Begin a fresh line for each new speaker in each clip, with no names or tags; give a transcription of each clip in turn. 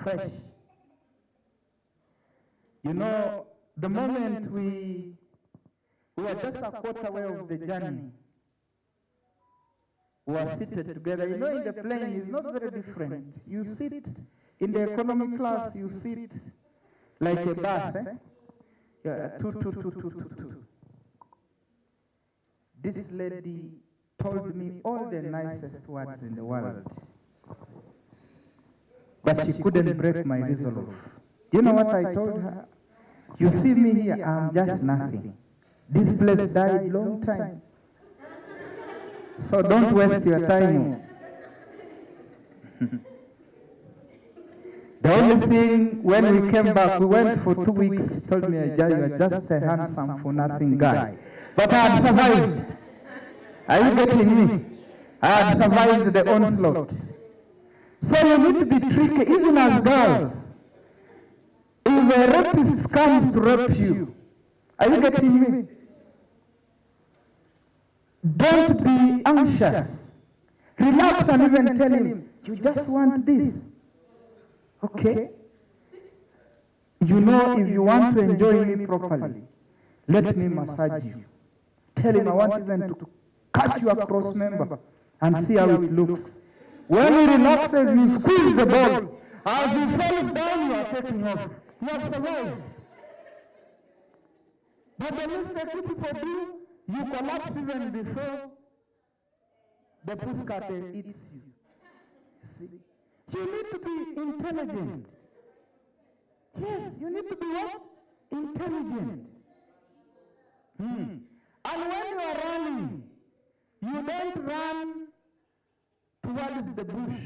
fresh. You know, the moment we were just a quarter way of the journey, we were seated together. You know, in the plane, it's not very different. You sit in the economy class, you sit like a bus, eh? Yeah, two. This lady told me all the nicest words in the world, but she couldn't break my resolve. You know what I told her? You see me here, I'm just nothing. This place died long time. So don't waste your time. The only thing, when we came back, we went for 2 weeks. She told me, you are just a handsome for nothing guy. But I had survived. Are you getting me? I had survived the onslaught. So you need to be tricky, even as girls. If a rapist comes to rape you, are you getting me? Don't be anxious. Relax and even tell him, you just want this. Okay? You know, if you want to enjoy me properly, let me massage you. Tell him I want even to cut you across member and see how it looks. When he relaxes, you squeeze the balls. As he falls down, you are taking off. You have survived. But the mistake you people do, you collapse even before the pussy eats you. See? You need to be intelligent. Yes, you need to be what? Intelligent. And when you are running, you don't run towards the bush.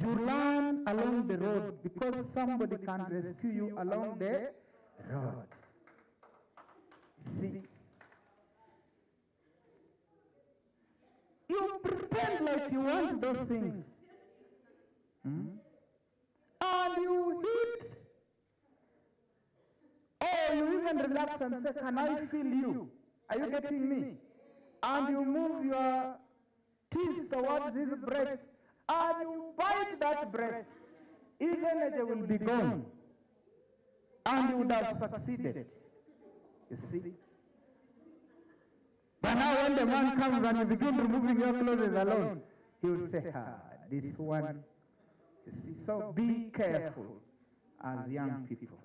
You run along the road because somebody can rescue you along the road. See? You pretend like you want those things. And you hit. Or you even relax and say, can I feel you? Are you getting me? And you move your teeth towards his breast. And you bite that breast. His energy will be gone. And you would have succeeded. You see? But now when the man comes and you begin removing your clothes alone, he will say, this one. You see? So be careful as young people.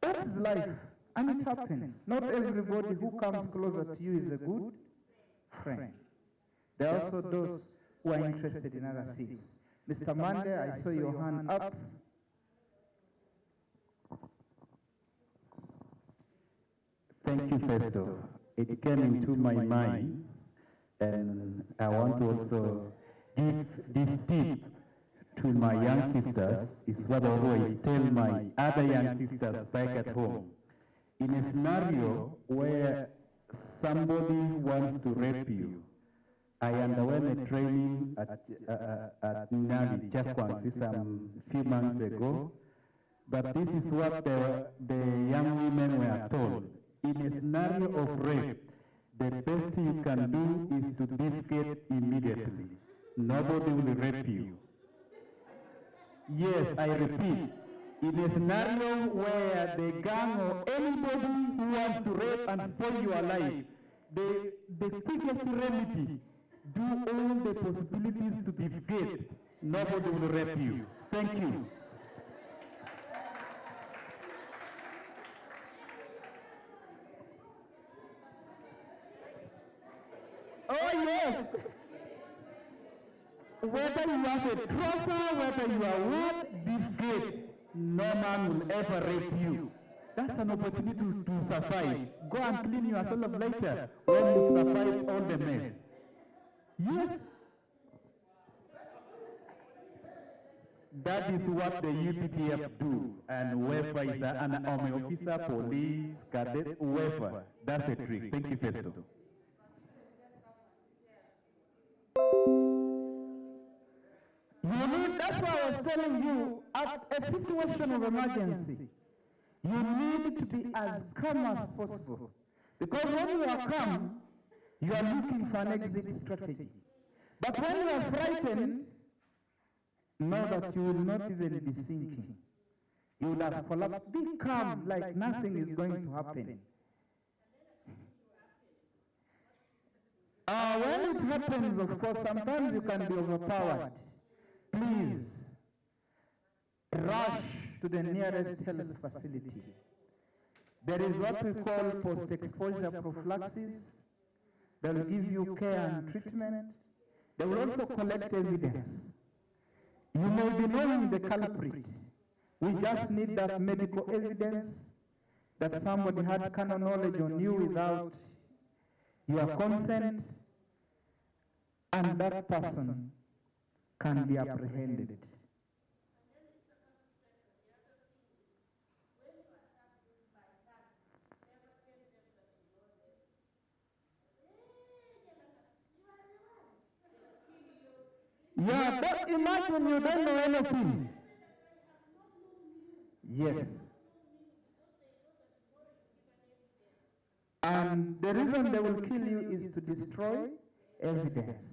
That's life, and it happens. Not everybody who comes closer to you is a good friend. There are also those who are interested in other things. Mr. Mande, I saw your hand up.
Thank you, Festo. It came into my mind, and I want to also give this tip to my young sisters. Is what I always tell my other young sisters back at home. In a scenario where somebody wants to rape you, I underwent a training at Nali, Chakwansi, some few months ago, but this is what the young women were told. In a scenario of rape, the best you can do is to defecate immediately. Nobody will rape you. Yes, I repeat, in a scenario where the gang or anybody who wants to rape and spoil your life, the quickest remedy, do all the possibilities to defecate. Nobody will rape you. Thank you.
Oh yes! Whether you have a trouser, whether you are what, defecate, no man will ever rape you. That's an opportunity to survive. Go and clean yourself later when you survive all the mess. Yes.
That is what the UPDF do, and whoever is an army officer, police, cadet, whoever, that's a trick. Thank you, Festo.
You need, that's why I was telling you, at a situation of emergency, you need to be as calm as possible. Because when you are calm, you are looking for an exit strategy. But when you are frightened, know that you will not even be sinking. You will have collapsed. Be calm, like nothing is going to happen. When it happens, of course, sometimes you can be overpowered. Please rush to the nearest health facility. There is what we call post-exposure prophylaxis. They will give you care and treatment. They will also collect evidence. You may be knowing the culprit. We just need that medical evidence that somebody had carnal knowledge on you without your consent, and that person can be apprehended. Yeah, but imagine you don't know anything. Yes. And the reason they will kill you is to destroy evidence.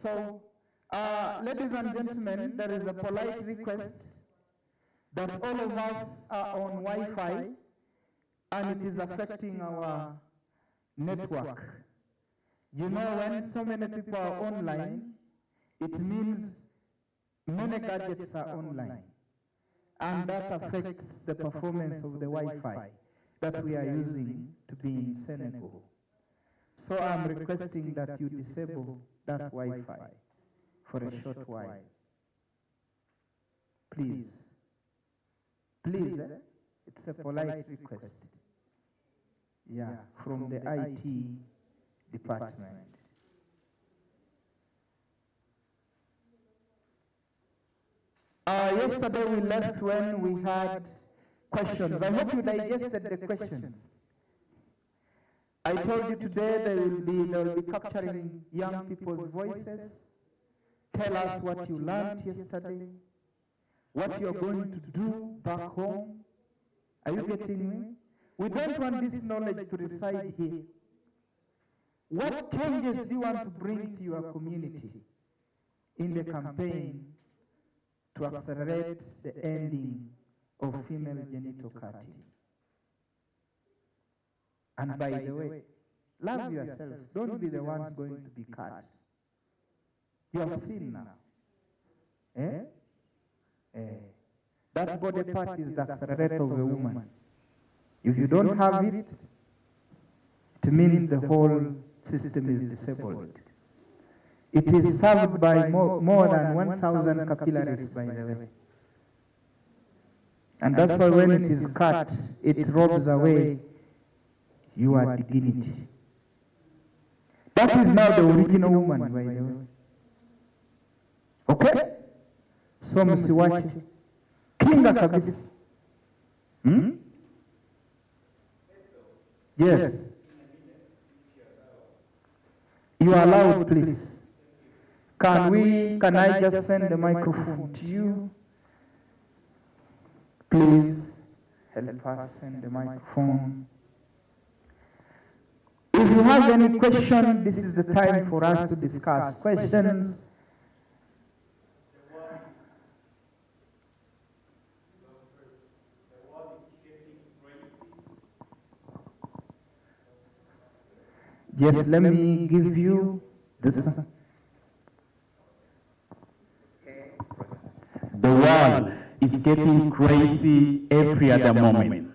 So, ladies and gentlemen, there is a polite request that all of us are on Wi-Fi, and it is affecting our network. You know, when so many people are online, it means many gadgets are online, and that affects the performance of the Wi-Fi that we are using to be in Senegal. So I'm requesting that you disable that Wi-Fi for a short while. Please. Please, it's a polite request. Yeah, from the IT department. Yesterday we left when we had questions. I hope you digested the questions. I told you today they will be capturing young people's voices. Tell us what you learned yesterday, what you're going to do back home. Are you getting me? We don't want this knowledge to reside here. What changes do you want to bring to your community in the campaign to accelerate the ending of female genital cutting? And by the way, love yourselves. Don't be the ones going to be cut. You have seen now. That body part is the accelerator of a woman. If you don't have it, it means the whole system is disabled. It is served by more than 1,000 capillaries, by the way. And that's why when it is cut, it robs away your dignity. That is now the original woman, by the way. Okay? So msiwache. Kinga kabisa. Yes. You are allowed, please. Can I just send the microphone to you? Please help us send the microphone. If you have any question, this is the time for us to discuss questions. Yes, let me give you this.
The world is getting crazy every other moment.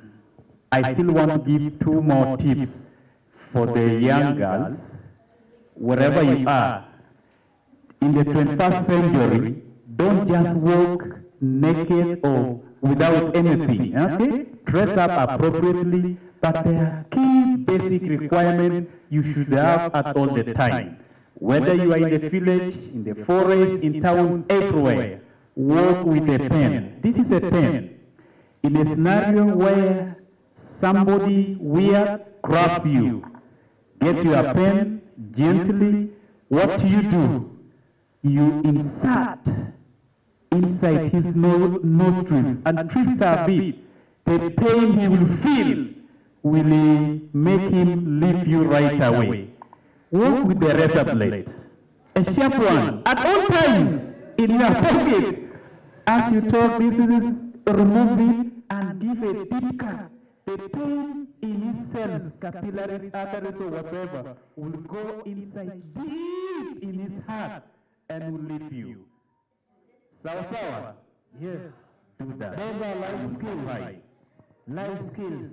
I still want to give 2 more tips for the young girls, wherever you are. In the 21st century, don't just walk naked or without anything, okay? Dress up appropriately, but there are key basic requirements you should have at all the time. Whether you are in the village, in the forest, in towns, everywhere, walk with a pen. This is a pen. In a scenario where somebody weird grabs you, get your pen gently. What do? You insert inside his nostrils and twist a bit. The pain he will feel will make him leave you right away. Walk with the razor blade, a sharp one, at all times in your pockets. As you talk, this is remove it and give a deep cut. The pain in his cells, capillaries, arteries, or whatever, will go inside deep in his heart and will leave you. Sawa?
Yes.
Do that.
Those are life skills.
Right.
Life skills.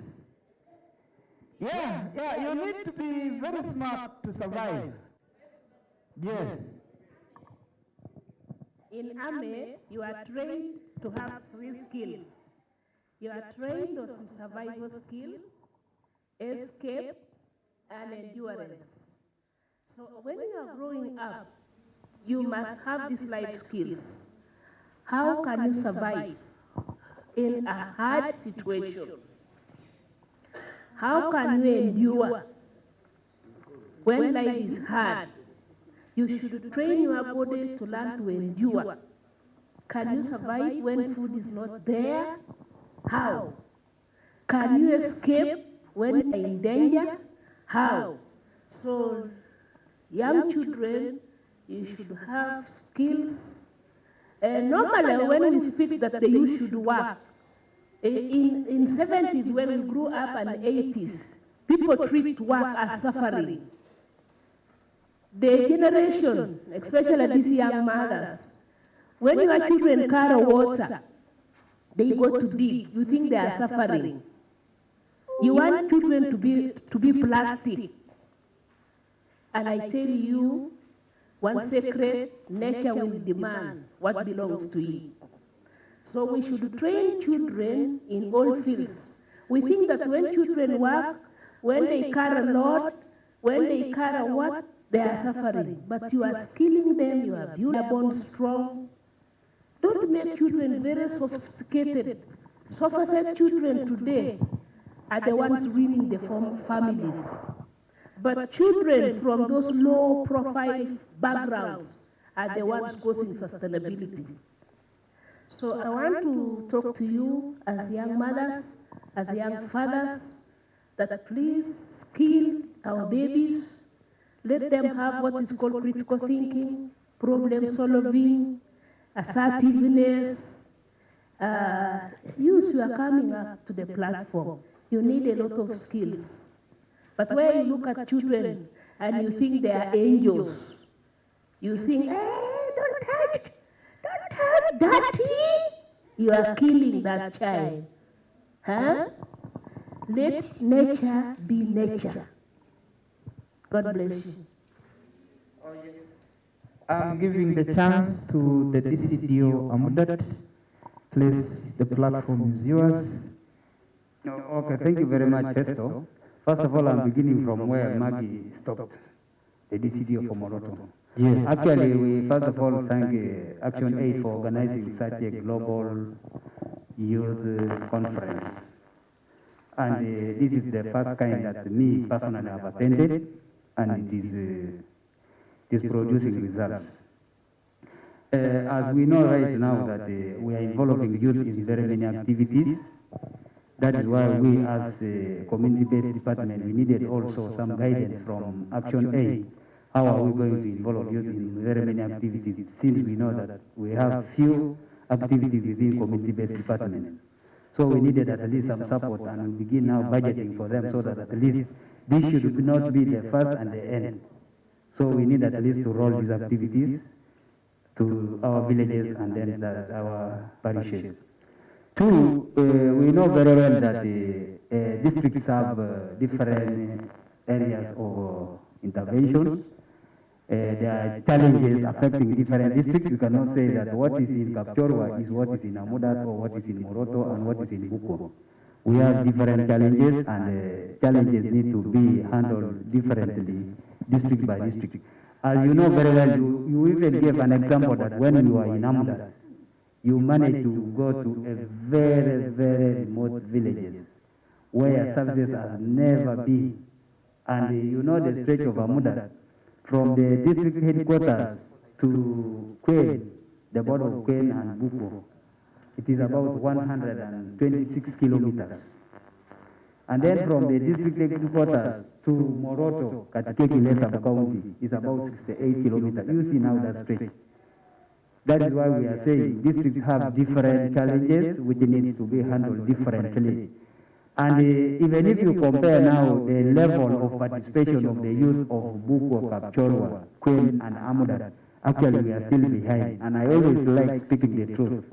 Yeah, you need to be very smart to survive. Yes.
In army, you are trained to have 3 skills. You are trained on survival skill, escape, and endurance. So when you are growing up, you must have these life skills. How can you survive in a hard situation? How can you endure when life is hard? You should train your body to learn to endure. Can you survive when food is not there? How? Can you escape when you are in danger? How? So, young children, you should have skills. Normally, when we speak that the youth should work, in 70s when we grew up and 80s, people treat work as suffering. The generation, especially these young mothers, when your children carry water, they go to dig, you think they are suffering. You want children to be plastic. And I tell you, one secret, nature will demand what belongs to you. So we should train children in all fields. We think that when children work, when they carry a load, when they carry what, they are suffering. But you are skilling them, you are building their bones strong. Don't make children very sophisticated. Sophisticated children today are the ones ruining the families. But children from those low-profile backgrounds are the ones causing sustainability. So I want to talk to you as young mothers, as young fathers, that please skill our babies. Let them have what is called critical thinking, problem solving, assertiveness. You are coming up to the platform. You need a lot of skills. But when you look at children and you think they are angels, you think, hey, don't touch, dirty. You are killing that child. Huh? Let nature be nature. God bless you.
Oh, yes. I'm giving the chance to the DCDO Amudat. Please, the platform is yours.
Okay, thank you very much, Festo. First of all, I'm beginning from where Maggie stopped, the DCDO for Moroto.
Yes.
Actually, we first of all thank Action Aid for organizing such a global youth conference. And this is the first kind that me personally have attended, and it is producing results. As we know right now that we are involving youth in very many activities. That is why we as a community-based department, we needed also some guidance from Action Aid. How are we going to involve youth in very many activities, since we know that we have few activities within community-based department. So we needed at least some support, and we begin now budgeting for them so that at least this should not be the first and the end. So we need at least to roll these activities to our villages and then our parishes. Two, we know very well that districts have different areas of interventions. There are challenges affecting different districts. You cannot say that what is in Kapchorwa is what is in Amudat or what is in Moroto and what is in Buko. We have different challenges, and challenges need to be handled differently, district by district. As you know very well, you even gave an example that when you are in Amudat, you manage to go to a very, very remote villages where services have never been. And you know the stretch of Amudat, from the district headquarters to Queen, the border of Queen and Buko, it is about 126 kilometers. And then from the district headquarters to Moroto, Katikekile sub-county, is about 68 kilometers. You see now that stretch. That is why we are saying districts have different challenges which needs to be handled differently. And even if you compare now the level of participation of the youth of Buko, Kapchorwa, Queen, and Amudat, actually we are still behind. And I always like speaking the truth.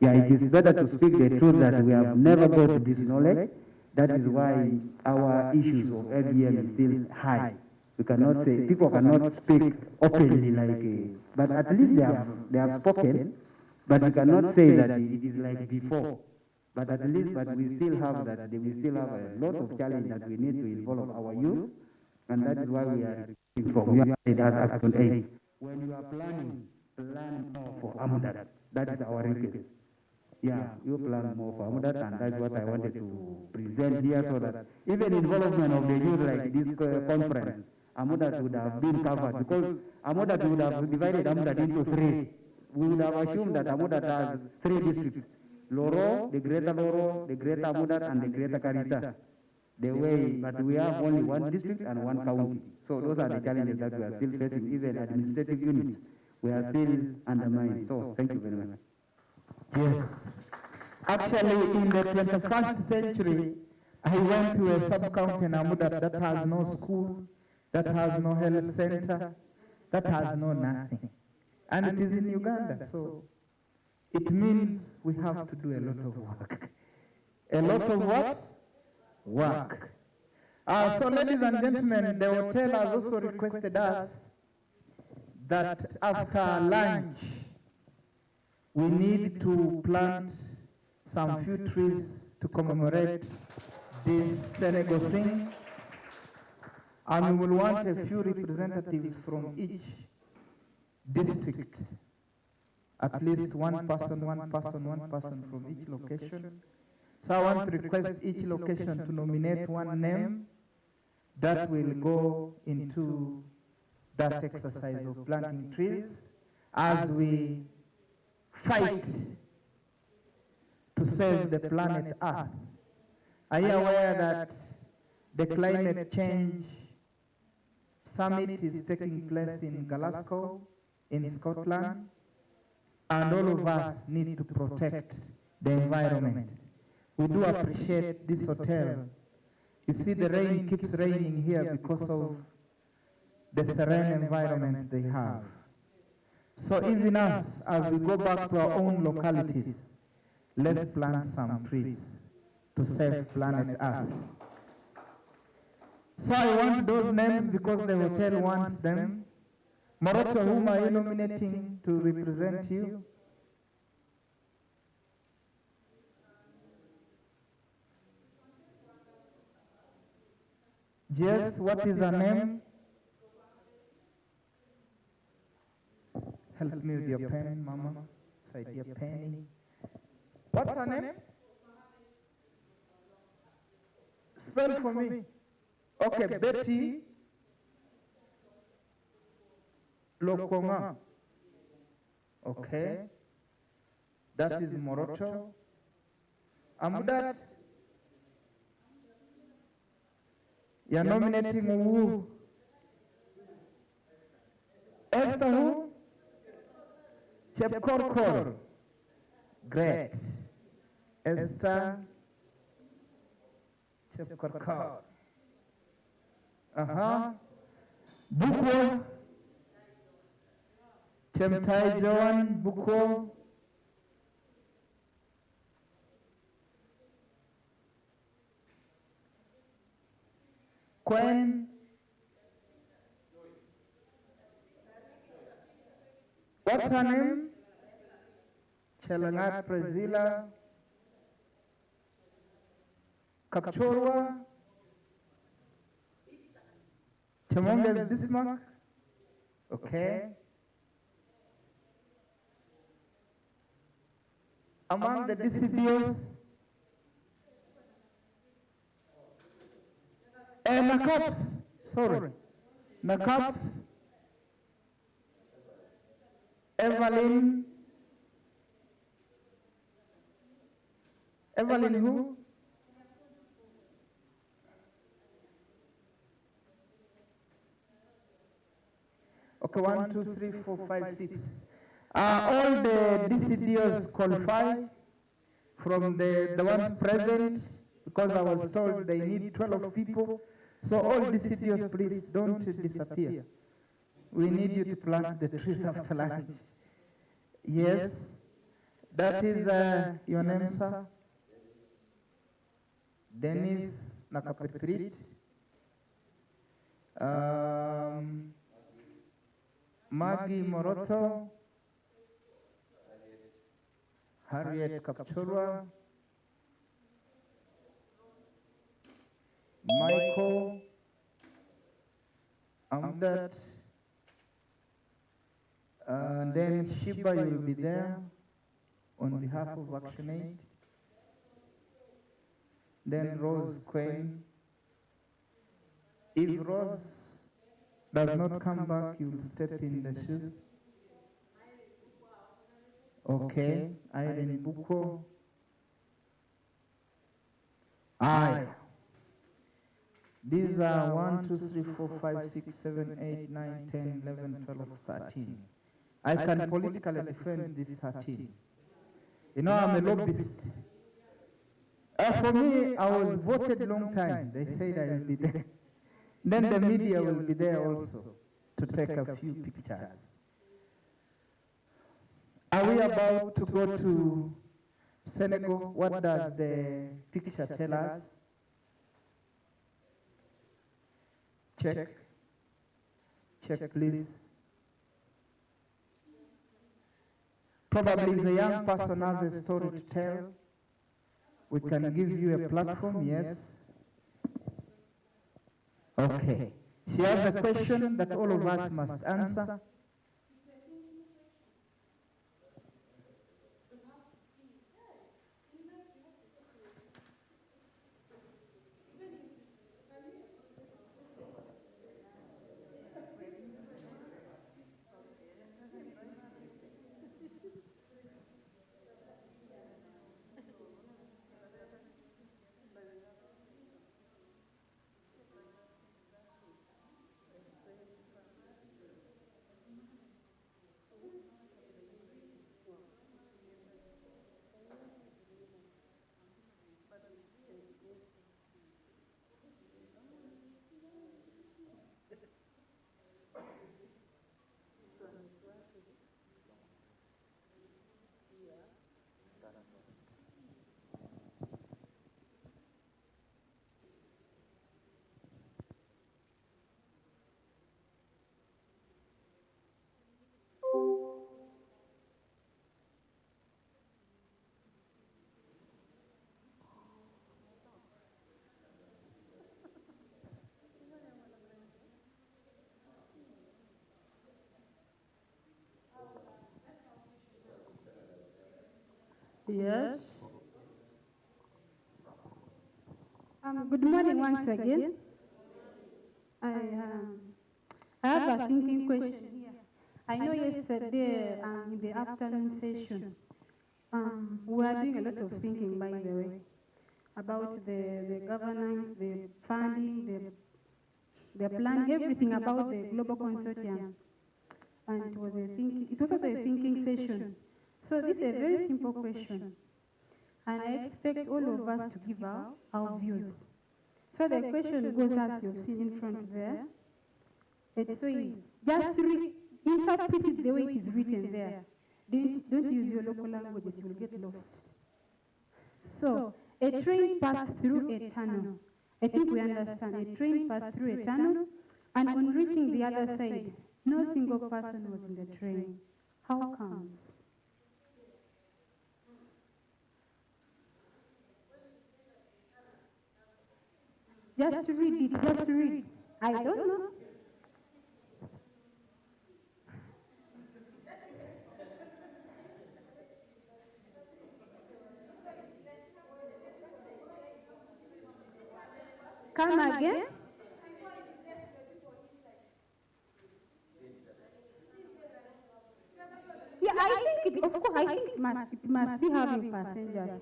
Yeah, it is better to speak the truth that we have never got this knowledge. That is why our issues of FGM is still high. We cannot say, people cannot speak openly like, but at least they have spoken, but we cannot say that it is like before. But at least, but we still have that, we still have a lot of challenge that we need to involve our youth, and that is why we are from USAID as Action Aid. When you are planning, plan more for Amudat. That is our request. Yeah, you plan more for Amudat, and that's what I wanted to present here, so that even involvement of the youth like this conference, Amudat would have been covered, because Amudat would have divided Amudat into three. We would have assumed that Amudat has 3 districts. Loro, the Greater Loro, the Greater Amudat, and the Greater Karita. The way, but we have only 1 district and 1 county. So those are the challenges that we are still facing. Even administrative units, we are still undermined. So thank you very much.
Yes. Actually, in the 21st century, I went to a sub-county in Amudat that has no school, that has no health center, that has no nothing. And it is in Uganda, so it means we have to do a lot of work. A lot of what? Work. So ladies and gentlemen, the hotel has also requested us that after lunch, we need to plant some few trees to commemorate this Senegal thing. And we will want a few representatives from each district. At least one person from each location. So I want to request each location to nominate one name that will go into that exercise of planting trees as we fight to save the planet Earth. Are you aware that the climate change summit is taking place in Glasgow, in Scotland? And all of us need to protect the environment. We do appreciate this hotel. You see, the rain keeps raining here because of the serene environment they have. So even us, as we go back to our own localities, let's plant some trees to save planet Earth. So I want those names because the hotel wants them. Moroto, whom are you nominating to represent you? Yes, what is her name? Help me with your pen, Mama. Side your pen. What's her name? Spell for me. Okay, Betty Lokonga. Okay. That is Moroto. Amudat. You're nominating who? Esther who? Chepkorkor. Great. Esther Chepkorkor. Buko. Chemtai Joan Buko. Queen. What's her name? Chelangat Priscilla. Kapchorwa. Chamonges Bismarck. Okay. Among the DCBOs, Nakaps, sorry, Nakaps, Evelyn who? Okay, 1, 2, 3, 4, 5, 6. All the DCDOs qualify from the ones present, because I was told they need 12 people. So all DCDOs, please don't disappear. We need you to plant the trees after lunch. Yes, that is your name, sir? Dennis Nakapetrit. Maggie Moroto. Harriet Kapchorwa. Michael Amdat. And then Shiba, you will be there on behalf of ActionAid. Then Rose Quinn. If Rose does not come back, you will step in the shoes. Okay, Irene Buko. Aye. These are 1, 2, 3, 4, 5, 6, 7, 8, 9, 10, 11, 12, 13. I can politically defend this 13. You know, I'm a lobbyist. For me, I was voted long time. They said I will be there. Then the media will be there also to take a few pictures. Are we about to go to Senegal? What does the picture tell us? Check. Check, please. Probably the young person has a story to tell. We can give you a platform, yes. Okay. She has a question that all of us must answer.
Yes.
Good morning once again. I have a thinking question here. I know yesterday in the afternoon session, we were doing a lot of thinking, by the way, about the governance, the funding, the plan, everything about the global consortium. And it was also a thinking session. So this is a very simple question. And I expect all of us to give our views. So the question goes as you've seen in front there. It's so easy. Just interpret it the way it is written there. Don't use your local languages, you will get lost. So, a train passed through a tunnel. I think we understand. A train passed through a tunnel, and on reaching the other side, no single person was in the train. How come? Just read it, just read. I don't know. Come again? Yeah, I think of course, I think it must be having passengers.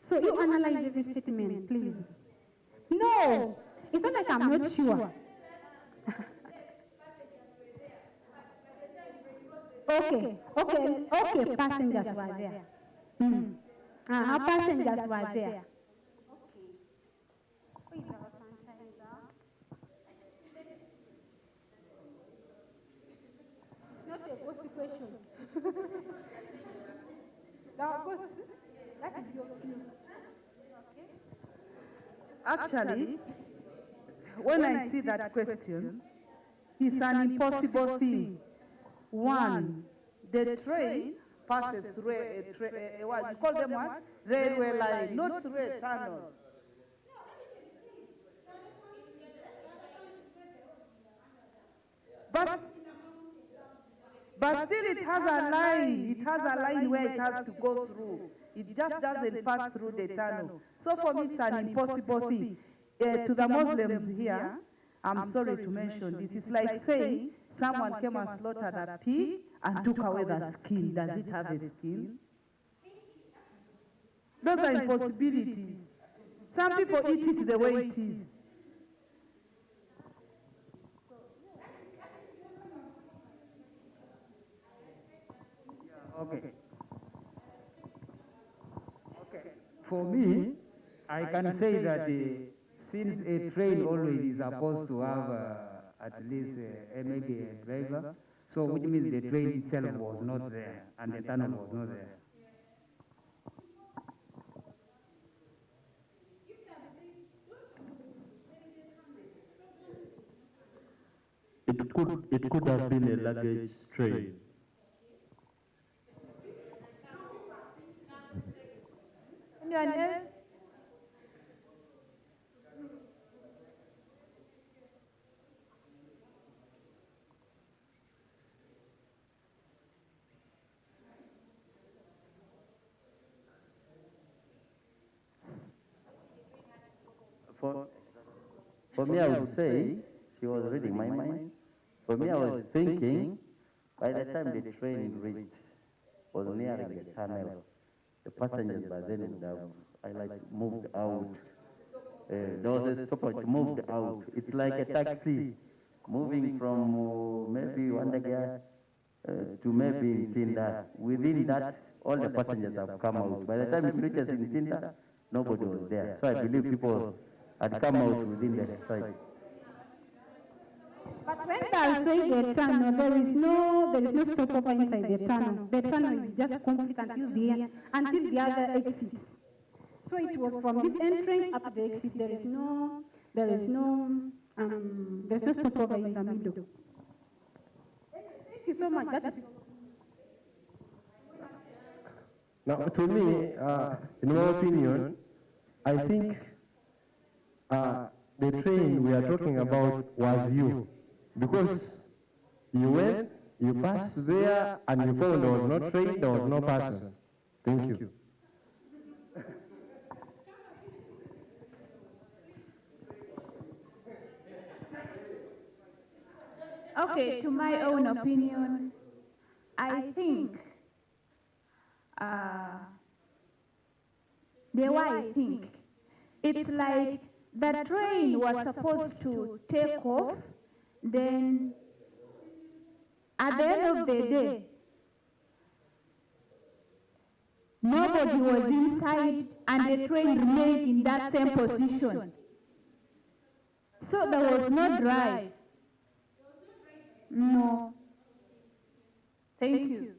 So you analyze every statement, please. No, it's not like I'm not sure. Okay, passengers were there. Our passengers were there. Not a ghost question. That is your cue.
Actually, when I see that question, it's an impossible thing. One, the train passes through what you call them what? Railway line, not through a tunnel. But still it has a line. It has a line where it has to go through. It just doesn't pass through the tunnel. So for me, it's an impossible thing. To the Muslims here, I'm sorry to mention this. It's like saying someone came and slaughtered a pig and took away the skin. Does it have a skin? Those are impossibilities. Some people eat it the way it is.
Okay. For me, I can say that since a train always is supposed to have at least maybe a driver, so which means the train itself was not there and the tunnel was not there.
It could have been a luggage train.
Anyone else?
For me, I would say, she was reading my mind. For me, I was thinking, by the time the train reached, was nearing the tunnel, the passengers by then would have, moved out. There was a stoppage, moved out. It's like a taxi, moving from maybe Wandagya to maybe Tinda. Within that, all the passengers have come out. By the time it reaches in Tinda, nobody was there. So I believe people had come out within the site.
But when they say the tunnel, there is no stopover inside the tunnel. The tunnel is just complete until the other exit. So it was from this entrance up to the exit. There is no stopover in the middle. Thank you so much. That is
Now, to me, in my opinion, I think the train we are talking about was you. Because you went, you passed there, and you found there was no train, there was no person. Thank you.
Okay, to my own opinion, I think the way I think, it's like the train was supposed to take off, then at the end of the day, nobody was inside and the train remained in that same position. So there was no drive. No. Thank you.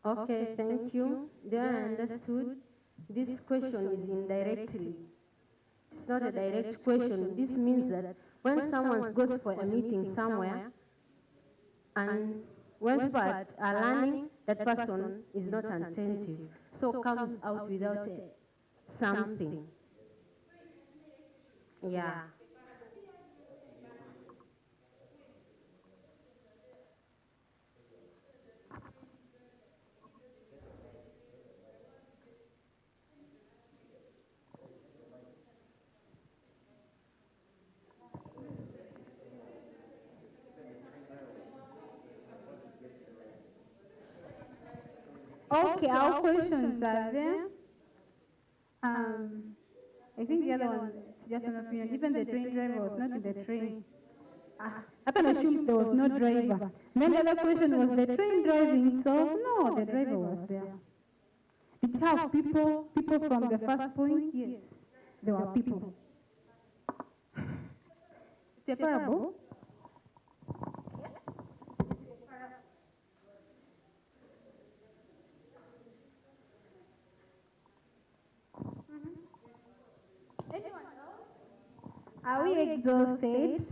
Okay, thank you. Then I understood this question is indirectly. It's not a direct question. This means that when someone goes for a meeting somewhere, and when people are learning, that person is not attentive, so comes out without something. Yeah.
Okay, our questions are there. I think the other one, it's just an opinion. Even the train driver was not in the train. I can assume there was no driver. Then the other question was the train driving itself. No, the driver was there. It has people from the first point. Yes, there were people. It's a parable. Anyone else? Are we exhausted?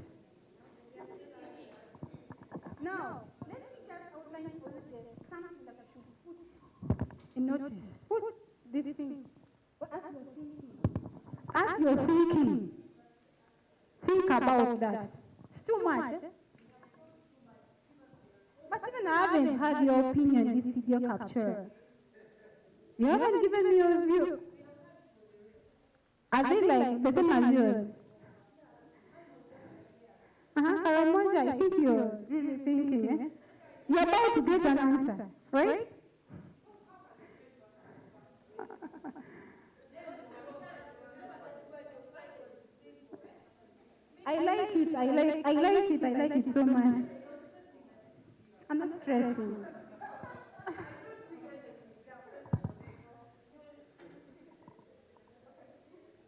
No. Let me just outline for you something that you should put in notice. Put this thing. As you're thinking, think about that. It's too much. Eh? But even I haven't heard your opinion, this video capture. You haven't given me your view. Are they like the same as yours? Karamonja, I think you're really thinking, eh? You're about to get an answer, right? I like it so much. I'm not stressing.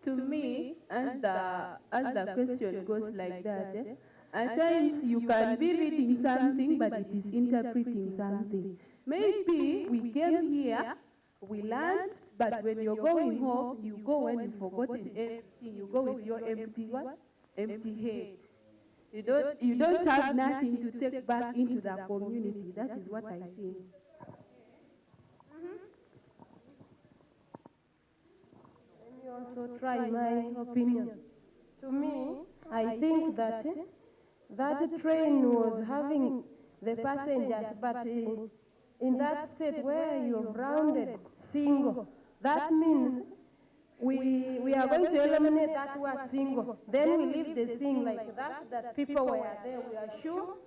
To me, as the question goes like that, at times you can be reading something, but it is interpreting something. Maybe we came here, we learned, but when you're going home, you go and you've forgotten everything. You go with your empty what? Empty head. You don't have nothing to take back into the community. That is what I think.
Let me also try my opinion. To me, I think that that train was having the passengers, but in that state where you've rounded single, that means we are going to eliminate that word single. Then we leave the thing like that people were there. We are sure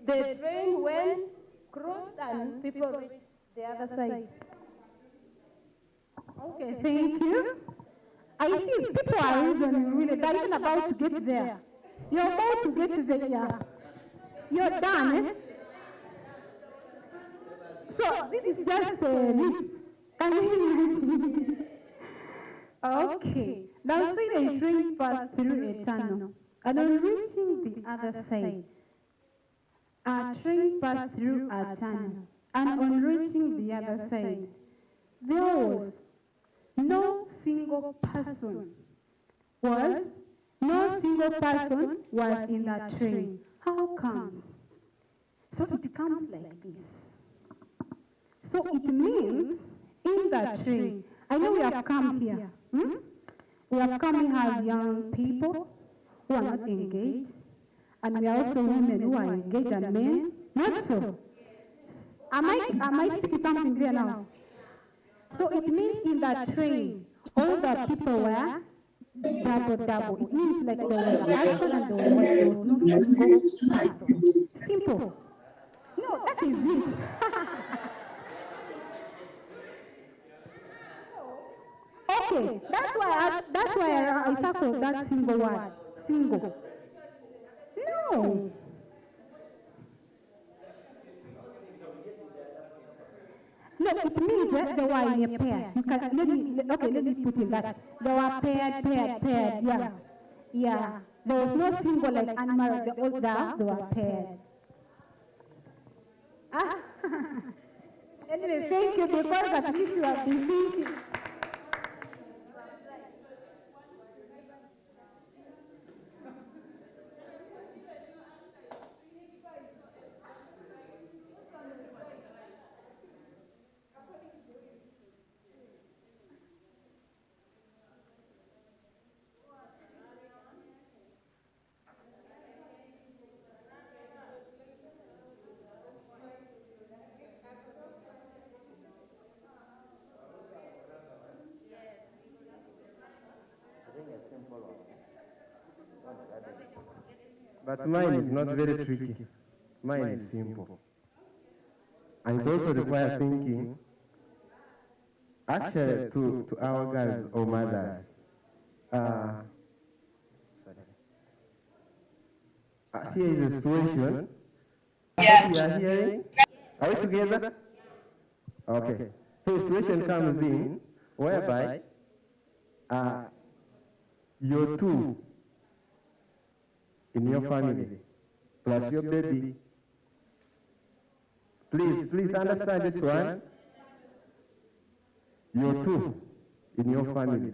the train went, crossed, and people reached the other side.
Okay, thank you. I see people are reasoning really. They're even about to get there. You're about to get to the, yeah. You're done, eh? So this is just me. Can you imagine? Okay. Now say a train passed through a tunnel, and on reaching the other side, a train passed through a tunnel, and on reaching the other side, there was no single person was in that train. How comes? So it comes like this. So it means in that train, I know we have come here. We have come here as young people who are not engaged, and we are also women who are engaged and men. Not so. Am I speaking something there now? So it means in that train, all the people were double. It means like there was a husband and there was no single person. Simple. No, that is it. Okay, that's why I circled that single word. Single. No. No, it means that they were in a pair. You can let me put in that. They were paired, yeah. Yeah. There was no single like unmarried, they were paired. Anyway, thank you because at least you have been thinking.
But mine is not very tricky. Mine is simple. And it also requires thinking actually, to our girls or mothers, here is the situation. Yes. We are hearing. Are we together? Okay. So the situation comes in whereby you're two in your family plus your baby. Please understand this one. You're two in your family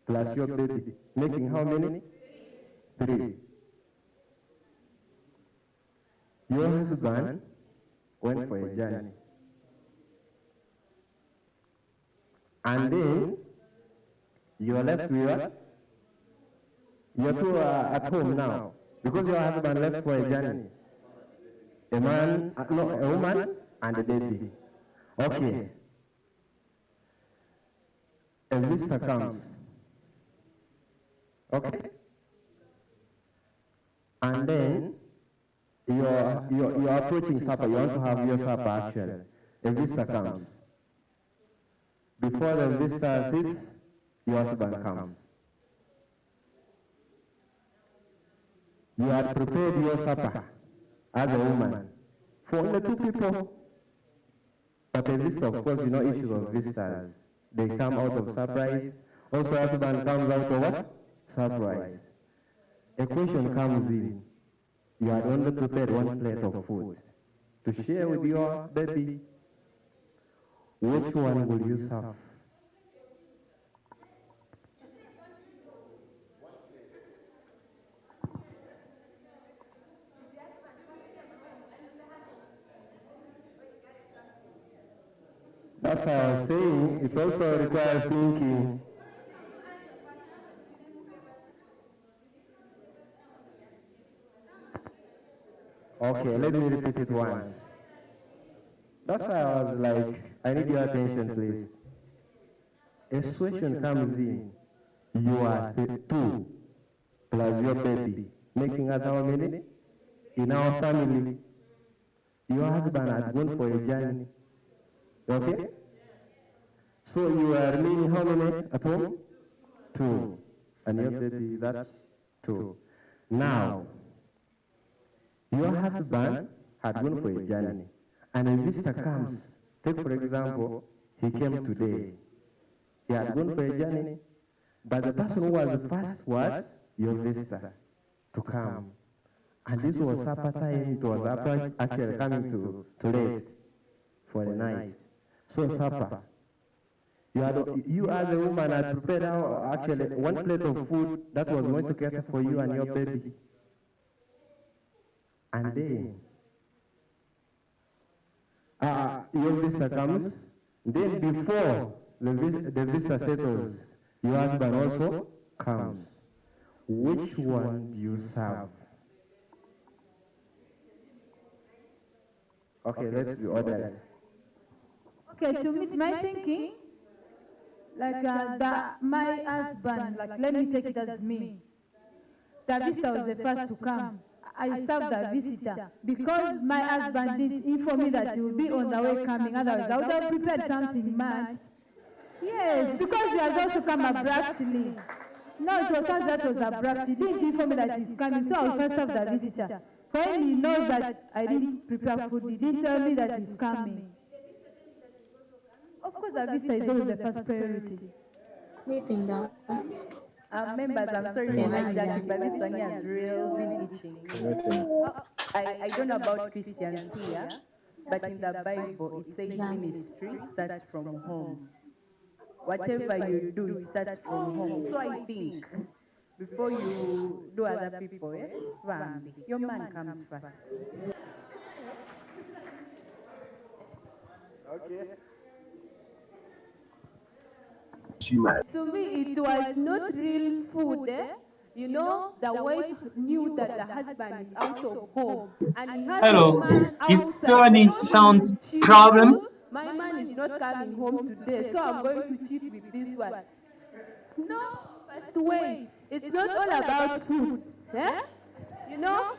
plus your baby, making how many? 3. Your husband went for a journey. And then you are left with you two are at home now because your husband left for a journey. A woman and a baby. Okay. A visitor comes. Okay. And then you're approaching supper. You want to have your supper actually. A visitor comes. Before the visitor sits, your husband comes. You had prepared your supper as a woman for only 2 people. But a visitor, of course, you know issues of visitors. They come out of surprise. Also, husband comes out of what? Surprise. A question comes in. You had only prepared 1 plate of food to share with your baby. Which one will you serve? That's why I was saying it also requires thinking. Okay, let me repeat it once. That's why I was like, I need your attention, please. A situation comes in, you are 2 plus your baby, making us how many? In our family, your husband had gone for a journey. Okay? So you are remaining how many at home? 2. And your baby, that's 2. Now, your husband had gone for a journey, and a visitor comes. Take, for example, he came today. He had gone for a journey, but the person who was the first was your visitor to come. And this was supper time. It was actually coming to late for the night. So supper. You as a woman had prepared actually 1 plate of food that was going to cater for you and your baby. And then your visitor comes. Then before the visitor settles, your husband also comes. Which one do you serve? Okay, let's be orderly.
Okay, to meet my thinking, like my husband, like let me take it as me. The visitor was the first to come. I served the visitor because my husband did inform me that he will be on the way coming. Otherwise, I would have prepared something much. Yes, because he has also come abruptly. No, it was something that was abrupt. He didn't inform me that he's coming, so I will first serve the visitor. When he knows that I didn't prepare food, he didn't tell me that he's coming. Of course, the visitor is always the first priority.
Meeting down.
Members, I'm sorry for hijacking, but this one has really been itching. I don't know about Christians here, but in the Bible it says ministry starts from home. Whatever you do, it starts from home. So I think before you do other people, your man comes first.
Okay.
To me, it was not real food. You know, the wife knew that the husband is out of home, and he had
Hello,
a man
is
outside.
there any sound problem?
My man is not coming home today, so I'm going to cheat with this one. No, but wait, it's not all about food. Eh? You know,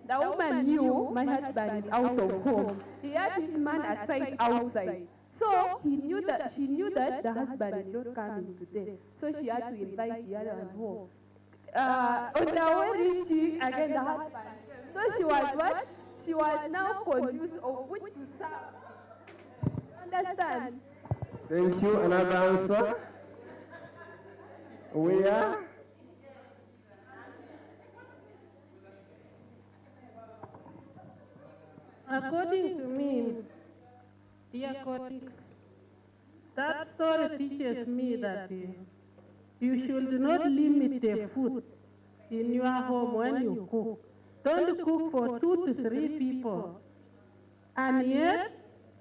the woman knew my husband is out of home. He had his man aside outside. So she knew that the husband is not coming today. So she had to invite the other one home. On the way reaching, again the husband came. So she was what? She was now confused of which to serve. Understand?
Thank you. Another answer? Where?
According to me, dear colleagues, that story teaches me that you should not limit the food in your home when you cook. Don't cook for 2 to 3 people. And yet,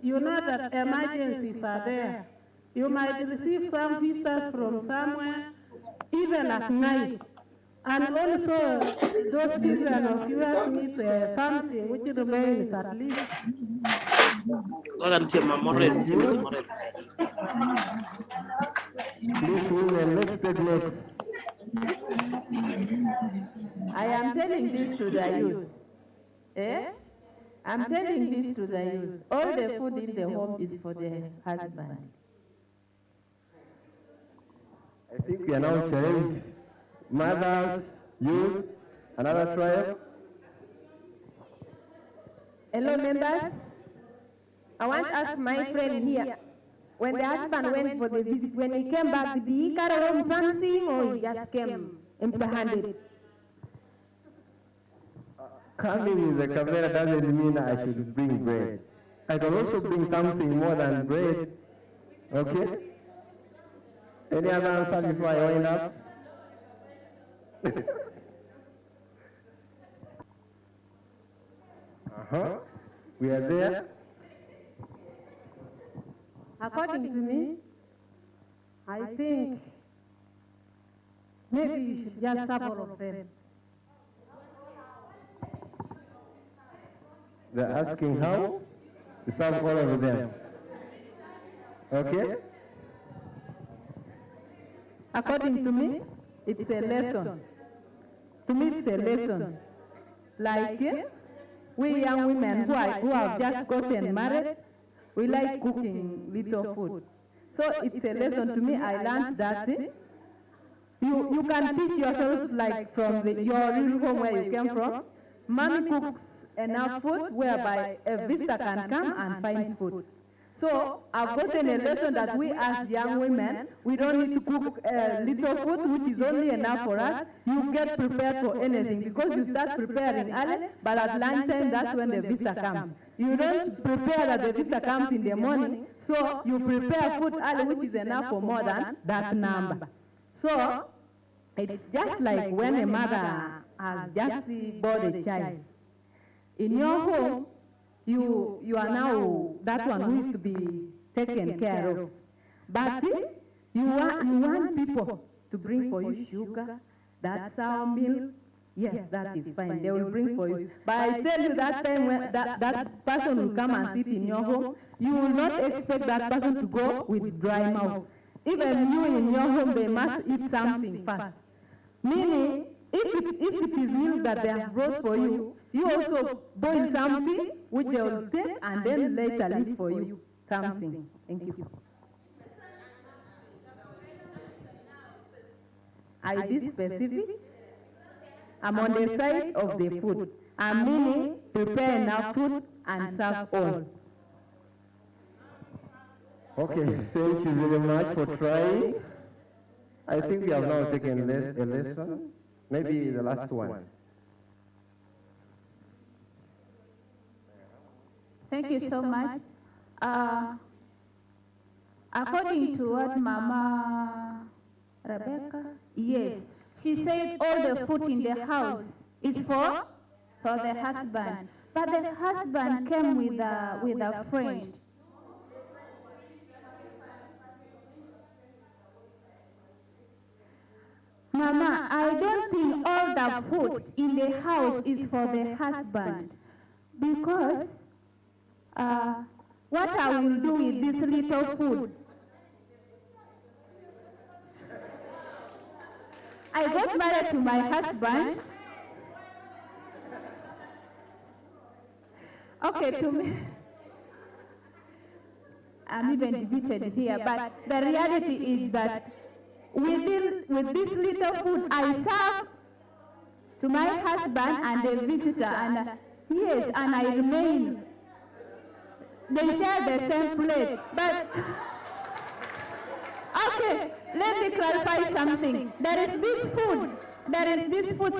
you know that emergencies are there. You might receive some visitors from somewhere, even at night. And also, those children of yours need something which remains at least.
Please, women, let's take notes.
I am telling this to the youth. I'm telling this to the youth. All the food in the home is for the husband.
I think we are now challenged. Mothers, youth, another tribe.
Hello, members. I want to ask my friend here. When the husband went for the visit, when he came back, did he carry home something or he just came empty-handed?
Coming with a camera doesn't mean I should bring bread. I can also bring something more than bread. Okay? Any other answer before I wind up? We are there.
According to me, I think maybe you should just serve all of them.
They're asking how to serve all of them. Okay?
According to me, it's a lesson. To me, it's a lesson. Like we young women who have just gotten married, we like cooking little food. So it's a lesson to me. I learned that you can teach yourself, like from your real home where you came from. Mommy cooks enough food whereby a visitor can come and find food. So I've gotten a lesson that we as young women, we don't need to cook little food which is only enough for us. You get prepared for anything because you start preparing early, but at lunchtime that's when the visitor comes. You don't prepare that the visitor comes in the morning, so you prepare food early which is enough for more than that number. So it's just like when a mother has just born a child. In your home, you are now that one who is to be taken care of. But you want people to bring for you sugar, that's our milk. Yes, that is fine. They will bring for you. But I tell you that time when that person will come and sit in your home, you will not expect that person to go with dry mouth. Even you in your home, they must eat something first. Meaning, if it is milk that they have brought for you, you also boil something which they will take and then later leave for you something. Thank you. I be specific. I'm on the side of the food. I'm meaning prepare enough food and serve all.
Okay, thank you very much for trying. I think we have now taken a lesson. Maybe the last one.
Thank you so much. According to what Mama Rebecca, yes, she said all the food in the house is for the husband. But the husband came with a friend. Mama, I don't think all the food in the house is for the husband. Because what I will do with this little food? I got married to my husband. Okay, to me. I'm even debated here, but the reality is that with this little food I serve to my husband and a visitor, and yes, and I remain. They share the same plate, but okay, let me clarify something. There is this food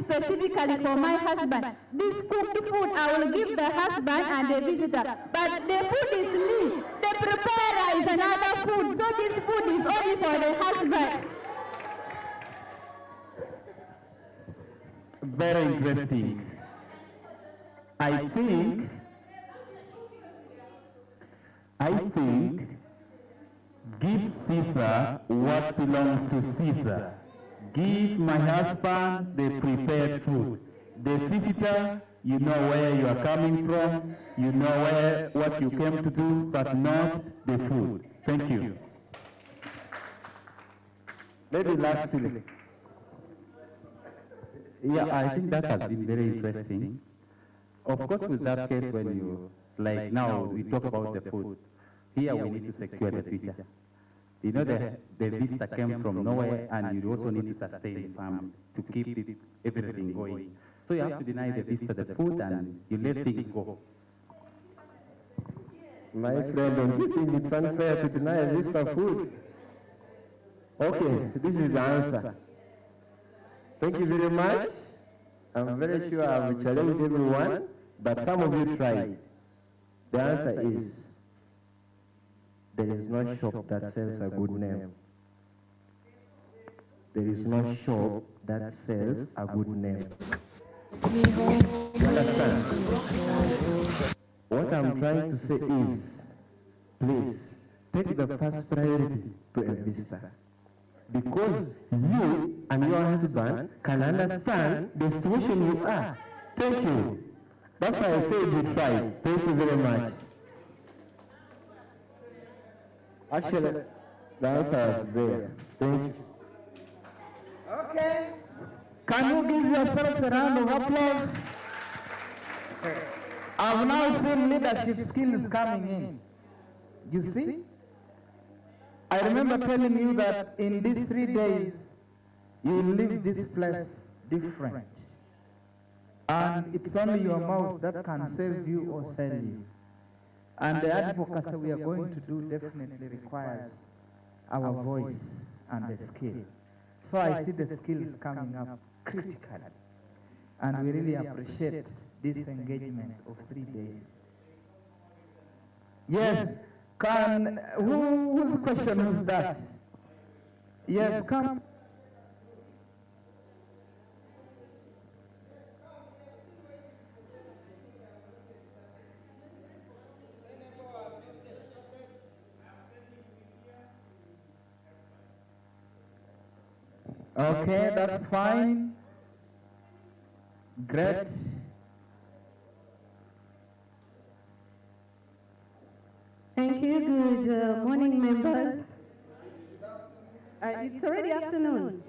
specifically for my husband. This cooked food I will give the husband and the visitor, but the food is me. The preparer is another food, so this food is only for the husband.
Very interesting. I think give Caesar what belongs to Caesar. Give my husband the prepared food. The visitor, you know where you are coming from, you know what you came to do, but not the food. Thank you.
Maybe lastly.
Yeah, I think that has been very interesting. Of course, with that case, when you, like now, we talk about the food, here we need to secure the future. You know, the visitor came from nowhere, and you also need to sustain the family to keep everything going. So you have to deny the visitor the food, and you let things go.
My friend, don't you think it's unfair to deny a visitor food? Okay, this is the answer. Thank you very much. I'm very sure I've challenged everyone, but some of you tried. The answer is, there is no shop that sells a good name. There is no shop that sells a good name. Understand? What I'm trying to say is, please, take the first priority to a visitor. Because you and your husband can understand the situation you are. Thank you. That's why I say you tried. Thank you very much. Actually, the answer is there. Thank you.
Okay. Can you give yourselves a round of applause? I've now seen leadership skills coming in. You see? I remember telling you that in these 3 days, you will leave this place different. And it's only your mouth that can save you or sell you. And the advocacy we are going to do definitely requires our voice and the skill. So I see the skills coming up critically. And we really appreciate this engagement of 3 days. Yes. Whose question was that? Yes, come. Okay, that's fine. Great.
Thank you. Good morning, members. It's already afternoon.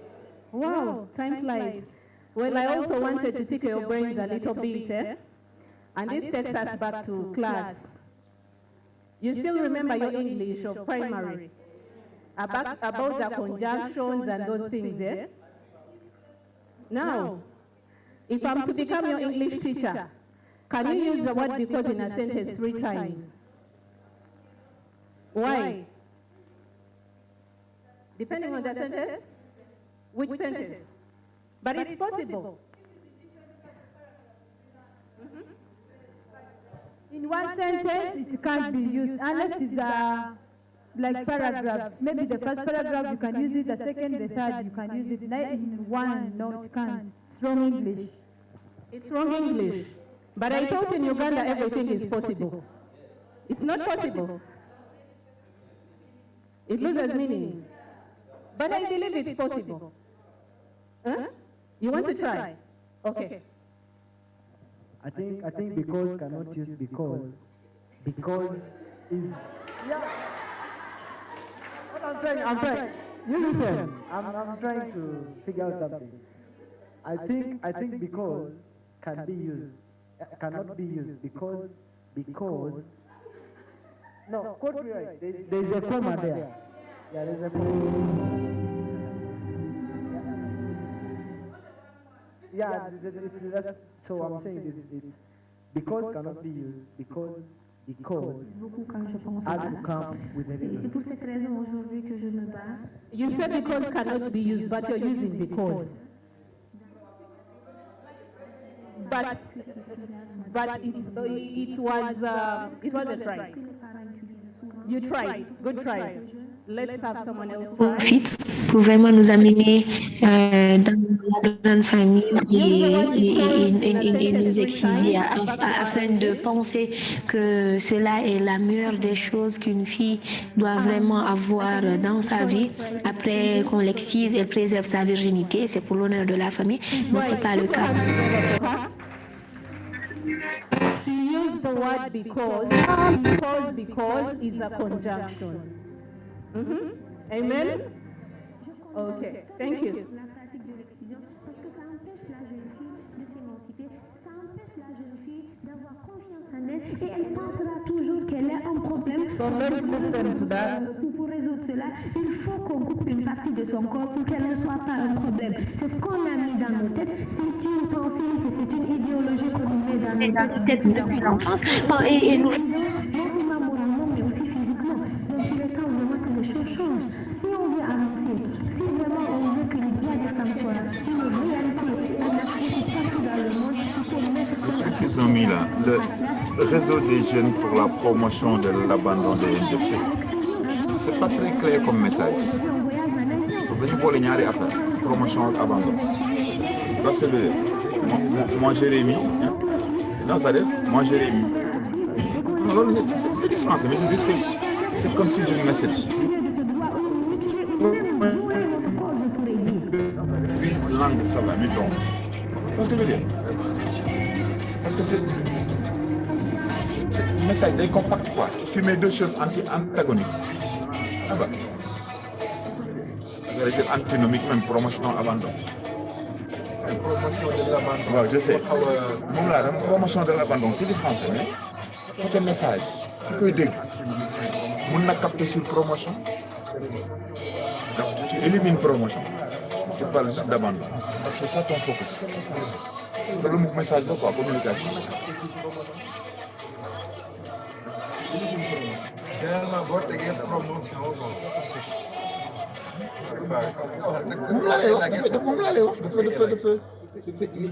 Wow, time flies. Well, I also wanted to tickle your brains a little bit, and this takes us back to class. You still remember your English of primary? About the conjunctions and those things, Now, if I'm to become your English teacher, can you use the word because in a sentence 3 times? Why? Depending on the sentence? Which sentence? But it's possible.
In one sentence, it can't be used unless it's like paragraphs. Maybe the first paragraph you can use it, the second, the third you can use it. Not in one, no, it can't. It's wrong English.
It's wrong English. But I thought in Uganda everything is possible. It's not possible. It loses meaning. But I believe it's possible. Huh? You want to try? Okay.
I think because cannot use because is I'm trying. You listen. I'm trying to figure out something. I think because can be used, cannot be used because
No, quote me right. There's a comma there. Yeah, there's a comma. Yeah, that's, so I'm saying it's because cannot be used because has to come with a reason.
C'est pour cette raison aujourd'hui que je me bats.
You said because cannot be used, but you're using because. But it wasn't right. You tried. Good try. Let's have someone else try.
Profite pour vraiment nous amener dans la grande famille et nous exciser afin de penser que cela est la meilleure des choses qu'une fille doit vraiment avoir dans sa vie. Après qu'on l'excise, elle préserve sa virginité, c'est pour l'honneur de la famille, mais ce n'est pas le cas.
She used the word because is a conjunction. Amen? Okay, thank you.
La pratique de l'excision, parce que ça empêche la jeune fille de s'émanciper, ça empêche la jeune fille d'avoir confiance en elle et elle pensera toujours qu'elle a un problème.
So let's listen to that.
Pour résoudre cela, il faut qu'on coupe une partie de son corps pour qu'elle ne soit pas un problème. C'est ce qu'on a mis dans nos têtes, c'est une pensée, c'est une idéologie qu'on nous met dans nos têtes depuis l'enfance. Et nous non seulement moralement, mais aussi physiquement. Donc il est temps vraiment que les choses changent. Si on veut avancer, si vraiment on veut que les droits des femmes soient une réalité, une activité partout dans le monde, il faut mettre ça.
Ce qu'ils ont mis là, le réseau des jeunes pour la promotion de l'abandon des NGC, c'est pas très clair comme message. Dañu boole ñaari affaire promotion ak abandon. Parce que moi Jérémy, non ça dire moi Jérémy. Non, c'est du français, mais je dis c'est confusion message. Langue ça va, mettons. Parce que je veux dire, parce que c'est le message est compact quoi. Tu mets deux choses antagoniques. Ah bah. C'est antinomique même, promotion abandon.
Promotion de l'abandon.
Ouais, je sais. Promotion de l'abandon, c'est du français, mais c'est un message. Tu peux dire, on n'a capté sur promotion. Donc tu élimines promotion. Tu parles juste d'abandon. C'est ça ton focus. Le message de quoi? Communication.
Généralement, votre promotion.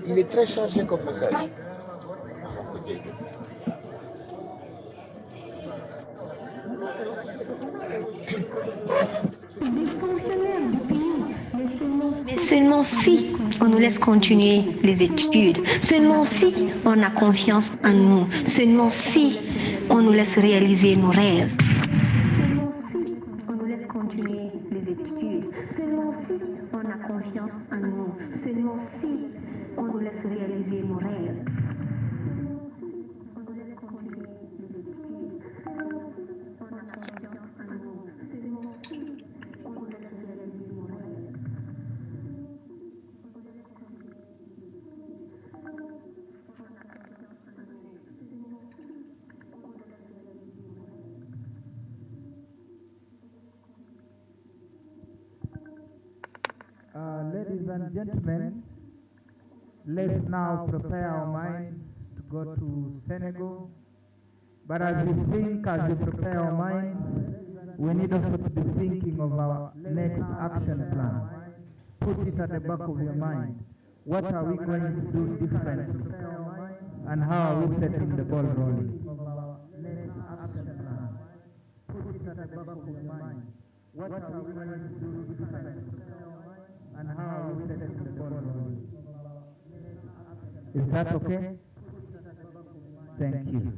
Il est très chargé comme message.
Mais seulement si on nous laisse continuer les études, seulement si on a confiance en nous, seulement si on nous laisse réaliser nos rêves.
Seulement si on a confiance en nous, seulement si on nous laisse réaliser nos rêves.
Ladies and gentlemen, let's now prepare our minds to go to Senegal. But as we think, as we prepare our minds, we need also to be thinking of our next action plan. Put it at the back of your mind. What are we going to do differently? And how are we setting the ball rolling? Next action plan. Put it at the back of your mind. What are we going to do differently? And how are we setting the ball rolling? Is that okay? Thank you.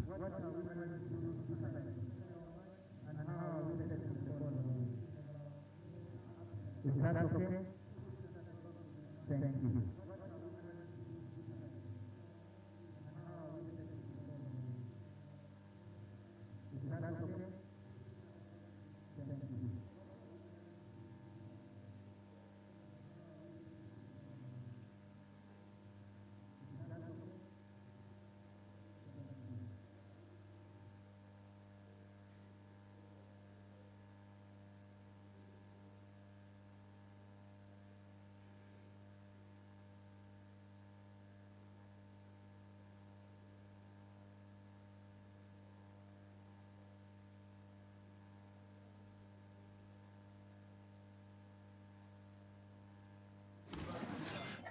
Is that okay? Thank you. Is that okay? Thank you.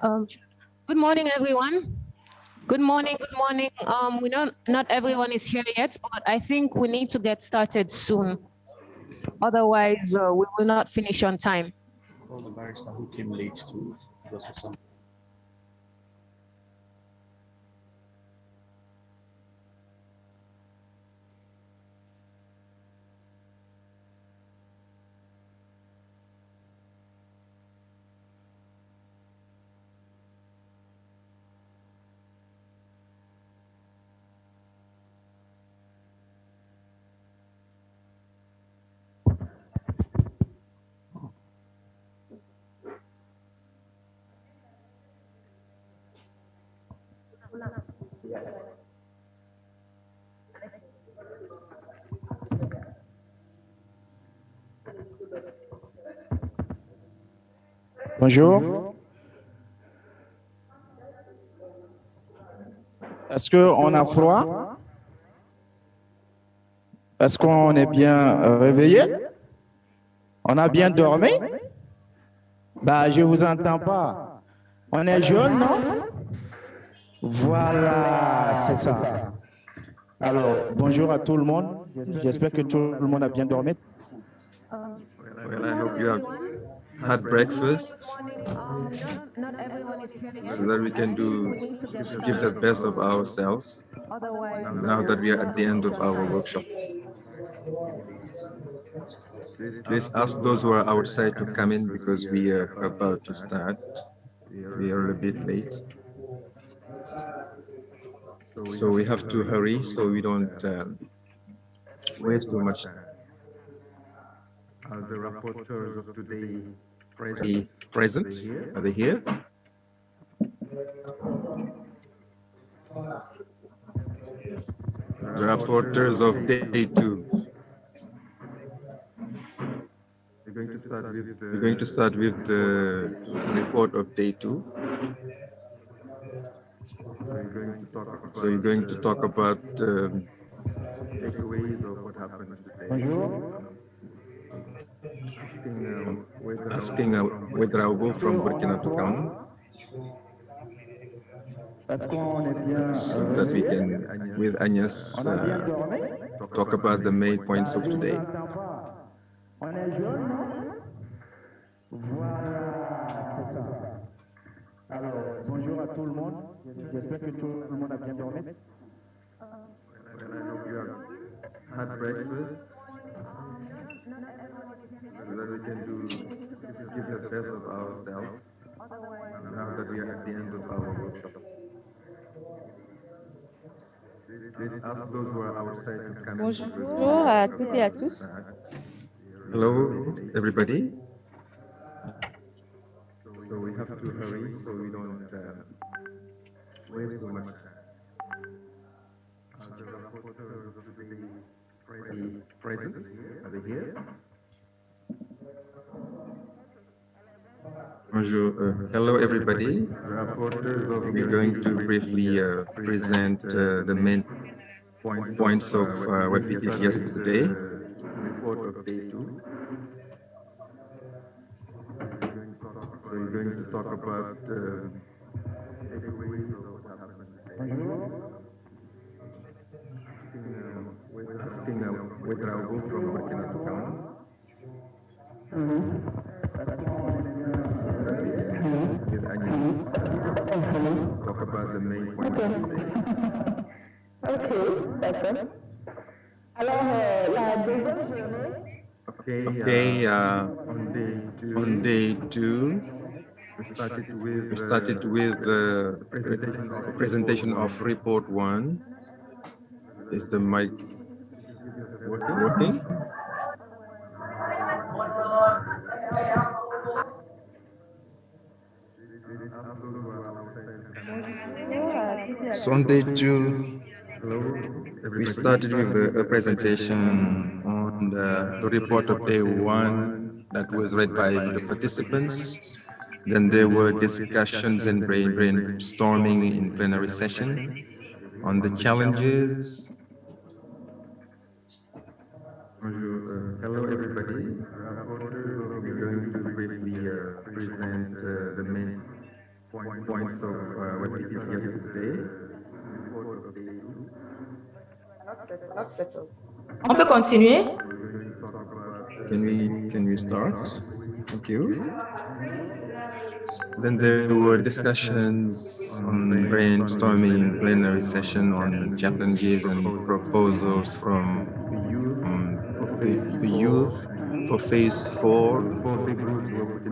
Good morning, everyone. Good morning, good morning. We know not everyone is here yet, but I think we need to get started soon. Otherwise, we will not finish on time.
The barrister who came late to process some. Bonjour. Est-ce qu'on a froid? Est-ce qu'on est bien réveillé? On a bien dormi? Bah, je vous entends pas. On est jeune, non? Voilà, c'est ça. Alors, bonjour à tout le monde. J'espère que tout le monde a bien dormi.
Well, I hope you have had breakfast so that we can give the best of ourselves now that we are at the end of our workshop. Please ask those who are outside to come in because we are about to start. We are a bit late. So we have to hurry so we don't waste too much time. Are the rapporteurs of today present? Are they here? The rapporteurs of day 2. We're going to start with the report of day 2. So you're going to talk about takeaways of what happened today. Asking whether I'll go from Burkina to Ghana, so that we can, with Agnes, talk about the main points of today.
Alors, bonjour à tout le monde. J'espère que tout le monde a bien dormi.
Well, I hope you have had breakfast so that we can give the best of ourselves now that we are at the end of our workshop. Please ask those who are outside to come in.
Bonjour à toutes et à tous.
Hello, everybody. So we have to hurry so we don't waste too much time. Are the rapporteurs of today present? Are they here? Bonjour. Hello, everybody. We're going to briefly present the main points of what we did yesterday. Report of day 2. So we're going to talk about takeaways of what happened today. Asking whether I'll go from Burkina to Ghana. With Agnes, talk about the main points of today.
Ok, d'accord. Alors, la deuxième journée.
Okay, on day 2, we started with the presentation of report 1. Is the mic working? So on day 2, we started with the presentation on the report of day 1 that was read by the participants. Then there were discussions and brainstorming in plenary session on the challenges. Hello, everybody. We're going to briefly present the main points of what we did yesterday.
Not settled. On peut continuer?
Can we start? Thank you. Then there were discussions on brainstorming in plenary session on challenges and proposals from the youth for phase 4.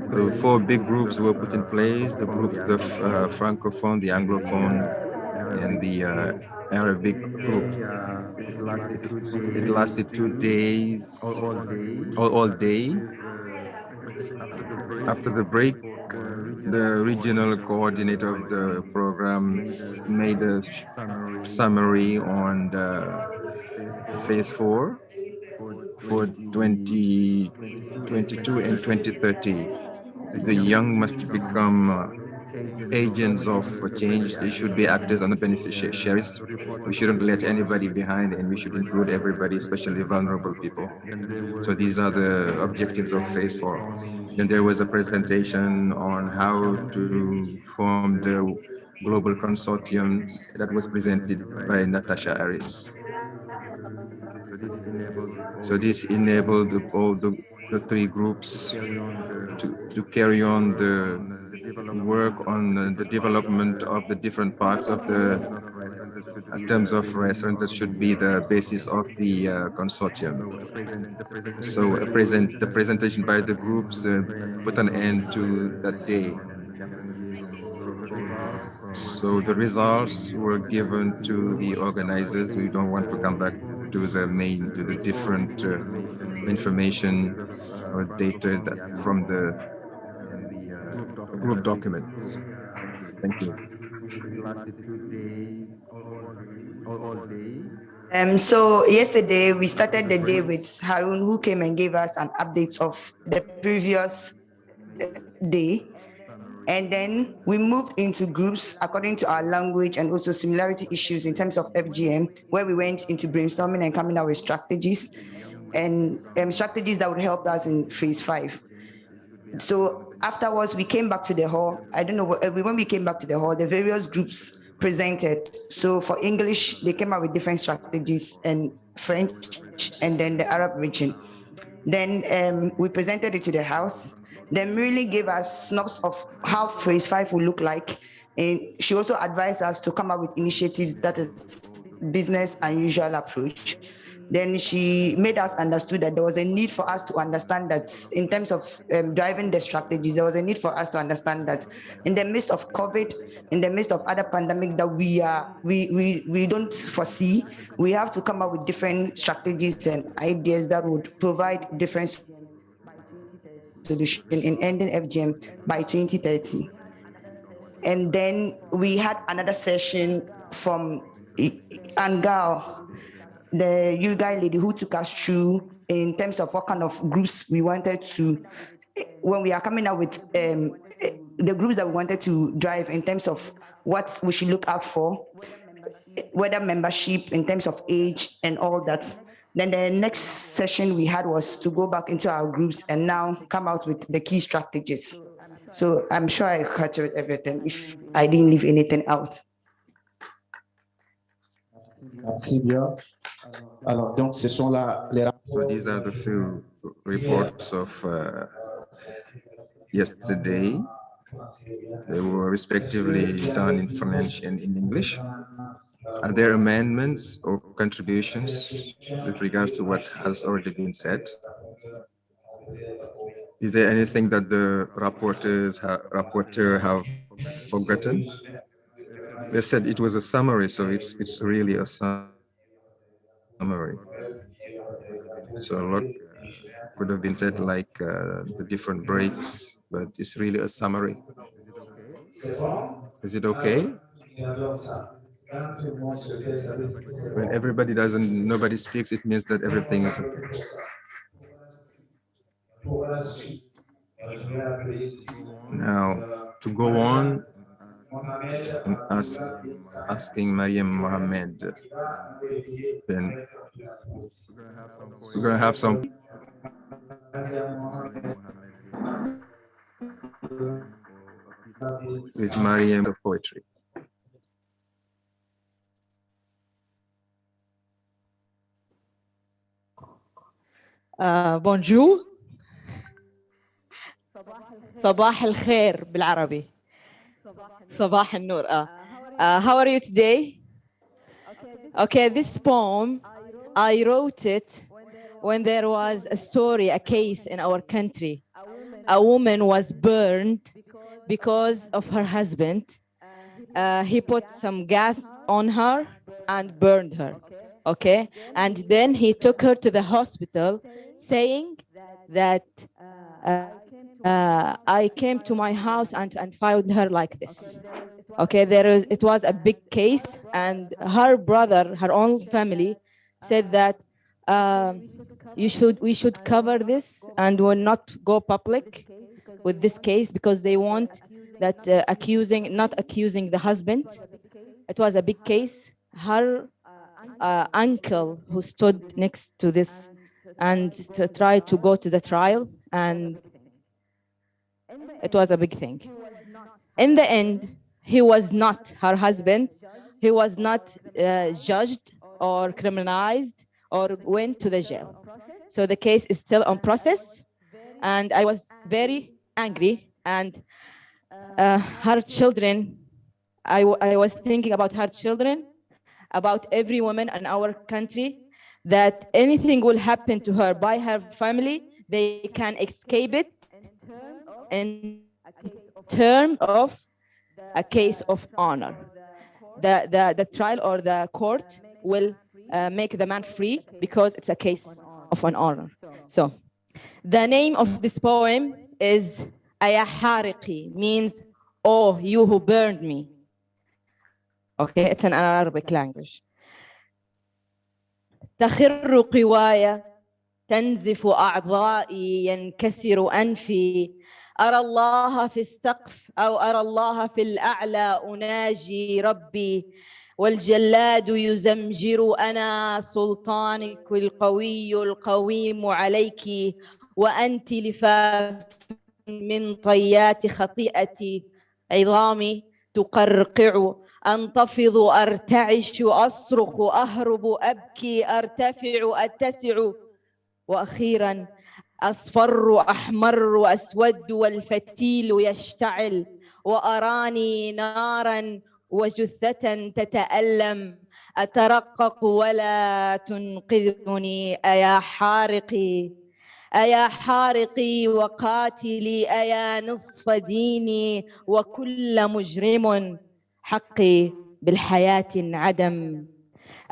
So 4 big groups were put in place: the Francophone, the Anglophone, and the Arabic group. It lasted 2 days, all day. After the break, the regional coordinator of the program made a summary on the phase 4 for 2022 and 2030. The young must become agents of change. They should be actors and beneficiaries. We shouldn't let anybody behind, and we should include everybody, especially vulnerable people. So these are the objectives of phase 4. Then there was a presentation on how to form the global consortium that was presented by Natasha Aris. So this enabled all the 3 groups to carry on the work on the development of the different parts of the terms of reference that should be the basis of the consortium. So the presentation by the groups put an end to that day. So the results were given to the organizers. We don't want to come back to the different information or data from the group documents. Thank you.
So yesterday we started the day with Harun, who came and gave us an update of the previous day. And then we moved into groups according to our language and also similarity issues in terms of FGM, where we went into brainstorming and coming out with strategies and strategies that would help us in phase 5. So afterwards, we came back to the hall. I don't know, when we came back to the hall, the various groups presented. So for English, they came out with different strategies, and French, and then the Arab region. Then we presented it to the House. Then Mary gave us snobs of how phase 5 will look like. And she also advised us to come up with initiatives that is business unusual approach. Then she made us understood that there was a need for us to understand that in terms of driving the strategies, there was a need for us to understand that in the midst of COVID, in the midst of other pandemics that we don't foresee, we have to come up with different strategies and ideas that would provide different solution in ending FGM by 2030. And then we had another session from Angal, the Uganda lady, who took us through in terms of what kind of groups we wanted to, when we are coming out with the groups that we wanted to drive in terms of what we should look out for, whether membership in terms of age and all that. Then the next session we had was to go back into our groups and now come out with the key strategies. So I'm sure I captured everything if I didn't leave anything out.
Merci bien. Alors, donc, ce sont les rapports.
So these are the few reports of yesterday. They were respectively done in French and in English. Are there amendments or contributions with regards to what has already been said? Is there anything that the rapporteur have forgotten? They said it was a summary, so it's really a summary. So a lot could have been said, like the different breaks, but it's really a summary. Is it okay? When nobody speaks, it means that everything is okay. Now, to go on and asking Mariam Mohammed, then we're going to have some. with Mariam of poetry.
Bonjour. صباح الخير بالعربي. صباح النور. How are you today? Okay, this poem, I wrote it when there was a story, a case in our country. A woman was burned because of her husband. He put some gas on her and burned her. Okay, and then he took her to the hospital saying that I came to my house and found her like this. Okay, it was a big case, and her brother, her own family, said that we should cover this and will not go public with this case because they want that not accusing the husband. It was a big case. Her uncle who stood next to this and tried to go to the trial, and it was a big thing. In the end, he was not her husband. He was not judged or criminalized or went to the jail. So the case is still on process, and I was very angry. And her children, I was thinking about her children, about every woman in our country, that anything will happen to her by her family, they can escape it in term of a case of honor. The trial or the court will make the man free because it's a case of an honor. So the name of this poem is Aya Hariki, means, oh, you who burned me. Okay, it's in Arabic language. تخر قوايا تنزف أعضائي ينكسر أنفي أرى الله في السقف أو أرى الله في الأعلى أناجي ربي والجلاد يزمجر أنا سلطانك القوي القويم عليك وأنت لفاف من طيات خطيئتي عظامي تقرقع أنتفض أرتعش أصرخ أهرب أبكي أرتفع أتسع وأخيرا أصفر أحمر أسود والفتيل يشتعل وأراني نارا وجثة تتألم أترقق ولا تنقذني أيا حارقي أيا حارقي وقاتلي أيا نصف ديني وكل مجرم حقي بالحياة انعدم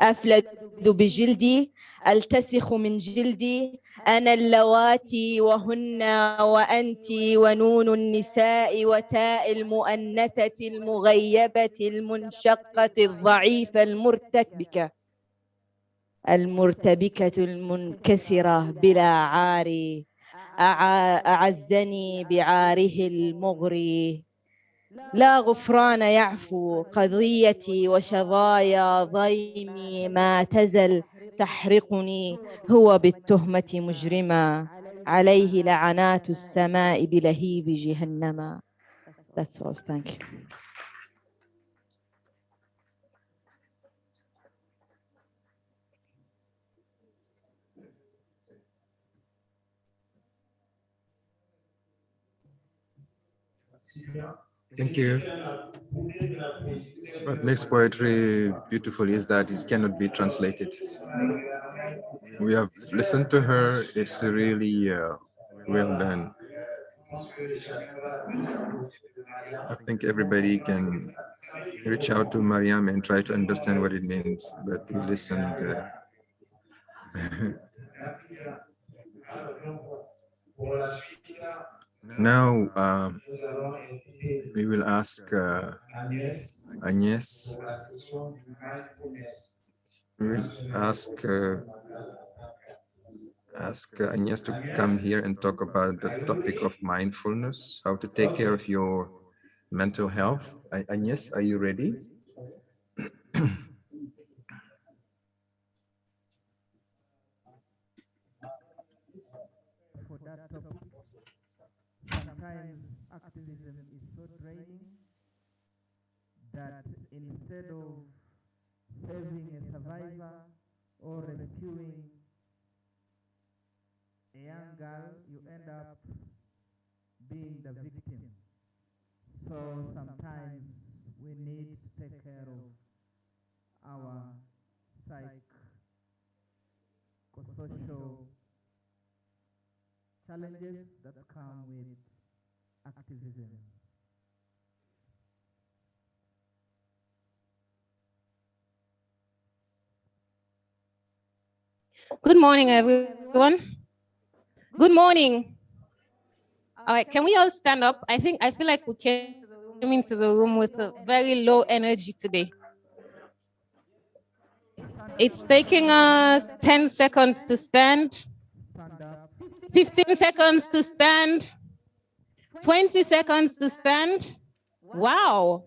أفلد بجلدي ألتسخ من جلدي أنا اللواتي وهن وأنت ونون النساء وتاء المؤنثة المغيبة المنشقة الضعيفة المرتبكة المنكسرة بلا عار أعزني بعاره المغري لا غفران يعفو قضيتي وشظايا ضيمي ما تزل تحرقني هو بالتهمة مجرما عليه لعنات السماء بلهيب جهنم. That's all. Thank you.
Thank you. What makes poetry beautiful is that it cannot be translated. We have listened to her. It's really well done. I think everybody can reach out to Mariam and try to understand what it means, but we listened. Now, we will ask Agnes. We will ask Agnes to come here and talk about the topic of mindfulness, how to take care of your mental health. Agnes, are you ready?
sometimes activism is so draining that instead of saving a survivor or rescuing a young girl, you end up being the victim. So sometimes we need to take care of our psychosocial challenges that come with activism.
Good morning, everyone. Good morning. All right, can we all stand up? I feel like we came into the room with a very low energy today. It's taking us 10 seconds to stand, 15 seconds to stand, 20 seconds to stand. Wow.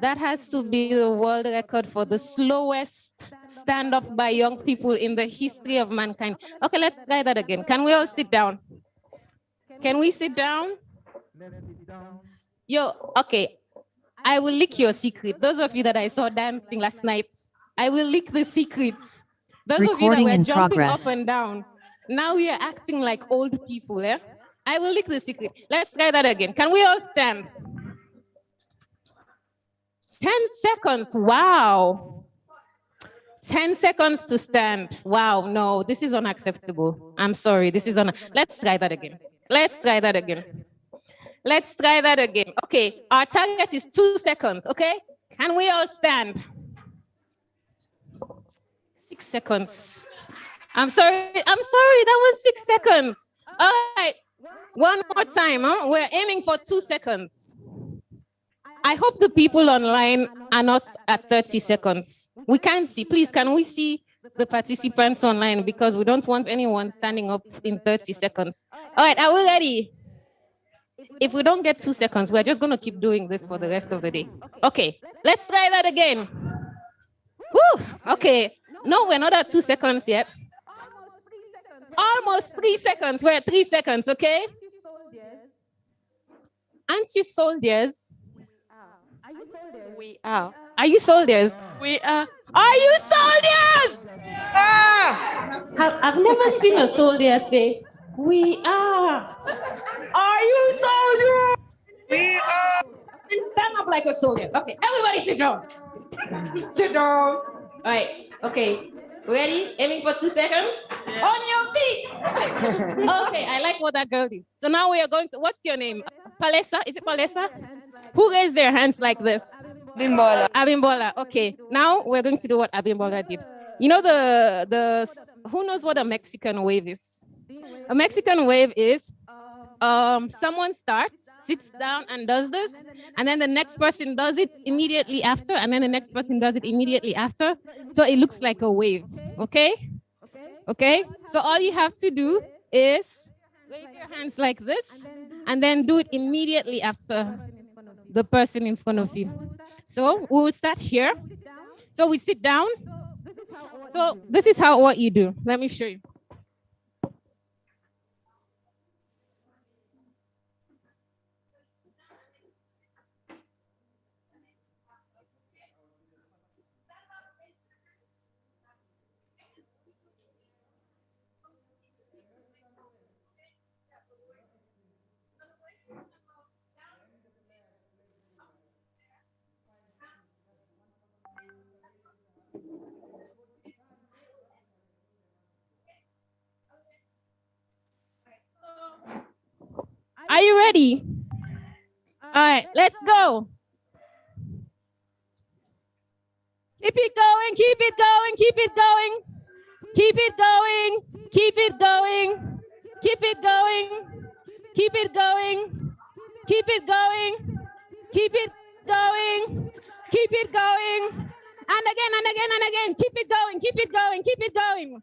That has to be the world record for the slowest stand up by young people in the history of mankind. Okay, let's try that again. Can we all sit down? Can we sit down? Okay. I will leak your secret. Those of you that I saw dancing last night, I will leak the secrets. Those of you that were jumping up and down, now we are acting like old people, eh? I will leak the secret. Let's try that again. Can we all stand? 10 seconds. Wow. 10 seconds to stand. Wow. No, this is unacceptable. I'm sorry. Let's try that again. Let's try that again. Let's try that again. Okay. Our target is 2 seconds. Okay. Can we all stand? 6 seconds. I'm sorry. That was 6 seconds. All right. One more time. Huh? We're aiming for 2 seconds. I hope the people online are not at 30 seconds. We can't see. Please, can we see the participants online? Because we don't want anyone standing up in 30 seconds. All right, are we ready? If we don't get 2 seconds, we're just going to keep doing this for the rest of the day. Okay, let's try that again. Woo! Okay. No, we're not at 2 seconds yet. Almost 3 seconds. We're at 3 seconds, okay? Aren't you soldiers?
We are.
Are you soldiers?
We are.
Are you soldiers? I've never seen a soldier say, "We are." Are you soldiers? We are. And stand up like a soldier. Okay, everybody sit down. Sit down. All right, okay. Ready? Aiming for 2 seconds? Yeah. On your feet. Okay, I like what that girl did. So now we are going to, what's your name? Palesa? Is it Palesa? Who raised their hands like this?
Abimbola.
Abimbola. Okay. Now we're going to do what Abimbola did. You know who knows what a Mexican wave is? A Mexican wave is someone starts, sits down and does this, and then the next person does it immediately after, and then the next person does it immediately after. So it looks like a wave. Okay? Okay? So all you have to do is raise your hands like this, and then do it immediately after the person in front of you. So we will start here. So we sit down. So this is what you do. Let me show you. Are you ready? All right, let's go. Keep it going, keep it going, keep it going. Keep it going, keep it going, keep it going, keep it going, keep it going, keep it going, keep it going. And again, and again, and again. Keep it going, keep it going, keep it going.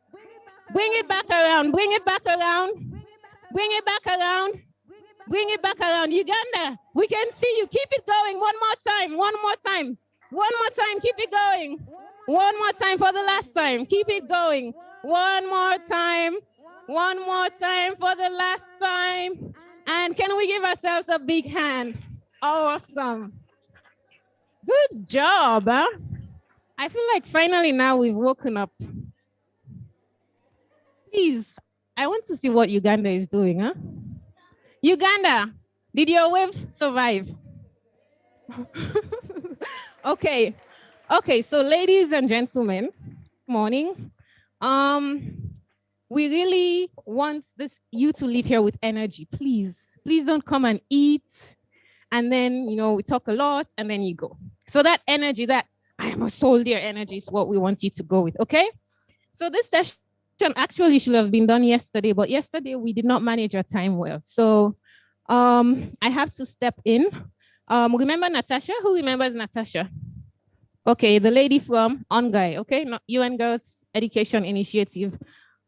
Bring it back around, bring it back around, bring it back around. Bring it back around. Uganda, we can see you. Keep it going. One more time. One more time. One more time. Keep it going. One more time for the last time. Keep it going. One more time. One more time for the last time. And can we give ourselves a big hand? Awesome. Good job, huh? I feel like finally now we've woken up. Please, I want to see what Uganda is doing, huh? Uganda, did your wave survive? Okay. Okay, so ladies and gentlemen, morning. We really want you to leave here with energy, please. Please don't come and eat and then, we talk a lot and then you go. So that energy, that I am a soldier energy is what we want you to go with, okay? So this session actually should have been done yesterday, but yesterday we did not manage our time well. So I have to step in. Remember Natasha? Who remembers Natasha? Okay, the lady from ONGAI, okay? Not UN Girls Education Initiative.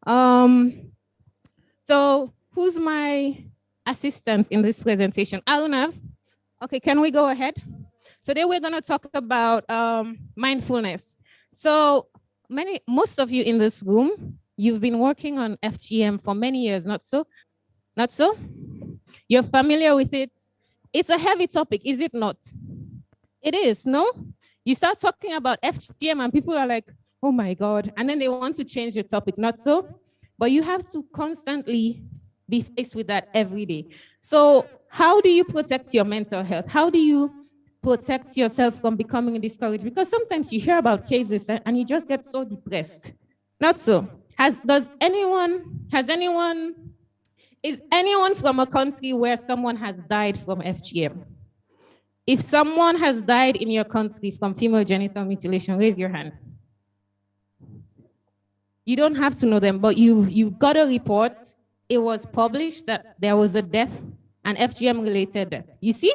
So who's my assistant in this presentation? Arunav. Okay, can we go ahead? Today we're gonna talk about mindfulness. So most of you in this room, you've been working on FGM for many years, not so? Not so? You're familiar with it? It's a heavy topic, is it not? It is, no? You start talking about FGM and people are like, oh my God, and then they want to change the topic, not so? But you have to constantly be faced with that every day. So how do you protect your mental health? How do you protect yourself from becoming discouraged? Because sometimes you hear about cases and you just get so depressed. Not so. Is anyone from a country where someone has died from FGM? If someone has died in your country from female genital mutilation, raise your hand. You don't have to know them, but you got a report. It was published that there was a death, an FGM-related death. You see?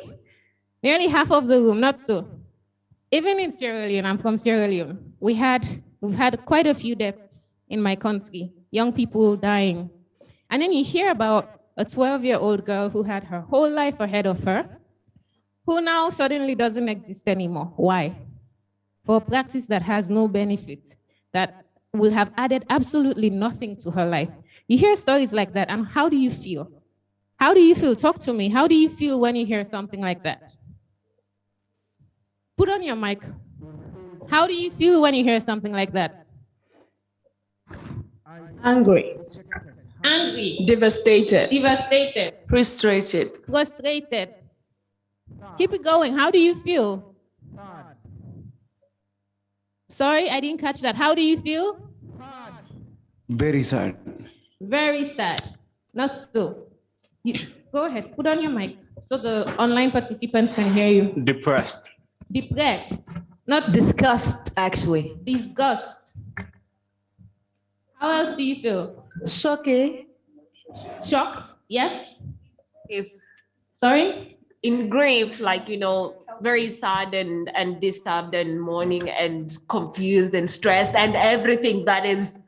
Nearly half of the room, not so. Even in Sierra Leone, I'm from Sierra Leone, we've had quite a few deaths in my country, young people dying. And then you hear about a 12-year-old girl who had her whole life ahead of her, who now suddenly doesn't exist anymore. Why? For a practice that has no benefit, that will have added absolutely nothing to her life. You hear stories like that, and how do you feel? How do you feel? Talk to me. How do you feel when you hear something like that? Put on your mic. How do you feel when you hear something like that?
Angry.
Angry.
Devastated.
Devastated.
Frustrated.
Frustrated. Keep it going. How do you feel? Sorry, I didn't catch that. How do you feel?
Very sad.
Very sad. Not so. Go ahead. Put on your mic so the online participants can hear you.
Depressed.
Depressed. Not
disgust, actually.
Disgust. How else do you feel?
Shocked.
Shocked? Yes.
If
Sorry?
in grief, like, very sad and disturbed and mourning and confused and stressed and everything that is.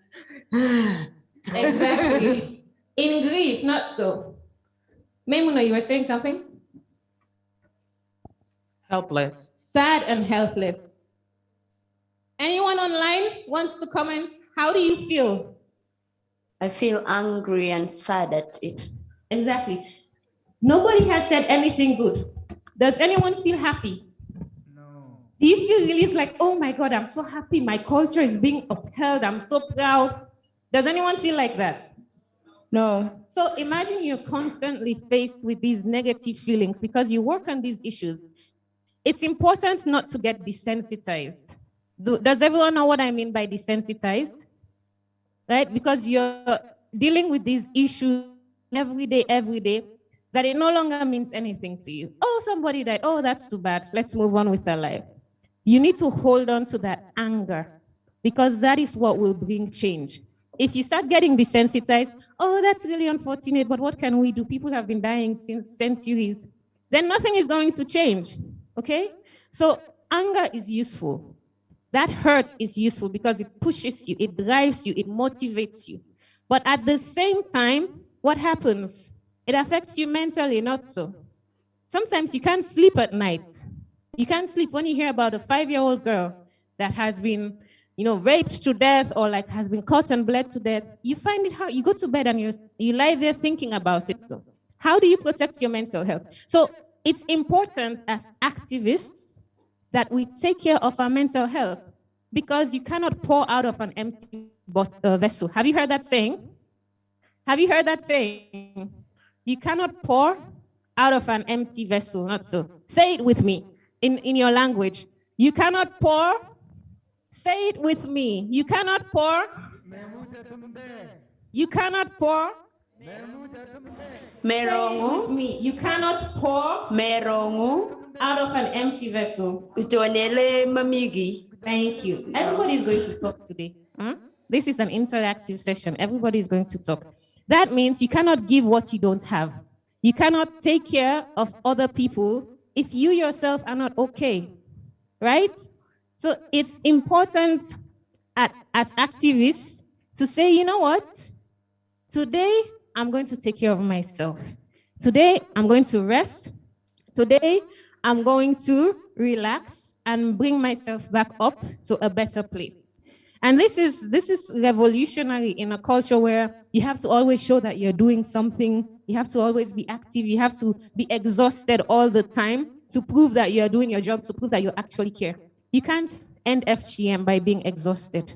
Exactly. In grief, not so. Maimuna, you were saying something?
Helpless.
Sad and helpless. Anyone online wants to comment? How do you feel?
I feel angry and sad at it.
Exactly. Nobody has said anything good. Does anyone feel happy? No. Do you feel relieved, like, oh my God, I'm so happy, my culture is being upheld, I'm so proud? Does anyone feel like that?
No.
So imagine you're constantly faced with these negative feelings because you work on these issues. It's important not to get desensitized. Does everyone know what I mean by desensitized? Right? Because you're dealing with these issues every day, that it no longer means anything to you. Oh, somebody died. Oh, that's too bad. Let's move on with our life. You need to hold on to that anger because that is what will bring change. If you start getting desensitized, oh, that's really unfortunate, but what can we do? People have been dying since centuries. Then nothing is going to change, okay? So anger is useful. That hurt is useful because it pushes you, it drives you, it motivates you. But at the same time, what happens? It affects you mentally, not so. Sometimes you can't sleep at night. You can't sleep when you hear about a 5-year-old girl that has been, raped to death or like has been cut and bled to death. You find it hard. You go to bed and you lie there thinking about it. So How do you protect your mental health? So it's important as activists that we take care of our mental health, because you cannot pour out of an empty vessel. Have you heard that saying? Have you heard that saying? You cannot pour out of an empty vessel, not so. Say it with me in your language. You cannot pour. Say it with me. You cannot pour. You cannot pour.
Merongu.
Me. You cannot pour.
Merongu.
Out of an empty vessel.
Utonele mamigi.
Thank you. Everybody is going to talk today. Huh? This is an interactive session. Everybody is going to talk. That means you cannot give what you don't have. You cannot take care of other people if you yourself are not okay, right? So it's important as activists to say, you know what? Today, I'm going to take care of myself. Today, I'm going to rest. Today, I'm going to relax and bring myself back up to a better place. And this is revolutionary in a culture where you have to always show that you're doing something. You have to always be active. You have to be exhausted all the time to prove that you're doing your job, to prove that you actually care. You can't end FGM by being exhausted.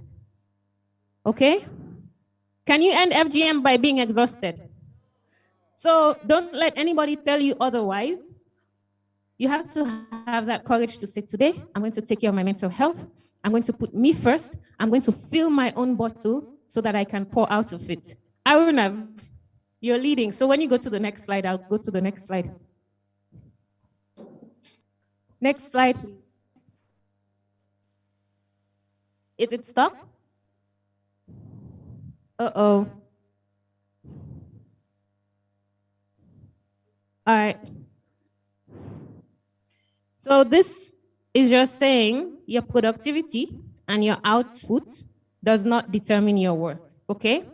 Okay? Can you end FGM by being exhausted? So don't let anybody tell you otherwise. You have to have that courage to say, today, I'm going to take care of my mental health. I'm going to put me first. I'm going to fill my own bottle so that I can pour out of it. Arunav, you're leading. So when you go to the next slide, I'll go to the next slide. Next slide. Is it stuck? Uh-oh. All right. So this is just saying your productivity and your output does not determine your worth, okay?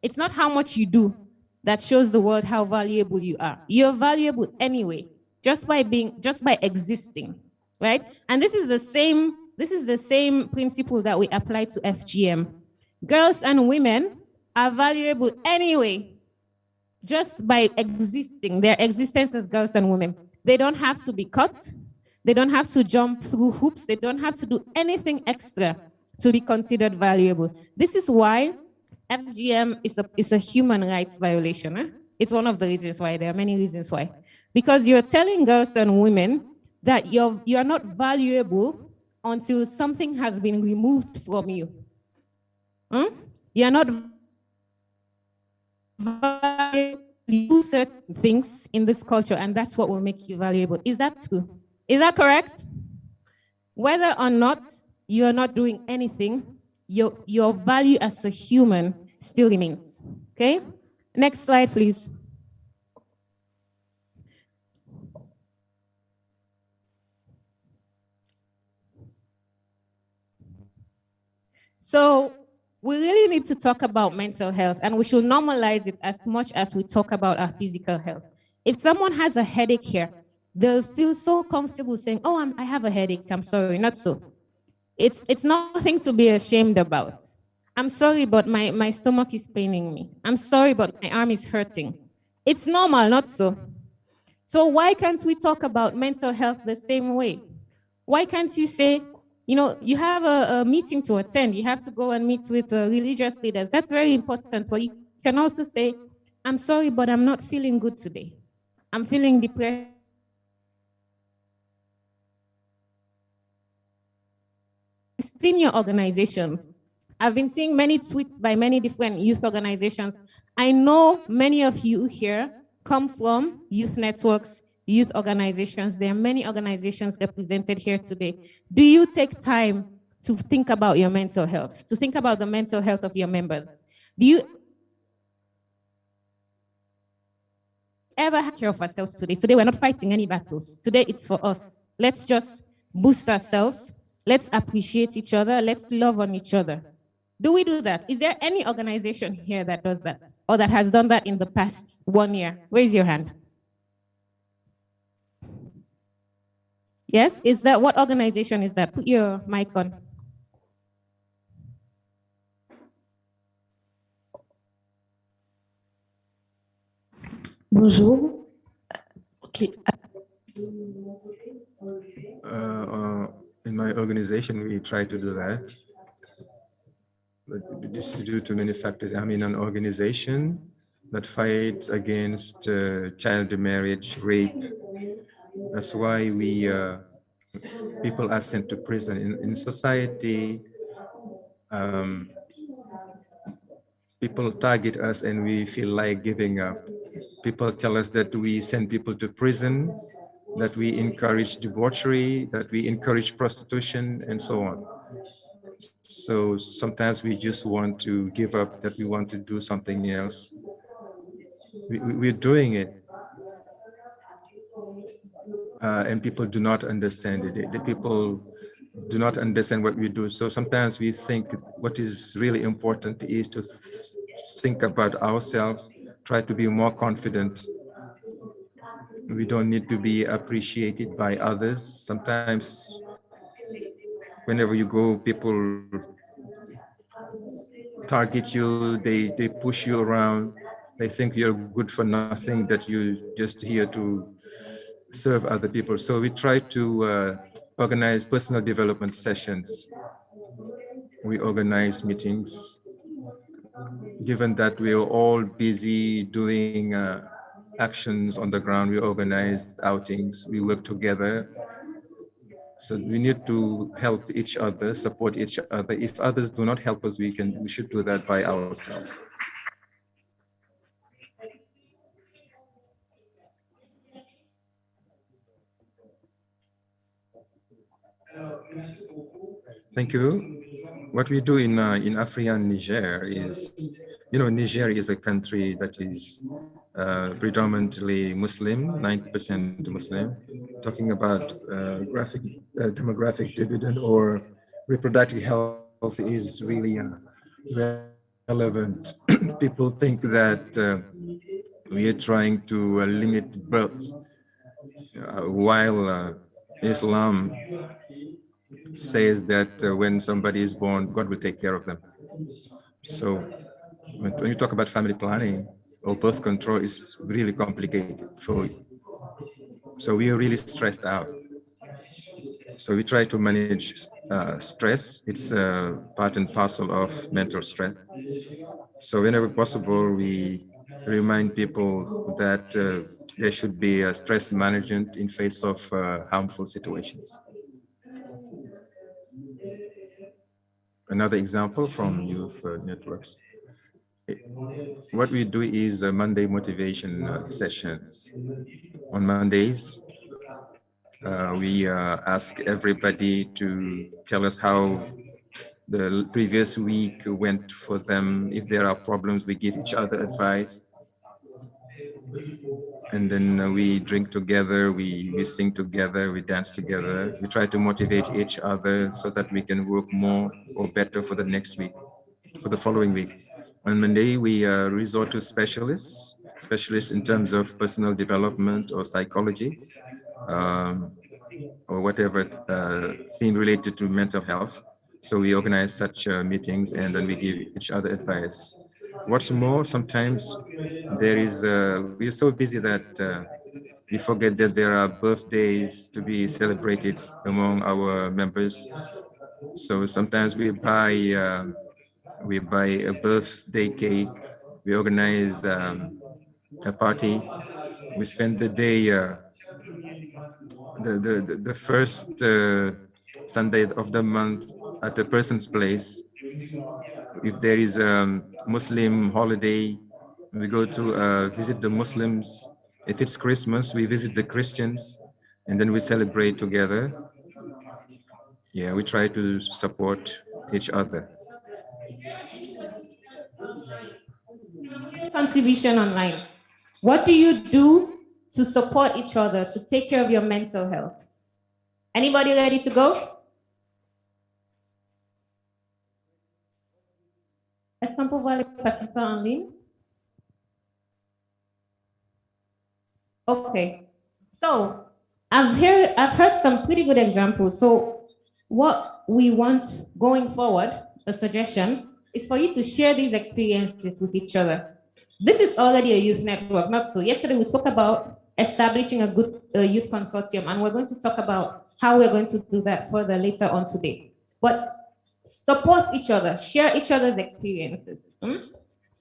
It's not how much you do that shows the world how valuable you are. You're valuable anyway, just by existing, right? And this is the same principle that we apply to FGM. Girls and women are valuable anyway, just by existing, their existence as girls and women. They don't have to be cut. They don't have to jump through hoops. They don't have to do anything extra to be considered valuable. This is why FGM is a human rights violation. Eh? It's one of the reasons why. There are many reasons why. Because you're telling girls and women that you are not valuable until something has been removed from you. You're not valuable. You do certain things in this culture, and that's what will make you valuable. Is that true? Is that correct? Whether or not you are not doing anything, your value as a human still remains. Okay? Next slide, please. So we really need to talk about mental health, and we should normalize it as much as we talk about our physical health. If someone has a headache here, they'll feel so comfortable saying, oh, I have a headache, I'm sorry, not so. It's nothing to be ashamed about. I'm sorry, but my stomach is paining me. I'm sorry, but my arm is hurting. It's normal, not so. So why can't we talk about mental health the same way? Why can't you say, you know, you have a meeting to attend, you have to go and meet with religious leaders. That's very important. But you can also say, I'm sorry, but I'm not feeling good today. I'm feeling depressed. Senior organizations. I've been seeing many tweets by many different youth organizations. I know many of you here come from youth networks, youth organizations. There are many organizations represented here today. Do you take time to think about your mental health, to think about the mental health of your members? Do you ever take care of ourselves today? Today, we're not fighting any battles. Today, it's for us. Let's just boost ourselves. Let's appreciate each other. Let's love on each other. Do we do that? Is there any organization here that does that or that has done that in the past 1 year? Raise your hand. Yes? Is that, what organization is that? Put your mic on.
Bonjour. Okay.
In my organization, we try to do that. But this is due to many factors. I'm in an organization that fights against child marriage, rape. That's why people are sent to prison. In society, people target us and we feel like giving up. People tell us that we send people to prison, that we encourage debauchery, that we encourage prostitution, and so on. So sometimes we just want to give up, that we want to do something else. We're doing it. And people do not understand it. The people do not understand what we do. So sometimes we think what is really important is to think about ourselves, try to be more confident. We don't need to be appreciated by others. Sometimes whenever you go, people target you, they push you around. They think you're good for nothing, that you're just here to serve other people. So we try to organize personal development sessions. We organize meetings. Given that we are all busy doing actions on the ground, we organize outings, we work together. So we need to help each other, support each other. If others do not help us, we should do that by ourselves. Thank you. What we do in African Niger is, Niger is a country that is predominantly Muslim, 90% Muslim. Talking about demographic dividend or reproductive health is really relevant. People think that we are trying to limit births, while Islam says that when somebody is born, God will take care of them. So when you talk about family planning or birth control, it's really complicated. So we are really stressed out. So we try to manage stress. It's part and parcel of mental stress. So whenever possible, we remind people that there should be a stress management in face of harmful situations. Another example from youth networks. What we do is Monday motivation sessions. On Mondays, we ask everybody to tell us how the previous week went for them. If there are problems, we give each other advice. And then we drink together, we sing together, we dance together. We try to motivate each other so that we can work more or better for the next week, for the following week. On Monday, we resort to specialists in terms of personal development or psychology, or whatever theme related to mental health. So we organize such meetings and then we give each other advice. What's more, sometimes we're so busy that we forget that there are birthdays to be celebrated among our members. So sometimes we buy a birthday cake, we organize a party, we spend the day, the first Sunday of the month at a person's place. If there is a Muslim holiday, we go to visit the Muslims. If it's Christmas, we visit the Christians, and then we celebrate together. Yeah, we try to support each other.
Contribution online. What do you do to support each other, to take care of your mental health? Anybody ready to go? Est-ce qu'on peut voir les participants en ligne? Okay, so I've heard some pretty good examples. So what we want going forward, a suggestion, is for you to share these experiences with each other. This is already a youth network, not so. Yesterday we spoke about establishing a good youth consortium, and we're going to talk about how we're going to do that further later on today. But support each other, share each other's experiences.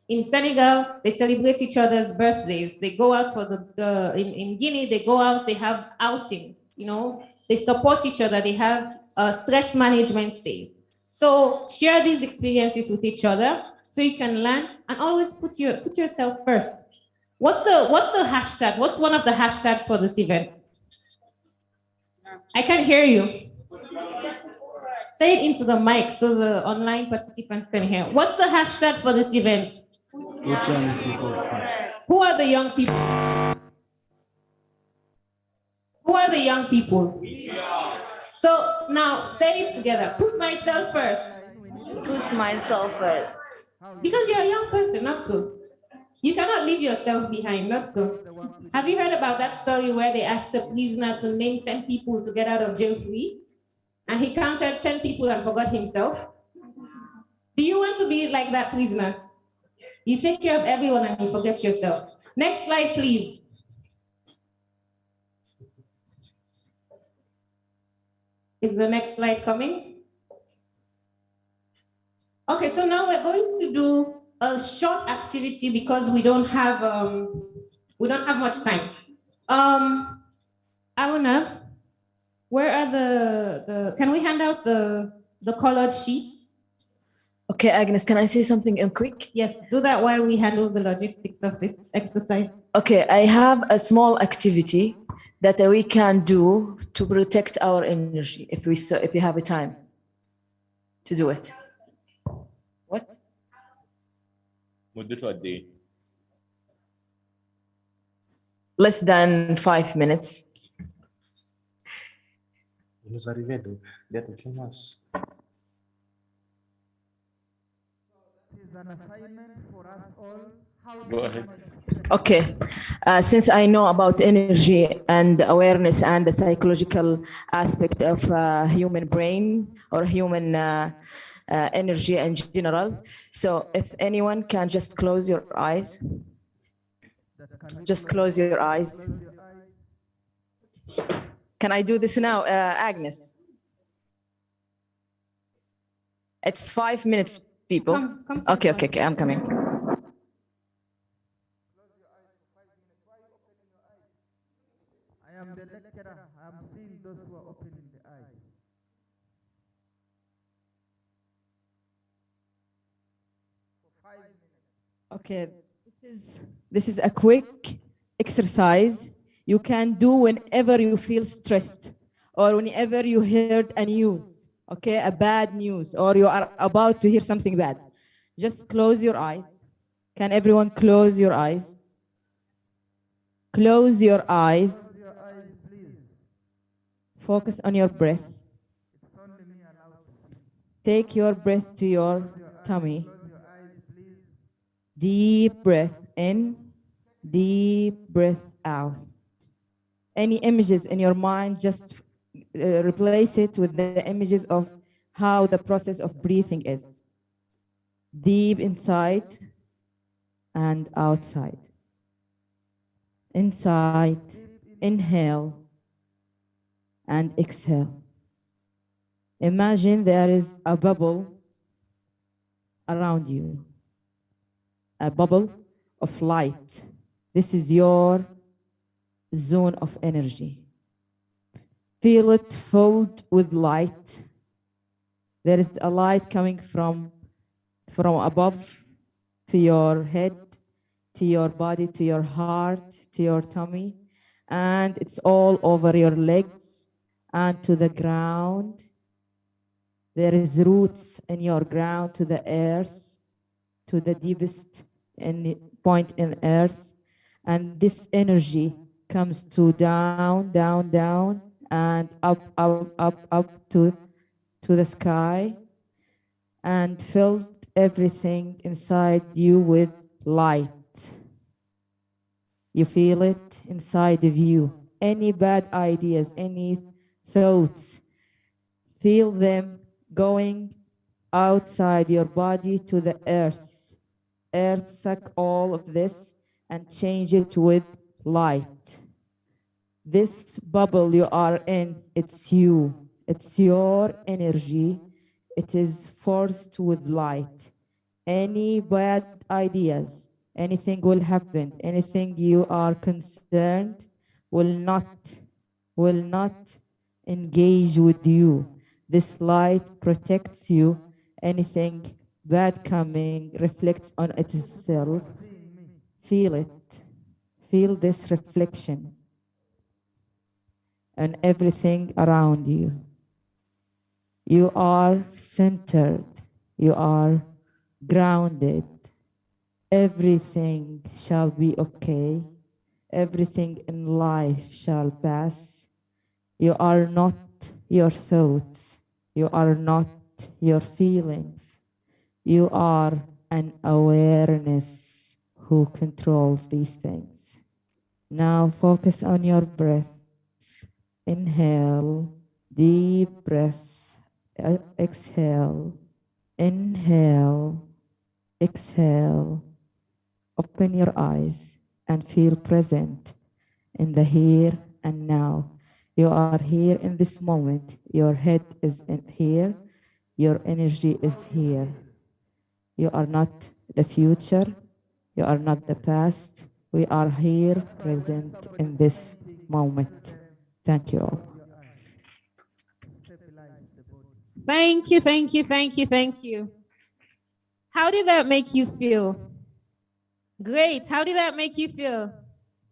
In Senegal, they celebrate each other's birthdays. They go out for in Guinea, they go out, they have outings, you know, they support each other, they have stress management days. So share these experiences with each other so you can learn, and always put yourself first. What's the hashtag? What's one of the hashtags for this event? I can hear you. Say it into the mic so the online participants can hear. What's the hashtag for this event?
Put young people first.
Who are the young people? Who are the young people? So now say it together. Put myself first.
Put myself first.
Because you're a young person, not so. You cannot leave yourself behind, not so. Have you heard about that story where they asked a prisoner to name 10 people to get out of jail free? And he counted 10 people and forgot himself? Do you want to be like that prisoner? You take care of everyone and you forget yourself. Next slide, please. Is the next slide coming? Okay, so now we're going to do a short activity because we don't have much time. Aruna, where are the can we hand out the colored sheets?
Okay, Agnes, can I say something in quick?
Yes, do that while we handle the logistics of this exercise.
Okay, I have a small activity that we can do to protect our energy if we have a time to do it. What?
مدته قد ايه؟
Less than 5 minutes.
Nous arrivons d'être clémence.
Is an assignment for us all.
Go ahead.
Okay, since I know about energy and awareness and the psychological aspect of human brain or human energy in general, so if anyone can just close your eyes. Just close your eyes. Can I do this now, Agnes? It's 5 minutes, people.
Come
Okay, I'm coming.
I am the lecturer. I am seeing those who are opening the eyes. For 5 minutes.
Okay, this is a quick exercise you can do whenever you feel stressed or whenever you heard a news, okay, a bad news, or you are about to hear something bad. Just close your eyes. Can everyone close your eyes? Close your eyes. Focus on your breath. Take your breath to your tummy. Deep breath in, deep breath out. Any images in your mind, just replace it with the images of how the process of breathing is. Deep inside and outside. Inside, inhale and exhale. Imagine there is a bubble around you. A bubble of light. This is your zone of energy. Feel it filled with light. There is a light coming from above to your head, to your body, to your heart, to your tummy, and it's all over your legs and to the ground. There is roots in your ground to the earth, to the deepest point in earth, and this energy comes to down, down, down, and up, up, up, up to the sky, and filled everything inside you with light. You feel it inside of you. Any bad ideas, any thoughts, feel them going outside your body to the earth. Earth suck all of this and change it with light. This bubble you are in, it's you. It's your energy. It is forced with light. Any bad ideas, anything will happen, anything you are concerned will not engage with you. This light protects you. Anything bad coming reflects on itself. Feel it. Feel this reflection and everything around you. You are centered. You are grounded. Everything shall be okay. Everything in life shall pass. You are not your thoughts. You are not your feelings. You are an awareness who controls these things. Now focus on your breath. Inhale, deep breath. Exhale. Inhale. Exhale. Open your eyes and feel present in the here and now. You are here in this moment. Your head is in here. Your energy is here. You are not the future. You are not the past. We are here present in this moment. Thank you all.
Thank you, thank you, thank you, thank you. How did that make you feel? Great. How did that make you feel?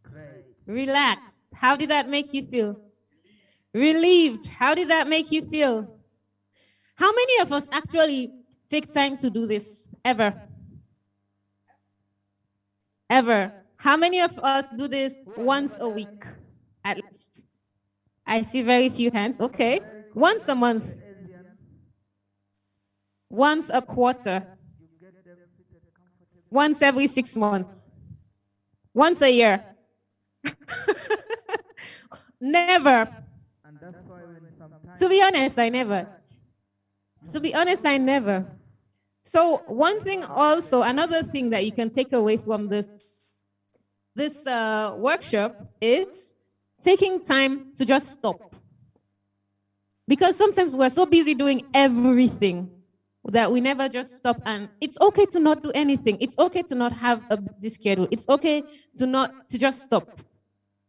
Great. Relaxed. How did that make you feel? Relieved. How did that make you feel? How many of us actually take time to do this? Ever? Ever? How many of us do this once a week, at least? I see very few hands. Okay. Once a month. Once a quarter. Once every 6 months. Once a year. Never. To be honest, I never. To be honest, I never. So one thing also, another thing that you can take away from this workshop is taking time to just stop. Because sometimes we're so busy doing everything that we never just stop, and it's okay to not do anything. It's okay to not have a busy schedule. It's okay to just stop.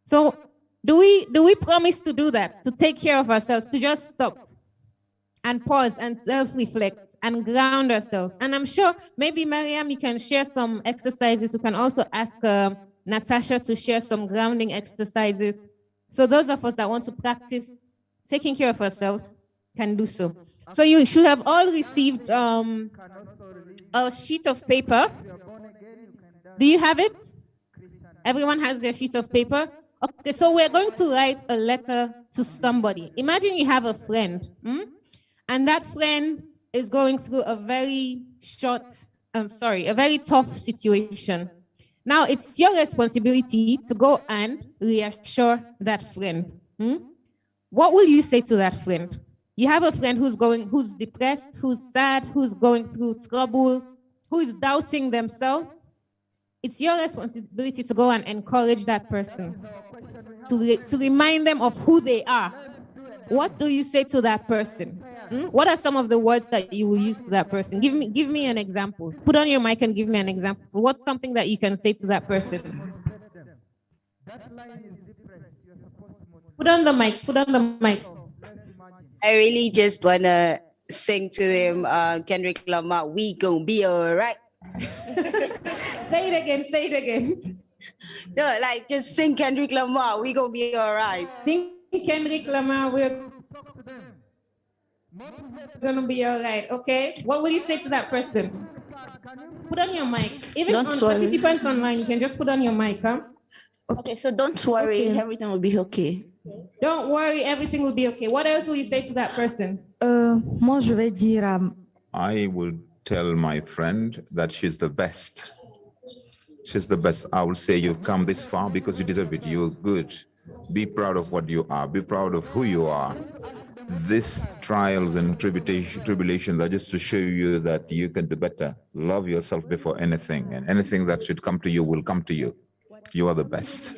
So do we promise to do that, to take care of ourselves, to just stop and pause and self-reflect and ground ourselves? And I'm sure maybe Mariam, you can share some exercises. We can also ask Natasha to share some grounding exercises. So those of us that want to practice taking care of ourselves can do so. So you should have all received a sheet of paper. Do you have it? Everyone has their sheet of paper? Okay, so we're going to write a letter to somebody. Imagine you have a friend, and that friend is going through a very a very tough situation. Now it's your responsibility to go and reassure that friend. What will you say to that friend? You have a friend who's depressed, who's sad, who's going through trouble, who is doubting themselves. It's your responsibility to go and encourage that person, to remind them of who they are. What do you say to that person? What are some of the words that you will use to that person? Give me an example. Put on your mic and give me an example. What's something that you can say to that person? Put on the mics, put on the mics.
I really just want to sing to them, Kendrick Lamar, we gonna be all right.
Say it again.
No, like just sing Kendrick Lamar, we gonna be all right.
Sing Kendrick Lamar, we're gonna be all right, okay? What will you say to that person? Put on your mic. Even on participants online, you can just put on your mic, huh?
Okay, so don't worry, everything will be okay.
Don't worry, everything will be okay. What else will you say to that person?
Moi, je vais dire
I will tell my friend that she's the best. She's the best. I will say you've come this far because you deserve it. You're good. Be proud of what you are. Be proud of who you are. these trials and tribulations are just to show you that you can do better. Love yourself before anything, and anything that should come to you will come to you. You are the best.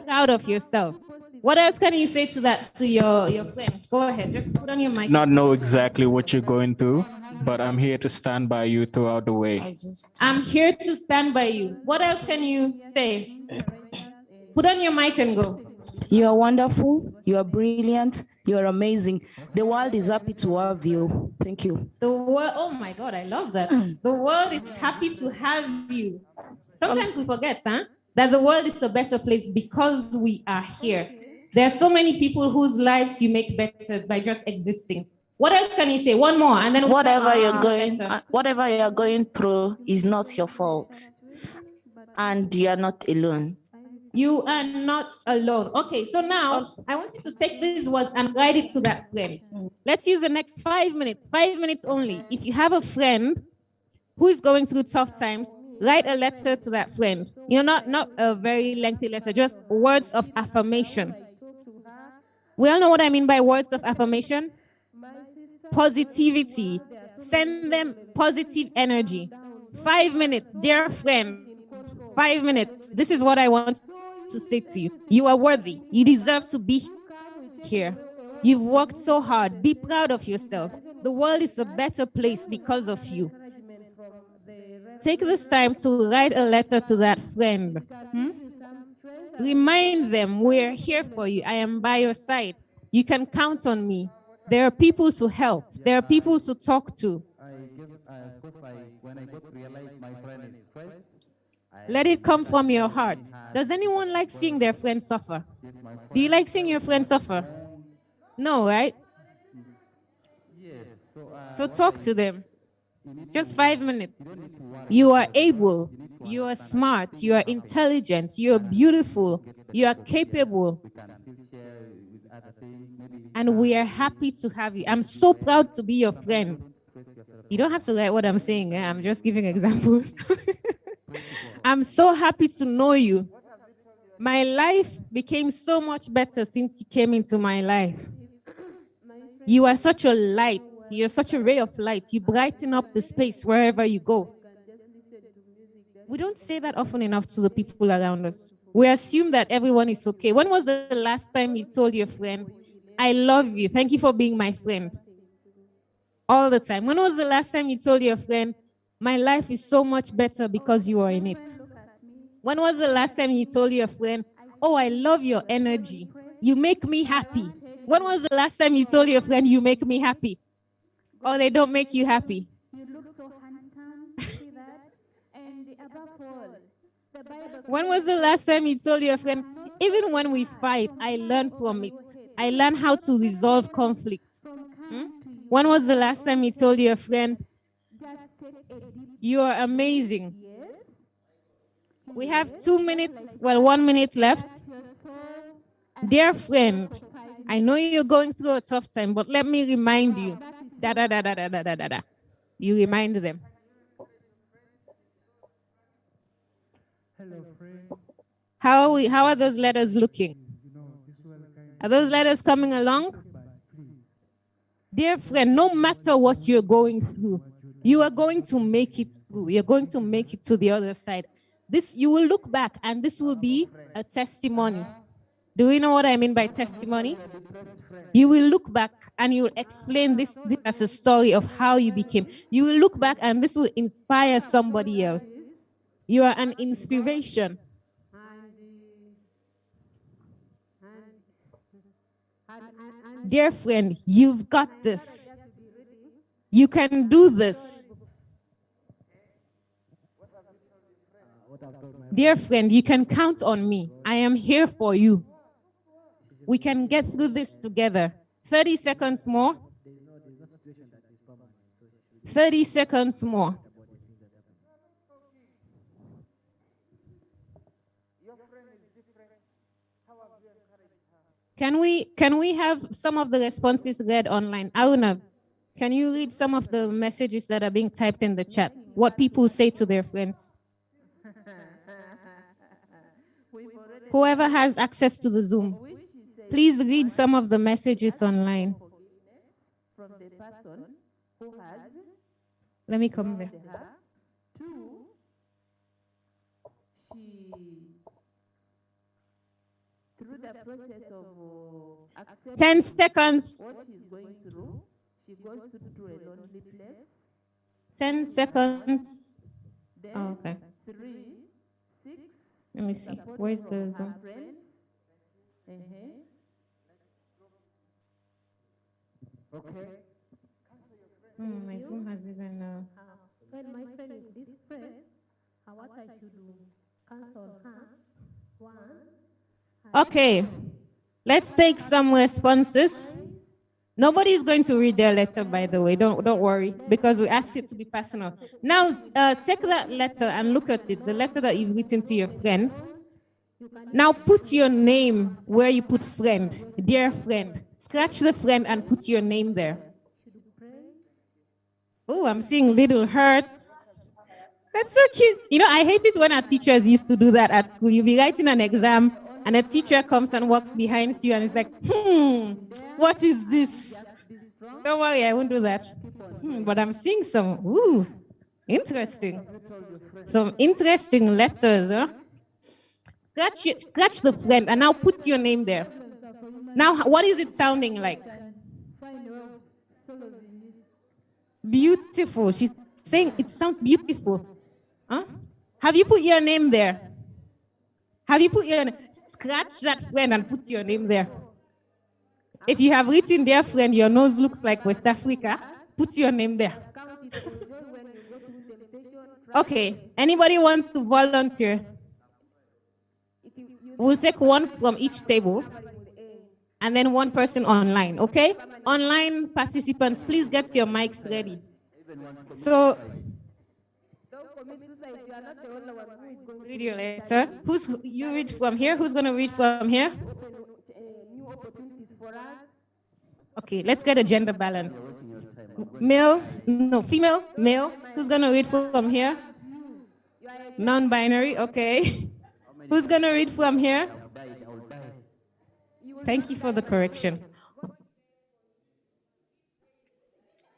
Proud of yourself. What else can you say to that, to your friend? Go ahead, just put on your mic.
Not know exactly what you're going through, but I'm here to stand by you throughout the way.
I'm here to stand by you. What else can you say? Put on your mic and go.
You are wonderful. You are brilliant. You are amazing. The world is happy to have you. Thank you.
The world, oh my God, I love that. The world is happy to have you. Sometimes we forget, that the world is a better place because we are here. There are so many people whose lives you make better by just existing. What else can you say? One more, and then
whatever you're going through is not your fault, and you are not alone.
You are not alone. Okay, so now I want you to take these words and write it to that friend. Let's use the next 5 minutes, 5 minutes only. If you have a friend who is going through tough times, write a letter to that friend. You know, not a very lengthy letter, just words of affirmation. We all know what I mean by words of affirmation. Positivity. Send them positive energy. 5 minutes, dear friend. 5 minutes. This is what I want to say to you. You are worthy. You deserve to be here. You've worked so hard. Be proud of yourself. The world is a better place because of you. Take this time to write a letter to that friend. Remind them we're here for you. I am by your side. You can count on me. There are people to help. There are people to talk to. When I got to realize my friend is stressed, let it come from your heart. Does anyone like seeing their friend suffer? Do you like seeing your friend suffer? No, right? So talk to them. Just 5 minutes. You are able. You are smart. You are intelligent. You are beautiful. You are capable. And we are happy to have you. I'm so proud to be your friend. You don't have to write what I'm saying. I'm just giving examples. I'm so happy to know you. My life became so much better since you came into my life. You are such a light. You're such a ray of light. You brighten up the space wherever you go. We don't say that often enough to the people around us. We assume that everyone is okay. When was the last time you told your friend, I love you, thank you for being my friend? All the time. When was the last time you told your friend, my life is so much better because you are in it? When was the last time you told your friend, oh, I love your energy, you make me happy? When was the last time you told your friend, you make me happy? Or they don't make you happy?
You look so handsome, see that? And above all, the Bible.
When was the last time you told your friend, even when we fight, I learn from it. I learn how to resolve conflicts. When was the last time you told your friend, you are amazing? We have 2 minutes, well, 1 minute left. Dear friend, I know you're going through a tough time, but let me remind you, You remind them.
Hello, friend.
How are those letters looking? Are those letters coming along? Dear friend, no matter what you're going through, you are going to make it through. You're going to make it to the other side. This, you will look back and this will be a testimony. Do we know what I mean by testimony? You will look back and you will explain this as a story of how you became. You will look back and this will inspire somebody else. You are an inspiration. Dear friend, you've got this. You can do this. Dear friend, you can count on me. I am here for you. We can get through this together. 30 seconds more. 30 seconds more. Can we have some of the responses read online? Aruna, can you read some of the messages that are being typed in the chat? What people say to their friends?
We've already
Whoever has access to the Zoom, please read some of the messages online.
From the person who has.
Let me come there.
Two, she, through the process of accepting
10 seconds.
what she's going through, she goes to a lonely place.
10 seconds.
Then,
Oh, okay.
3, 6.
Let me see. Where's the Zoom?
Okay.
My Zoom has even.
When my friend is distressed, what I should do? Cancel her. One.
Okay. Let's take some responses. Nobody is going to read their letter, by the way. Don't worry, because we asked it to be personal. Now, take that letter and look at it, the letter that you've written to your friend. Now, put your name where you put friend, dear friend. Scratch the friend and put your name there. Oh, I'm seeing little hearts. That's so cute. You know, I hate it when our teachers used to do that at school. You'll be writing an exam, and a teacher comes and walks behind you and is like, what is this? Don't worry, I won't do that. But I'm seeing some, interesting. Some interesting letters, huh? Scratch the friend and now put your name there. Now, what is it sounding like? Beautiful. She's saying it sounds beautiful. Huh? Have you put your name there? Have you put your name? Scratch that friend and put your name there. If you have written dear friend, your nose looks like West Africa, put your name there. Okay, anybody wants to volunteer? We'll take one from each table and then one person online, okay? Online participants, please get your mics ready. So, read your letter. You read from here? Who's going to read from here? Okay, let's get a gender balance. Female, male. Who's going to read from here? Non-binary, okay. Who's going to read from here? Thank you for the correction.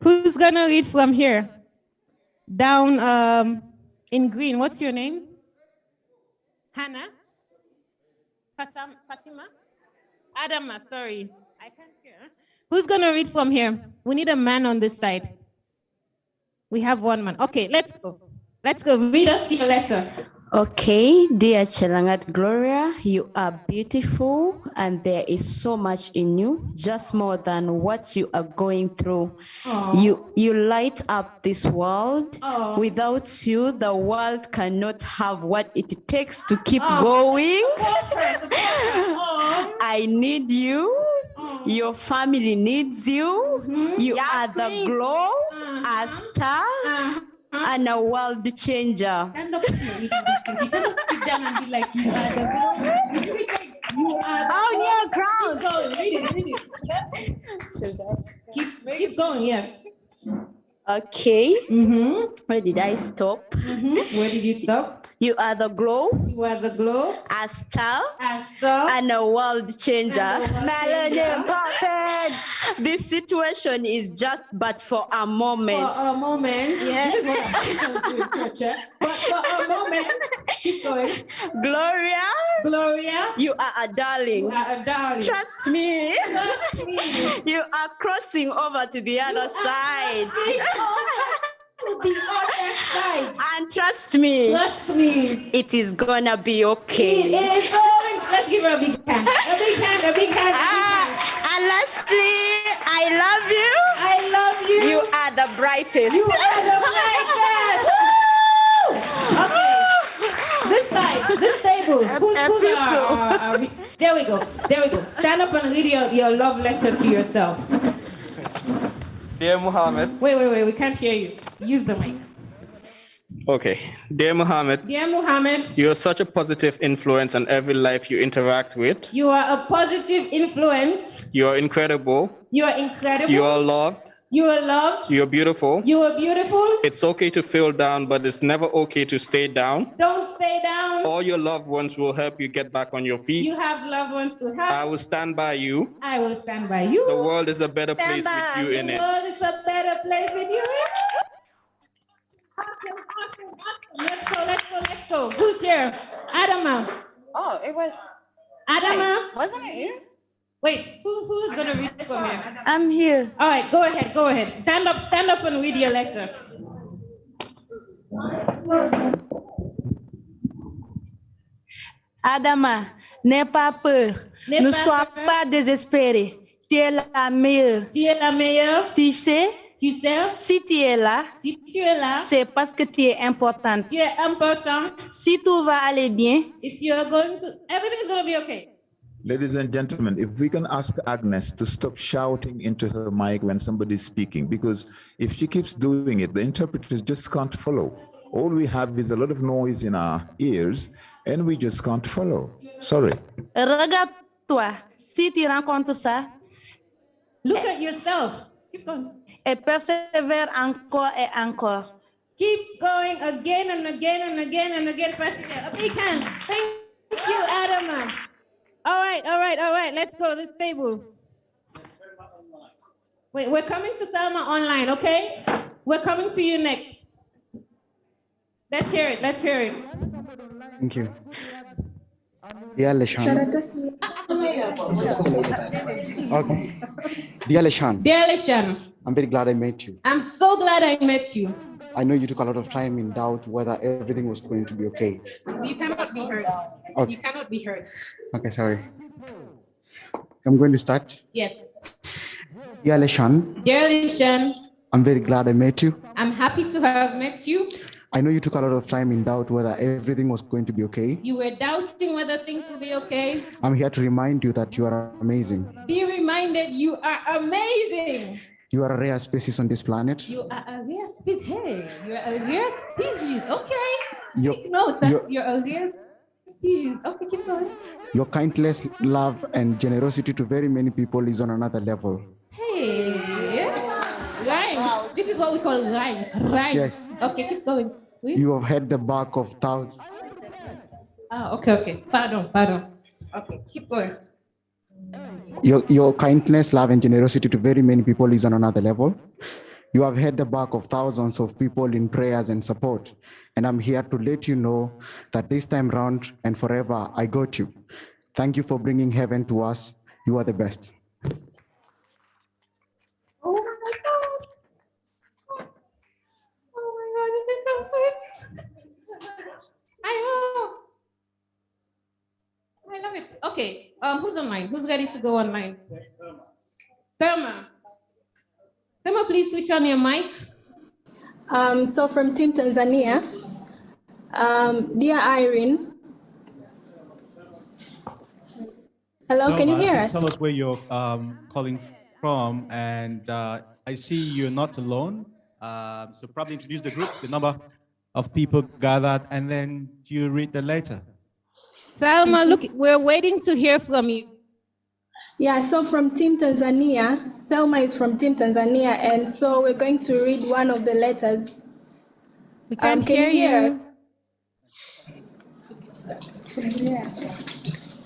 Who's going to read from here? Down in green, what's your name? Hannah? Fatima? Adama, sorry. I can't hear. Who's going to read from here? We need a man on this side. We have one man. Okay, let's go. Let's go. Read us your letter.
Okay, dear Chelangat Gloria, you are beautiful and there is so much in you, just more than what you are going through. You light up this world. Without you, the world cannot have what it takes to keep going. I need you. Your family needs you. You are the glow, a star, and a world changer.
You cannot sit down and be like, you are the glow. You are
on your ground.
Keep going, read it. Keep going, yes.
Okay. Where did I stop?
Where did you stop?
You are the glow.
You are the glow.
A star.
A star.
And a world changer. This situation is just but for a moment.
For a moment.
Yes.
But for a moment. Keep going.
Gloria. You are a darling.
You are a darling.
Trust me. You are crossing over to the other side.
The other side.
And trust me. It is gonna be okay.
It is going. Let's give her a big hand. A big hand.
And lastly, I love you.
I love you.
You are the brightest.
You are the brightest. Okay. This side, this table. Who's there we go. Stand up and read your love letter to yourself.
Dear Muhammad.
Wait, we can't hear you. Use the mic.
Okay. Dear Muhammad. You are such a positive influence on every life you interact with.
You are a positive influence.
You are incredible.
You are incredible.
You are loved. You are loved. You're beautiful.
You are beautiful.
It's okay to feel down, but it's never okay to stay down.
Don't stay down.
All your loved ones will help you get back on your feet.
You have loved ones to help.
I will stand by you.
I will stand by you.
The world is a better
Stand
place
by.
with you in
The
it.
world is a better place with you in it. Awesome. Let's go. Who's here? Adama.
Oh, it was.
Adama.
Wait, wasn't it here?
Wait, who's gonna read for me?
I'm here.
All right, go ahead. Stand up and read your letter.
Adama, n'aie pas peur. Ne sois pas désespéré. Tu es la meilleure.
Tu es la meilleure.
Tu sais, si tu es là, c'est parce que tu es importante.
Tu es important.
Si tout va aller bien,
everything's going to be okay.
Ladies and gentlemen, if we can ask Agnes to stop shouting into her mic when somebody's speaking, because if she keeps doing it, the interpreters just can't follow. All we have is a lot of noise in our ears, and we just can't follow. Sorry.
Regarde-toi. Si tu rencontres ça,
look at yourself. Keep going.
Et persévère encore et encore.
Keep going again and again and again and again. A big hand. Thank you, Adama. All right. Let's go. This table. Wait, we're coming to Thelma online, okay? We're coming to you next. Let's hear it.
Thank you. Dear Leshan. Okay. Dear Leshan. I'm very glad I met you.
I'm so glad I met you.
I know you took a lot of time in doubt whether everything was going to be okay.
You cannot be hurt.
Okay.
You cannot be hurt.
Okay, sorry. I'm going to start.
Yes.
Dear Leshan. I'm very glad I met you.
I'm happy to have met you.
I know you took a lot of time in doubt whether everything was going to be okay.
You were doubting whether things will be okay.
I'm here to remind you that you are amazing.
Be reminded you are amazing.
You are a rare species on this planet.
You are a rare species. Hey, you're a rare species. Okay.
Your-
Take notes. You're a rare species. Okay, keep going.
Your kindness, love, and generosity to very many people is on another level.
Hey. Rhymes. This is what we call rhymes. Rhymes.
Yes.
Okay, keep going.
You have had the back of thousands.
Okay. Pardon. Okay, keep going.
Your kindness, love, and generosity to very many people is on another level. You have had the back of thousands of people in prayers and support. And I'm here to let you know that this time round and forever, I got you. Thank you for bringing heaven to us. You are the best.
Oh my God, this is so sweet. I love it. Okay, who's online? Who's ready to go online? Thelma, please switch on your mic.
So from Team Tanzania, dear Irene. Hello, can you hear us?
Tell us where you're calling from, and I see you're not alone. So probably introduce the group, the number of people gathered, and then you read the letter.
Thelma, look, we're waiting to hear from you.
Yeah, so from Team Tanzania, Thelma is from Team Tanzania, and so we're going to read one of the letters.
We can't
can
hear
you hear us?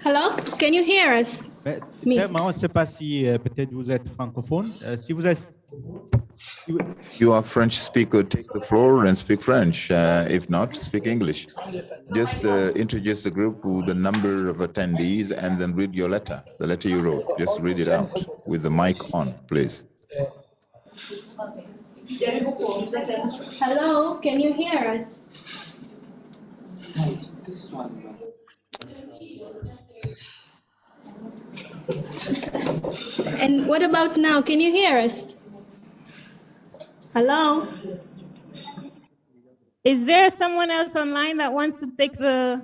Hello, can you hear us?
Thelma, on ne sait pas si peut-être vous êtes francophone. Si vous êtes
If you are French speaker, take the floor and speak French. If not, speak English. Just introduce the group with the number of attendees and then read your letter, the letter you wrote. Just read it out with the mic on, please.
Hello, can you hear us?
This one.
And what about now? Can you hear us? Hello?
Is there someone else online that wants to take the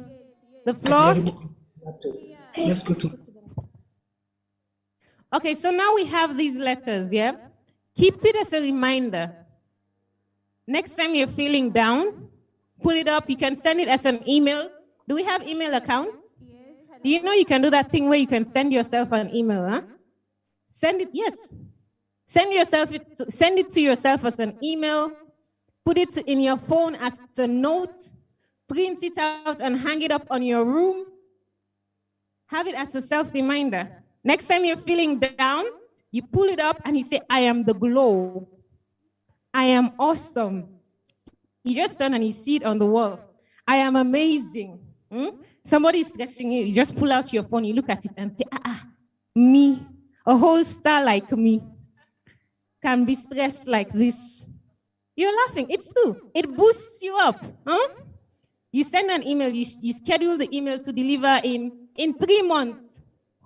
floor?
Let's go to.
Okay, so now we have these letters, yeah? Keep it as a reminder. Next time you're feeling down, pull it up. You can send it as an email. Do we have email accounts? Do you know you can do that thing where you can send yourself an email, huh? Send it, yes. Send it to yourself as an email, put it in your phone as a note, print it out and hang it up on your room. Have it as a self-reminder. Next time you're feeling down, you pull it up and you say, I am the glow. I am awesome. You just turn and you see it on the wall. I am amazing. Somebody is stressing you. You just pull out your phone, you look at it and say, me, a whole star like me, can be stressed like this. You're laughing. It's true. It boosts you up. You send an email, you schedule the email to deliver in 3 months.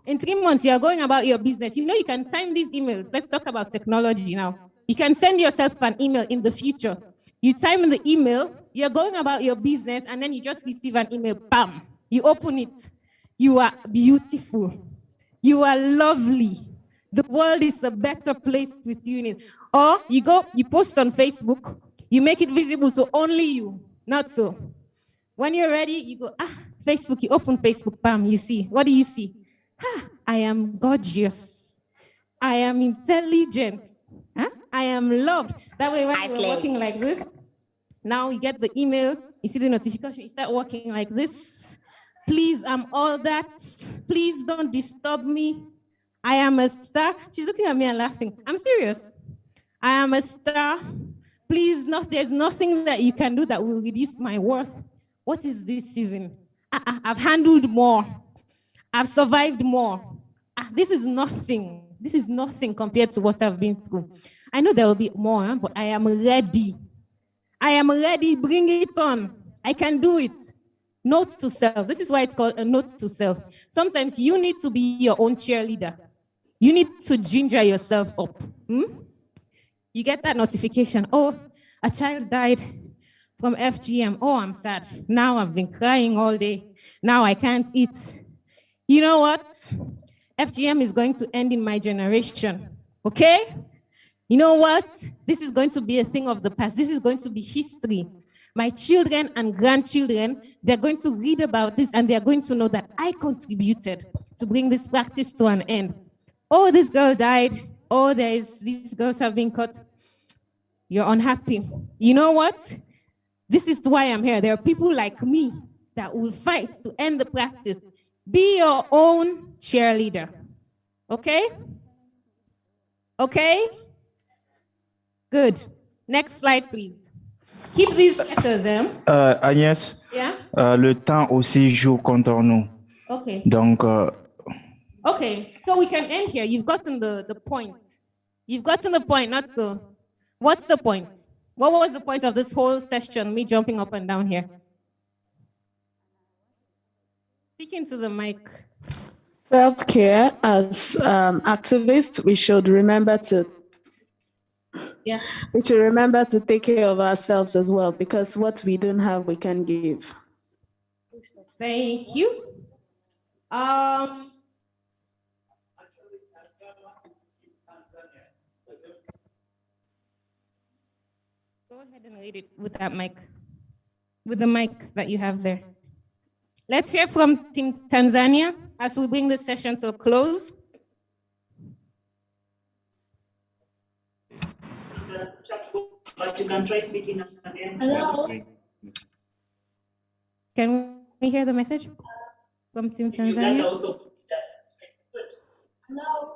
In 3 months, you are going about your business. You know, you can time these emails. Let's talk about technology now. You can send yourself an email in the future. You time the email, you're going about your business, and then you just receive an email, bam. You open it. You are beautiful. You are lovely. The world is a better place with you in it. Or you post on Facebook, you make it visible to only you, not so. When you're ready, you go, Facebook, you open Facebook, bam, you see. What do you see? I am gorgeous. I am intelligent. I am loved. That way, when you're working like this, now you get the email, you see the notification, you start working like this. Please, I'm all that. Please don't disturb me. I am a star. She's looking at me and laughing. I'm serious. I am a star. Please, there's nothing that you can do that will reduce my worth. What is this even? I've handled more. I've survived more. This is nothing. This is nothing compared to what I've been through. I know there will be more, but I am ready. I am ready. Bring it on. I can do it. Note to self. This is why it's called a note to self. Sometimes you need to be your own cheerleader. You need to ginger yourself up. You get that notification. Oh, a child died from FGM. Oh, I'm sad. Now I've been crying all day. Now I can't eat. You know what? FGM is going to end in my generation. Okay? You know what? This is going to be a thing of the past. This is going to be history. My children and grandchildren, they're going to read about this and they're going to know that I contributed to bring this practice to an end. Oh, this girl died. Oh, these girls have been caught. You're unhappy. You know what? This is why I'm here. There are people like me that will fight to end the practice. Be your own cheerleader. Okay? Okay? Good. Next slide, please. Keep these letters,
Agnès,
yeah?
Le temps aussi joue contre nous.
Okay.
Donc,
okay, so we can end here. You've gotten the point. You've gotten the point, not so. What's the point? What was the point of this whole session, me jumping up and down here? Speaking to the mic.
Self-care, as activists, we should remember to take care of ourselves as well, because what we don't have, we can give.
Thank you. Go ahead and read it with that mic, with the mic that you have there. Let's hear from Team Tanzania as we bring this session to a close.
But you can try speaking again.
Hello. Can we hear the message from Team Tanzania?
Uganda also does. Hello.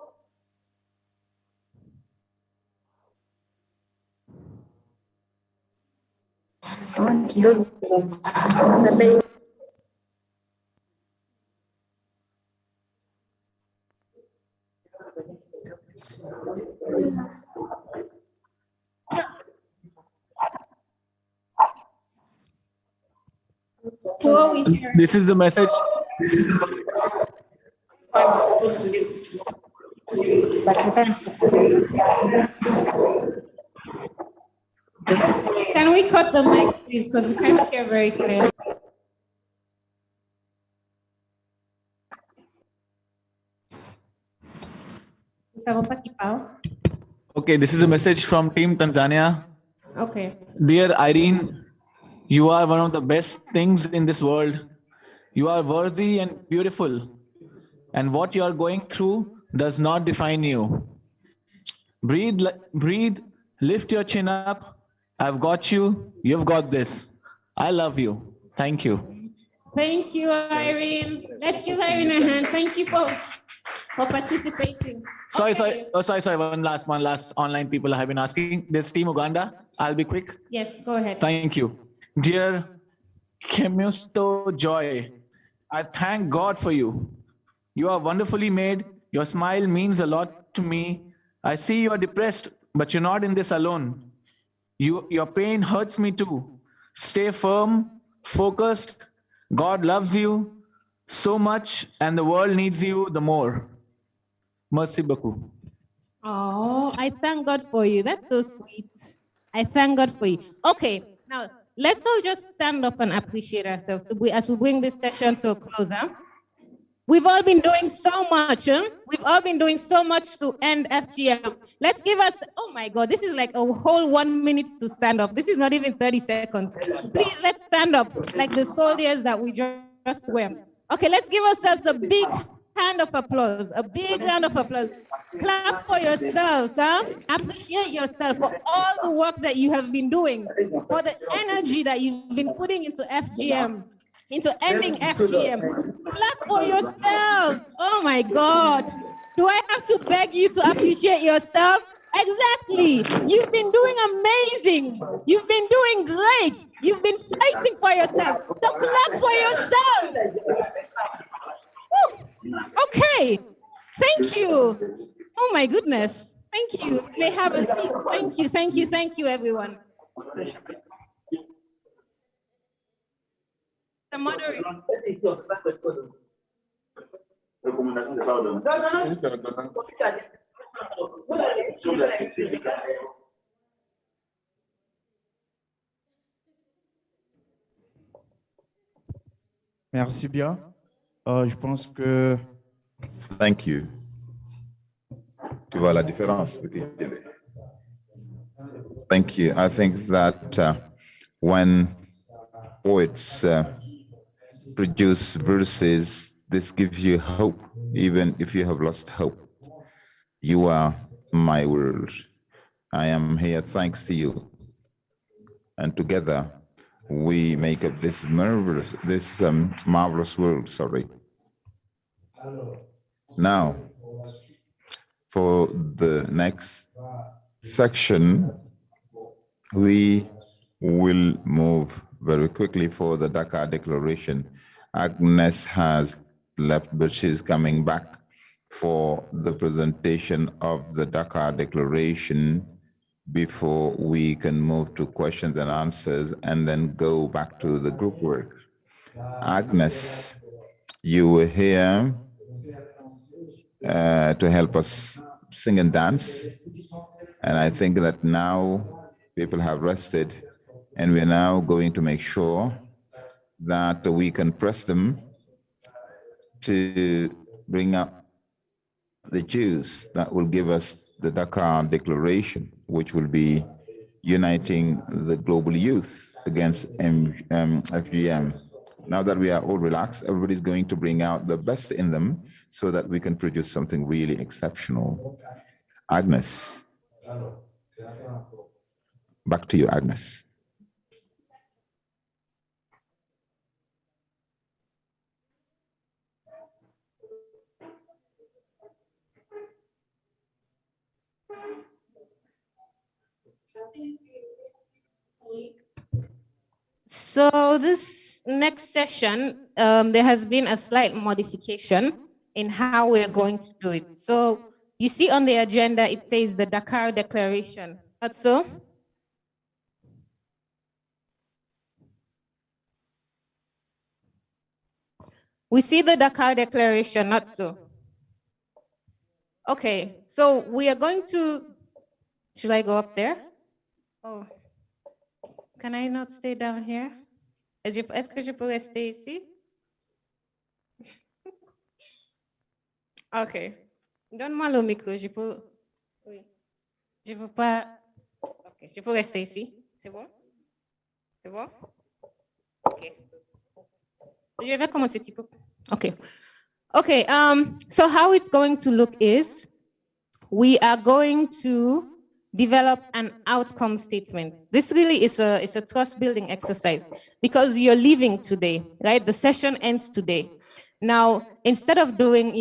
This is the message.
Can we cut the mic, please, because we can't hear very clearly.
Okay, this is a message from Team Tanzania.
Okay.
Dear Irene, you are one of the best things in this world. You are worthy and beautiful. And what you are going through does not define you. Breathe, breathe, lift your chin up. I've got you. You've got this. I love you. Thank you.
Thank you, Irene. Let's give Irene a hand. Thank you for participating.
Sorry. One last online people have been asking. This Team Uganda. I'll be quick.
Yes, go ahead.
Thank you. Dear Kemusto Joy, I thank God for you. You are wonderfully made. Your smile means a lot to me. I see you are depressed, but you're not in this alone. Your pain hurts me too. Stay firm, focused. God loves you so much, and the world needs you the more. Merci beaucoup.
Oh, I thank God for you. That's so sweet. I thank God for you. Okay, now let's all just stand up and appreciate ourselves as we bring this session to a close. Huh? We've all been doing so much. Huh? We've all been doing so much to end FGM. Let's give us, oh my God, this is like a whole 1 minute to stand up. This is not even 30 seconds. Please, let's stand up like the soldiers that we just were. Okay, let's give ourselves a big hand of applause, a big round of applause. Clap for yourselves, huh? Appreciate yourself for all the work that you have been doing, for the energy that you've been putting into FGM, into ending FGM. Clap for yourselves. Oh my God. Do I have to beg you to appreciate yourself? Exactly. You've been doing amazing. You've been doing great. You've been fighting for yourself. So clap for yourselves. Woo. Okay. Thank you. Oh my goodness. Thank you. You may have a seat. Thank you. Thank you. Thank you, everyone. The moderator.
Merci bien. Je pense que...
Thank you. Tu vois la différence? Thank you. I think that when poets produce verses, this gives you hope, even if you have lost hope. You are my world. I am here thanks to you. And together we make up this marvelous world, sorry. Now, for the next section, we will move very quickly for the Dakar Declaration. Agnes has left, but she's coming back for the presentation of the Dakar Declaration before we can move to questions and answers and then go back to the group work. Agnes, you were here to help us sing and dance. And I think that now people have rested, and we're now going to make sure that we can press them to bring up the juice that will give us the Dakar Declaration, which will be uniting the global youth against FGM. Now that we are all relaxed, everybody's going to bring out the best in them so that we can produce something really exceptional. Agnes. Back to you, Agnes.
So this next session, there has been a slight modification in how we're going to do it. So you see on the agenda, it says the Dakar Declaration. Not so? We see the Dakar Declaration, not so. Okay, so we are going to, should I go up there? Oh, can I not stay down here? Est-ce que je peux rester ici? Ok. Donne-moi le micro, je peux... Oui. Je peux pas... Ok, je peux rester ici. C'est bon? C'est bon? Ok. Je vais commencer petit peu. Okay. Okay, so how it's going to look is we are going to develop an outcome statement. This really is a trust building exercise because you're leaving today, right? The session ends today. Now, instead of doing,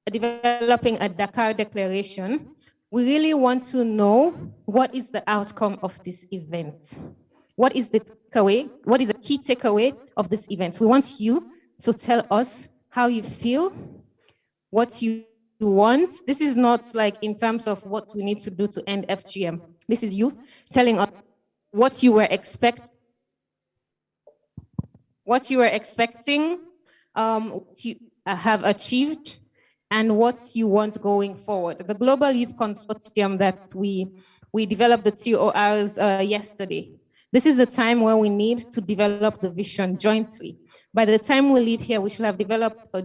developing a Dakar declaration, we really want to know what is the outcome of this event. What is the takeaway? What is the key takeaway of this event? We want you to tell us how you feel, what you want. This is not like in terms of what we need to do to end FGM. This is you telling us what you were expecting, to have achieved, and what you want going forward. The Global Youth Consortium that we developed the TORs yesterday. This is the time where we need to develop the vision jointly. By the time we leave here, we should have developed a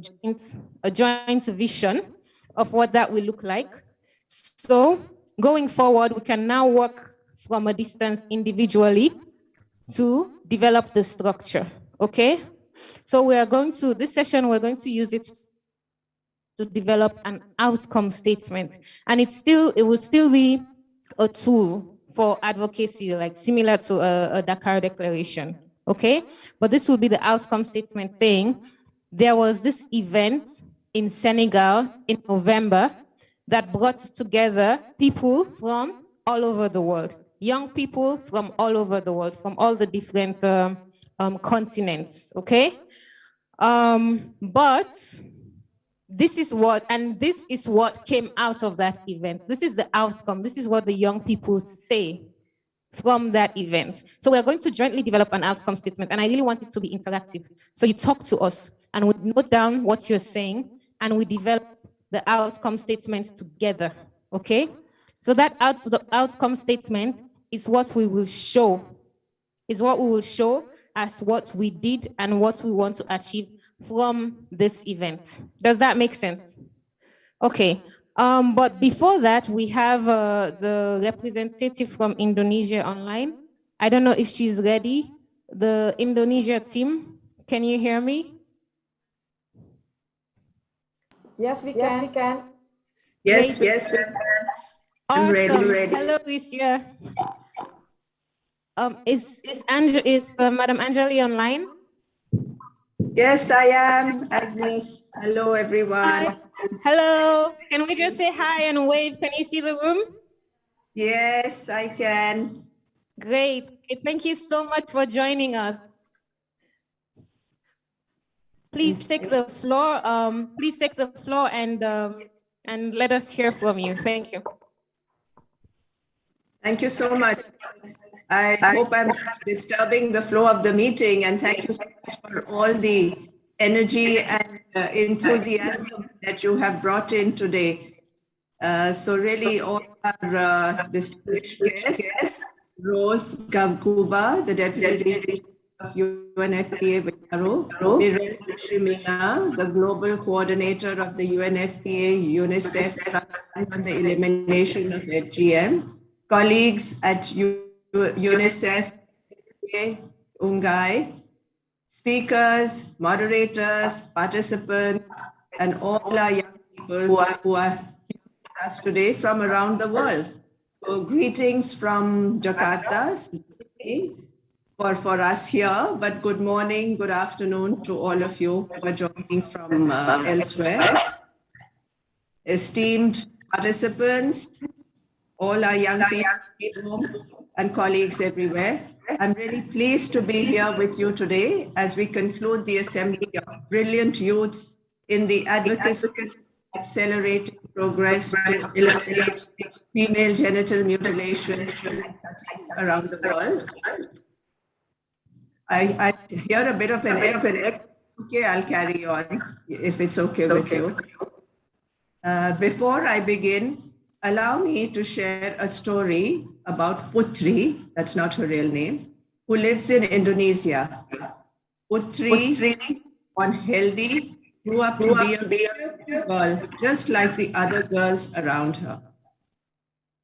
joint vision of what that will look like. So going forward, we can now work from a distance individually to develop the structure, okay? So we are going to, this session, we're going to use it to develop an outcome statement. And it will still be a tool for advocacy, like similar to a Dakar declaration, okay? But this will be the outcome statement saying, there was this event in Senegal in November that brought together people from all over the world, young people from all over the world, from all the different continents, okay? But this is what came out of that event. This is the outcome. This is what the young people say from that event. So we're going to jointly develop an outcome statement, and I really want it to be interactive. So you talk to us, and we note down what you're saying, and we develop the outcome statement together, okay? So that the outcome statement is what we will show, as what we did and what we want to achieve from this event. Does that make sense? Okay, but before that, we have the representative from Indonesia online. I don't know if she's ready. The Indonesia team, can you hear me?
Yes, we can.
Yes,
we
can.
I'm
Awesome.
ready.
Hello, Lucia. Is Madam Angeli online?
Yes, I am, Agnes. Hello, everyone.
Hi. Hello. Can we just say hi and wave? Can you see the room?
Yes, I can.
Great. Thank you so much for joining us. Please take the floor. Please take the floor and let us hear from you. Thank you.
Thank you so much. I hope I'm not disturbing the flow of the meeting, and thank you so much for all the energy and enthusiasm that you have brought in today. So really all our distinguished guests, Rose Gabkuba, the Deputy of UNFPA Vicaro, Mirel Shimina, the Global Coordinator of the UNFPA UNICEF on the Elimination of FGM, colleagues at UNICEF, Ungai, speakers, moderators, participants, and all our young people who are here with us today from around the world. So greetings from Jakarta for us here, but good morning, good afternoon to all of you who are joining from elsewhere. Esteemed participants, all our young people and colleagues everywhere, I'm really pleased to be here with you today as we conclude the assembly of brilliant youths in the advocacy accelerating progress to eliminate female genital mutilation around the world. I hear a bit of an echo. Okay, I'll carry on if it's okay with you. Before I begin, allow me to share a story about Putri, that's not her real name, who lives in Indonesia. Putri, born healthy, grew up to be a beautiful girl, just like the other girls around her.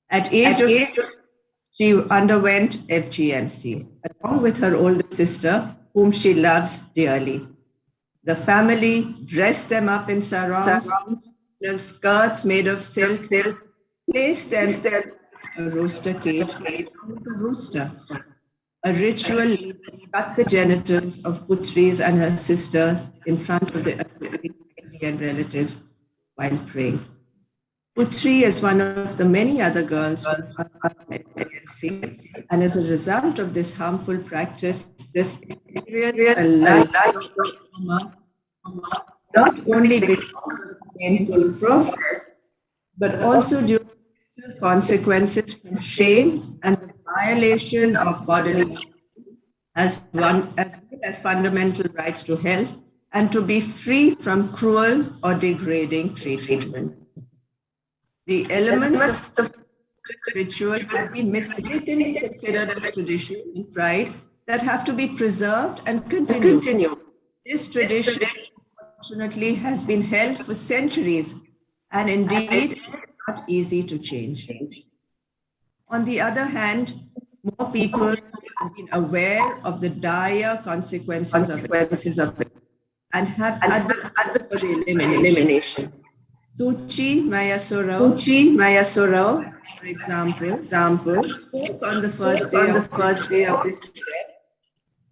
At age of 6, she underwent FGMC, along with her older sister, whom she loves dearly. The family dressed them up in sarongs, skirts made of silk, place them in a rooster cage with a rooster. A ritual leader cut the genitals of Putris and her sisters in front of the Indian relatives while praying. Putri is one of the many other girls who are FGMC, and as a result of this harmful practice, this experienced a life of trauma, not only because of the painful process, but also due to consequences from shame and the violation of bodily as well as fundamental rights to health and to be free from cruel or degrading treatment. The elements of ritual have been mistakenly considered as tradition and pride that have to be preserved and continue. This tradition, unfortunately, has been held for centuries and indeed not easy to change. On the other hand, more people have been aware of the dire consequences of it and have advocated for the elimination. Suchi Mayasoro, for example, spoke on the first day of this trip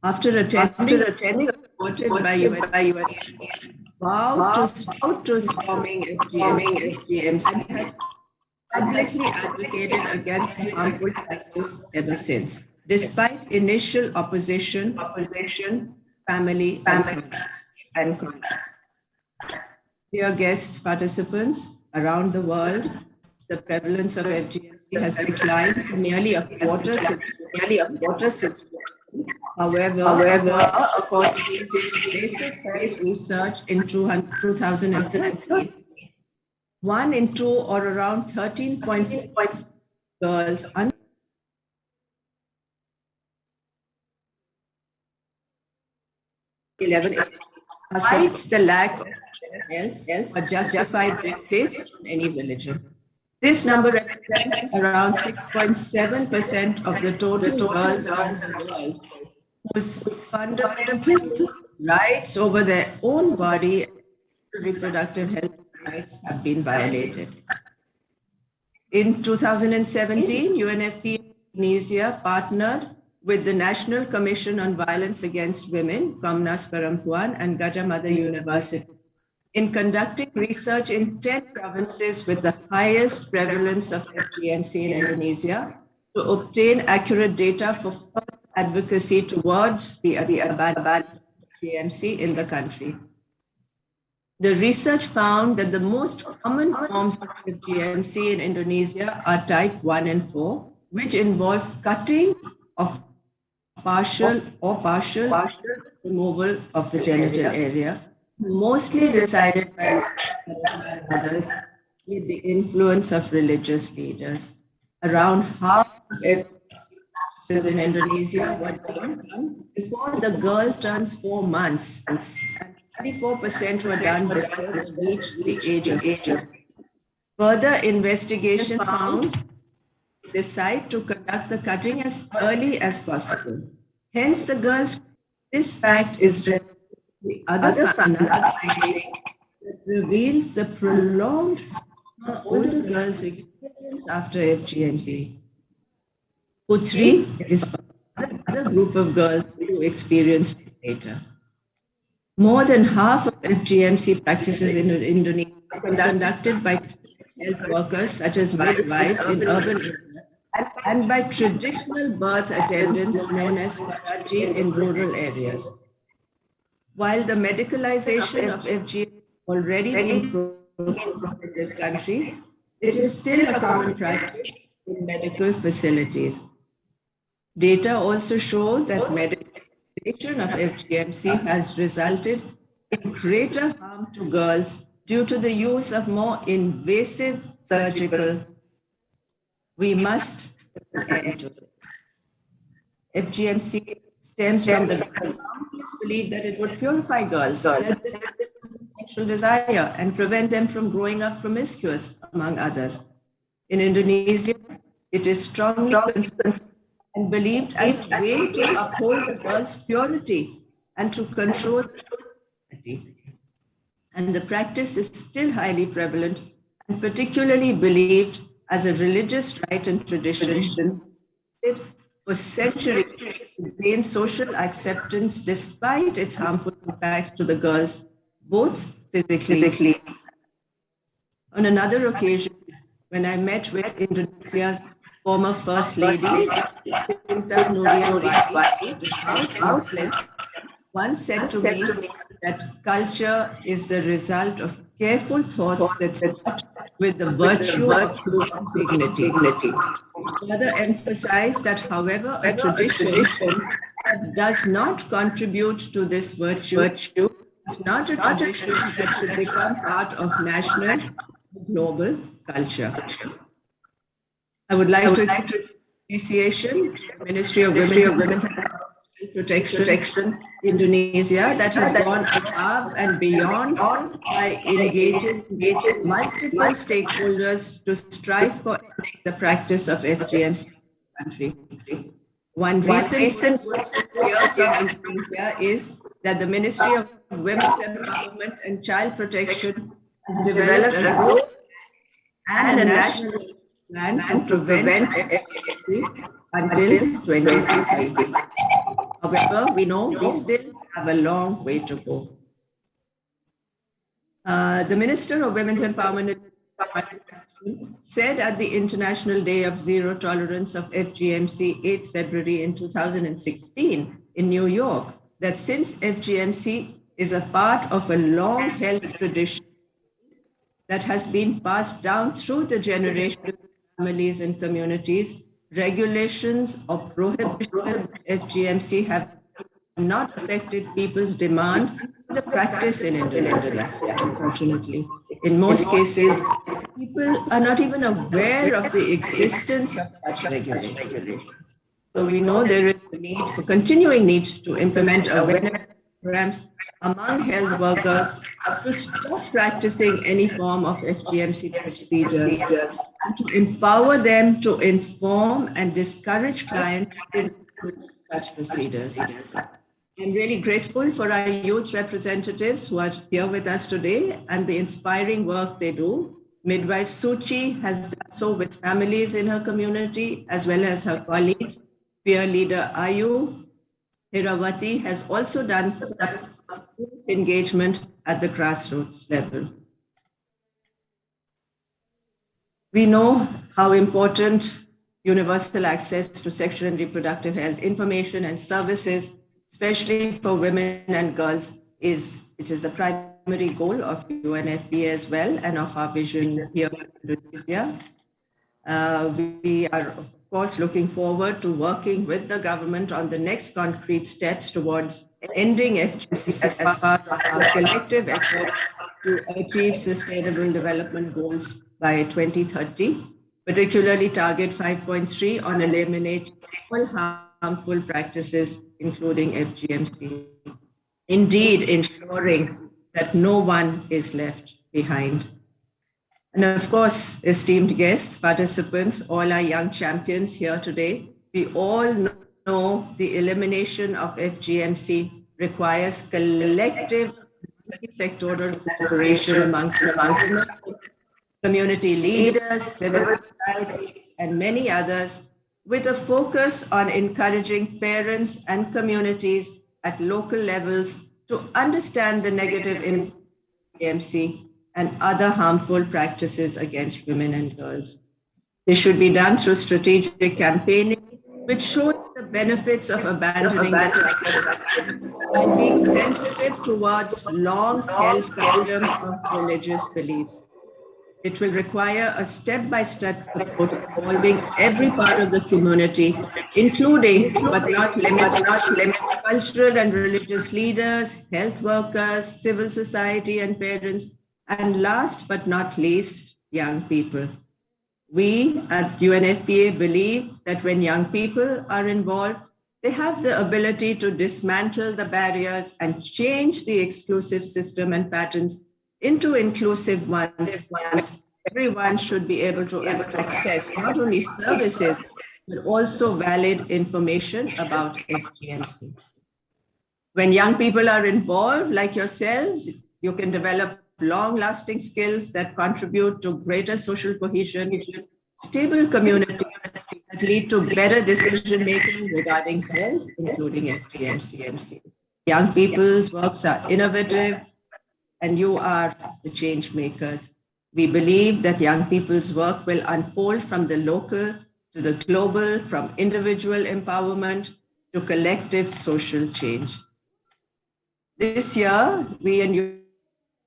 after attending reported by UN, vowed to stop forming FGMC and has publicly advocated against the harmful practice ever since, despite initial opposition, family, and contact. Dear guests, participants, around the world, the prevalence of FGMC has declined to nearly a quarter since. However, according to basic health research in 2013, 1 in 2 or around 13.4 girls under 11 despite the lack of health or justified faith in any religion. This number represents around 6.7% of the total girls around the world whose fundamental rights over their own body and reproductive health rights have been violated. In 2017, UNFPA Indonesia partnered with the National Commission on Violence Against Women, Komnas Perempuan, and Gajah Mada University in conducting research in 10 provinces with the highest prevalence of FGMC in Indonesia to obtain accurate data for further advocacy towards the abandoned FGMC in the country. The research found that the most common forms of FGMC in Indonesia are type 1 and 4, which involve cutting of partial removal of the genital area, mostly decided by others with the influence of religious leaders. Around half of practices in Indonesia were done before the girl turns 4 months, and 34% were done before they reached the age of 8. Further investigation found decide to conduct the cutting as early as possible. Hence, this fact is the other finding that reveals the prolonged older girls' experience after FGMC. Putri is another group of girls who experienced it later. More than half of FGMC practices in Indonesia are conducted by health workers such as midwives in urban areas and by traditional birth attendants known as Paraji in rural areas. While the medicalization of FGM already improved in this country, it is still a common practice in medical facilities. Data also show that medicalization of FGMC has resulted in greater harm to girls due to the use of more invasive surgical. We must put an end to it. FGMC stems from the belief that it would purify girls, sexual desire, and prevent them from growing up promiscuous, among others. In Indonesia, it is strongly considered and believed as a way to uphold the girl's purity and to control the and the practice is still highly prevalent and particularly believed as a religious right and tradition for centuries to gain social acceptance despite its harmful impacts to the girls, both physically. On another occasion, when I met with Indonesia's former First Lady, Sinta Nuriyawati, devout Muslim, once said to me that culture is the result of careful thoughts that start with the virtue of dignity. Further emphasize that, however, a tradition that does not contribute to this virtue is not a tradition that should become part of national or global culture. I would like to express appreciation to the Ministry of Women's Protection Indonesia that has gone above and beyond by engaging multiple stakeholders to strive for ending the practice of FGMC in the country. One recent post here from Indonesia is that the Ministry of Women's Empowerment and Child Protection has developed a road and a national plan to prevent FGMC until 2030. However, we know we still have a long way to go. The Minister of Women's Empowerment said at the International Day of Zero Tolerance of FGMC, 8th February in 2016 in New York, that since FGMC is a part of a long-held tradition that has been passed down through the generations, families and communities, regulations or prohibition of FGMC have not affected people's demand for the practice in Indonesia, unfortunately. In most cases, people are not even aware of the existence of such regulations. So we know there is a need for continuing need to implement awareness programs among health workers to stop practicing any form of FGMC procedures and to empower them to inform and discourage clients with such procedures. I'm really grateful for our youth representatives who are here with us today and the inspiring work they do. Midwife Suchi has done so with families in her community as well as her colleagues. Peer leader Ayu Hirawati has also done engagement at the grassroots level. We know how important universal access to sexual and reproductive health information and services, especially for women and girls, is. It is the primary goal of UNFPA as well and of our vision here in Indonesia. We are, of course, looking forward to working with the government on the next concrete steps towards ending FGMC as part of our collective effort to achieve sustainable development goals by 2030, particularly target 5.3 on eliminating all harmful practices, including FGMC. Indeed, ensuring that no one is left behind. And of course, esteemed guests, participants, all our young champions here today, we all know the elimination of FGMC requires collective sectoral cooperation amongst community leaders, civil society, and many others, with a focus on encouraging parents and communities at local levels to understand the negative impact of FGMC and other harmful practices against women and girls. This should be done through strategic campaigning, which shows the benefits of abandoning the practice and being sensitive towards long-held customs of religious beliefs. It will require a step-by-step approach involving every part of the community, including but not limited cultural and religious leaders, health workers, civil society and parents, and last but not least, young people. We at UNFPA believe that when young people are involved, they have the ability to dismantle the barriers and change the exclusive system and patterns into inclusive ones. Everyone should be able to access not only services, but also valid information about FGMC. When young people are involved, like yourselves, you can develop long-lasting skills that contribute to greater social cohesion, stable community that lead to better decision-making regarding health, including FGMC. Young people's works are innovative, and you are the change makers. We believe that young people's work will unfold from the local to the global, from individual empowerment to collective social change. This year, we in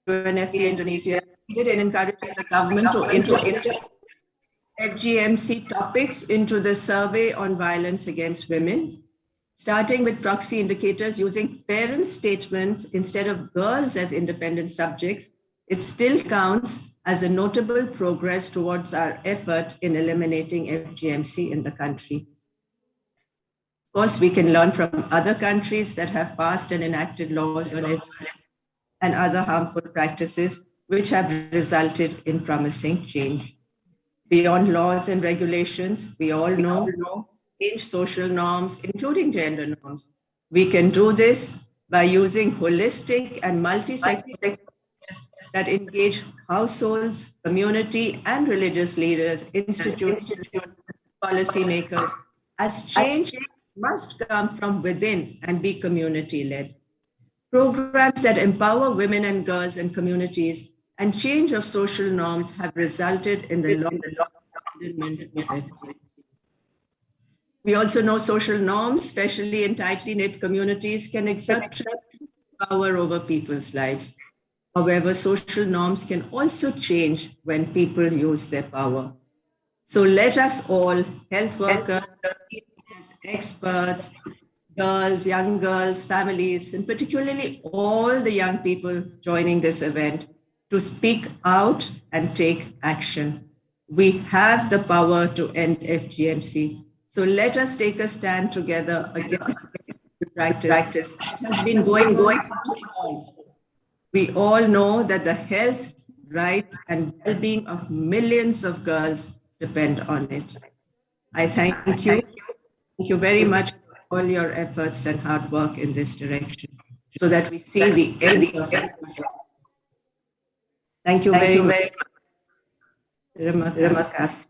UNFPA Indonesia succeeded in encouraging the government to integrate FGMC topics into the survey on violence against women, starting with proxy indicators using parent statements instead of girls as independent subjects. It still counts as a notable progress towards our effort in eliminating FGMC in the country. Of course, we can learn from other countries that have passed and enacted laws on it and other harmful practices which have resulted in promising change. Beyond laws and regulations, we all know change social norms, including gender norms. We can do this by using holistic and multi-sectoral that engage households, community, and religious leaders, institutions, policymakers, as change must come from within and be community-led. Programs that empower women and girls and communities and change of social norms have resulted in the long abandonment of FGMC. We also know social norms, especially in tightly knit communities, can exert power over people's lives. However, social norms can also change when people use their power. So let us all, health workers, experts, girls, young girls, families, and particularly all the young people joining this event, to speak out and take action. We have the power to end FGMC. So let us take a stand together against the practice. It has been going on for too long. We all know that the health, rights, and well-being of millions of girls depend on it. I thank you. Thank you very much for all your efforts and hard work in this direction so that we see the end of it. Thank you very much. Terima kasih.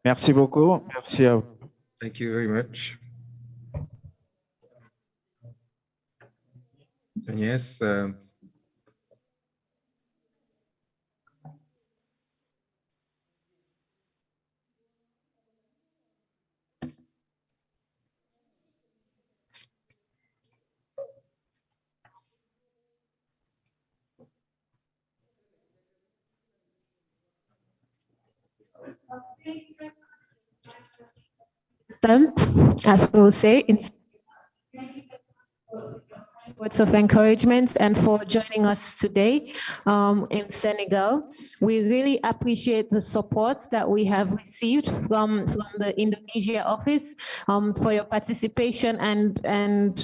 Merci beaucoup. Merci à vous.
Thank you very much. And yes,
as we will say, in words of encouragement and for joining us today in Senegal. We really appreciate the support that we have received from the Indonesia office for your participation and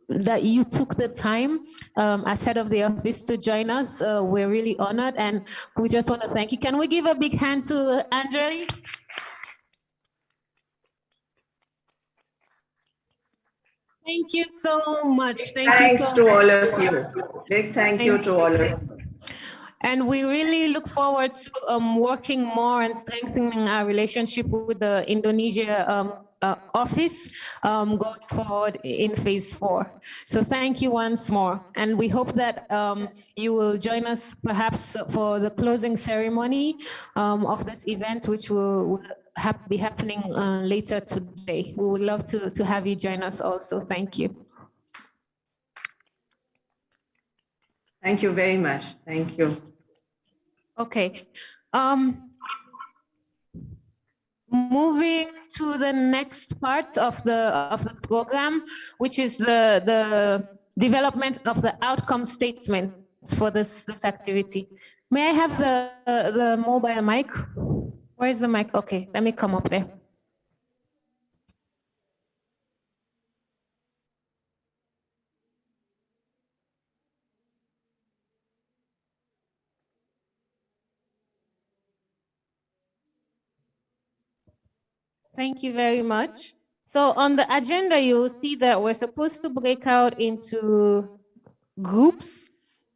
that you took the time as head of the office to join us. We're really honored and we just want to thank you. Can we give a big hand to Andre? Thank you so much.
Thanks to all of you. Big thank you to all of you.
And we really look forward to working more and strengthening our relationship with the Indonesia office going forward in phase 4. So thank you once more. And we hope that you will join us perhaps for the closing ceremony of this event, which will be happening later today. We would love to have you join us also. Thank you.
Thank you very much. Thank you.
Okay. Moving to the next part of the program, which is the development of the outcome statement for this activity. May I have the mobile mic? Where is the mic? Okay, let me come up there. Thank you very much.
So on the agenda, you will see that we're supposed to break out into groups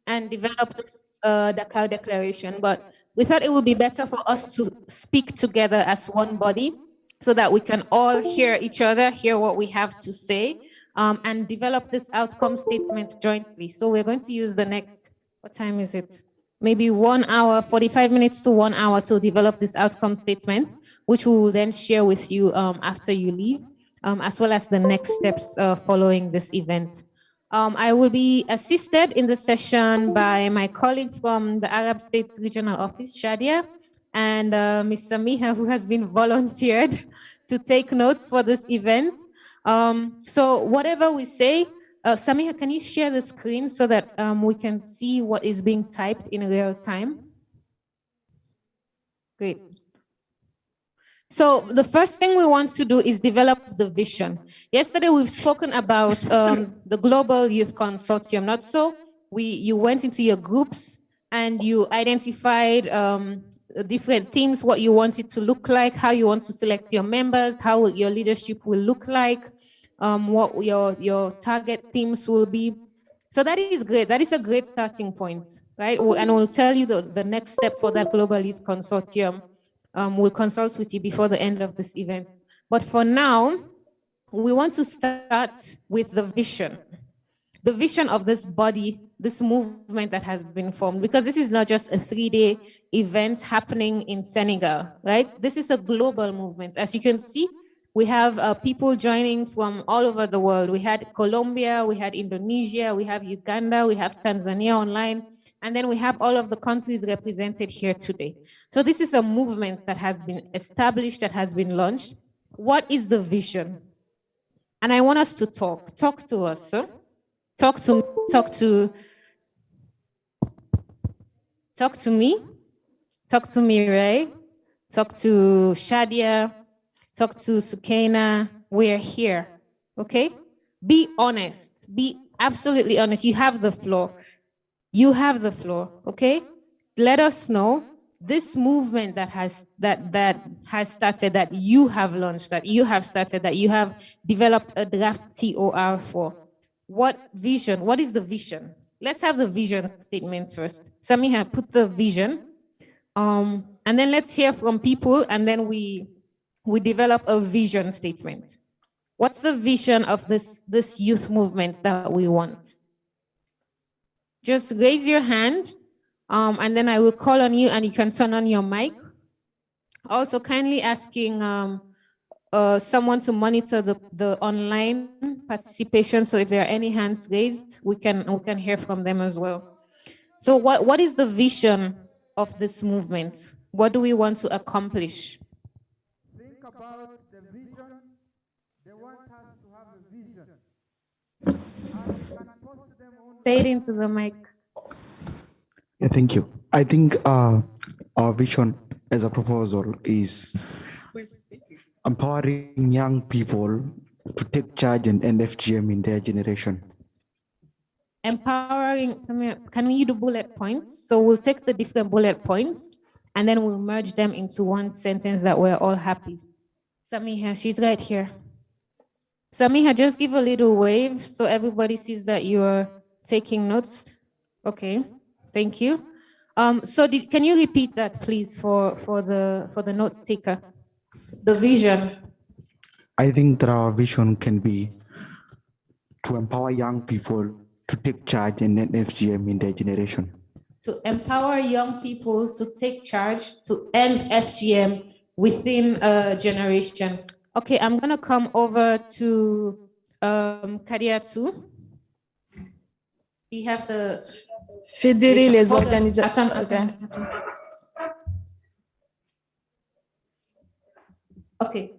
and develop the Dakar Declaration, but we thought it would be better for us to speak together as one body so that we can all hear each other, hear what we have to say, and develop this outcome statement jointly. So we're going to use the next, what time is it? Maybe 1 hour, 45 minutes to 1 hour to develop this outcome statement, which we will then share with you after you leave, as well as the next steps following this event. I will be assisted in the session by my colleague from the Arab States Regional Office, Shadia, and Ms. Samiha, who has been volunteered to take notes for this event. So whatever we say, Samiha, can you share the screen so that we can see what is being typed in real time? Great. So the first thing we want to do is develop the vision. Yesterday, we've spoken about the Global Youth Consortium, not so? You went into your groups and you identified different themes, what you want it to look like, how you want to select your members, how your leadership will look like, what your target themes will be. So that is great. That is a great starting point, right? And we'll tell you the next step for that Global Youth Consortium. We'll consult with you before the end of this event. But for now, we want to start with the vision of this body, this movement that has been formed, because this is not just a 3-day event happening in Senegal, right? This is a global movement. As you can see, we have people joining from all over the world. We had Colombia, we had Indonesia, we have Uganda, we have Tanzania online, and then we have all of the countries represented here today. So this is a movement that has been established, that has been launched. What is the vision? And I want us to talk to us, huh? Talk to me, talk to me, Ray, talk to Shadia, talk to Sukaina. We're here, okay? Be honest, be absolutely honest. You have the floor. You have the floor, okay? Let us know this movement that has started, that you have launched, that you have started, that you have developed a draft TOR for. What vision? What is the vision? Let's have the vision statement first. Samiha, put the vision. And then let's hear from people, and then we develop a vision statement. What's the vision of this youth movement that we want? Just raise your hand, and then I will call on you and you can turn on your mic. Also, kindly asking someone to monitor the online participation. So if there are any hands raised, we can hear from them as well. So what is the vision of this movement? What do we want to accomplish?
Think about the vision. They want us to have a vision.
Say it into the mic.
Yeah, thank you. I think our vision as a proposal is empowering young people to take charge and end FGM in their generation.
Empowering, can we do bullet points? So we'll take the different bullet points and then we'll merge them into one sentence that we're all happy. Samiha, she's right here. Samiha, just give a little wave so everybody sees that you're taking notes. Okay, thank you. So can you repeat that, please, for the note taker? The vision.
I think that our vision can be to empower young people to take charge and end FGM in their generation.
To empower young people to take charge to end FGM within a generation. Okay, I'm gonna come over to Kadiatu. We have the
Fédérer les organisations.
Okay.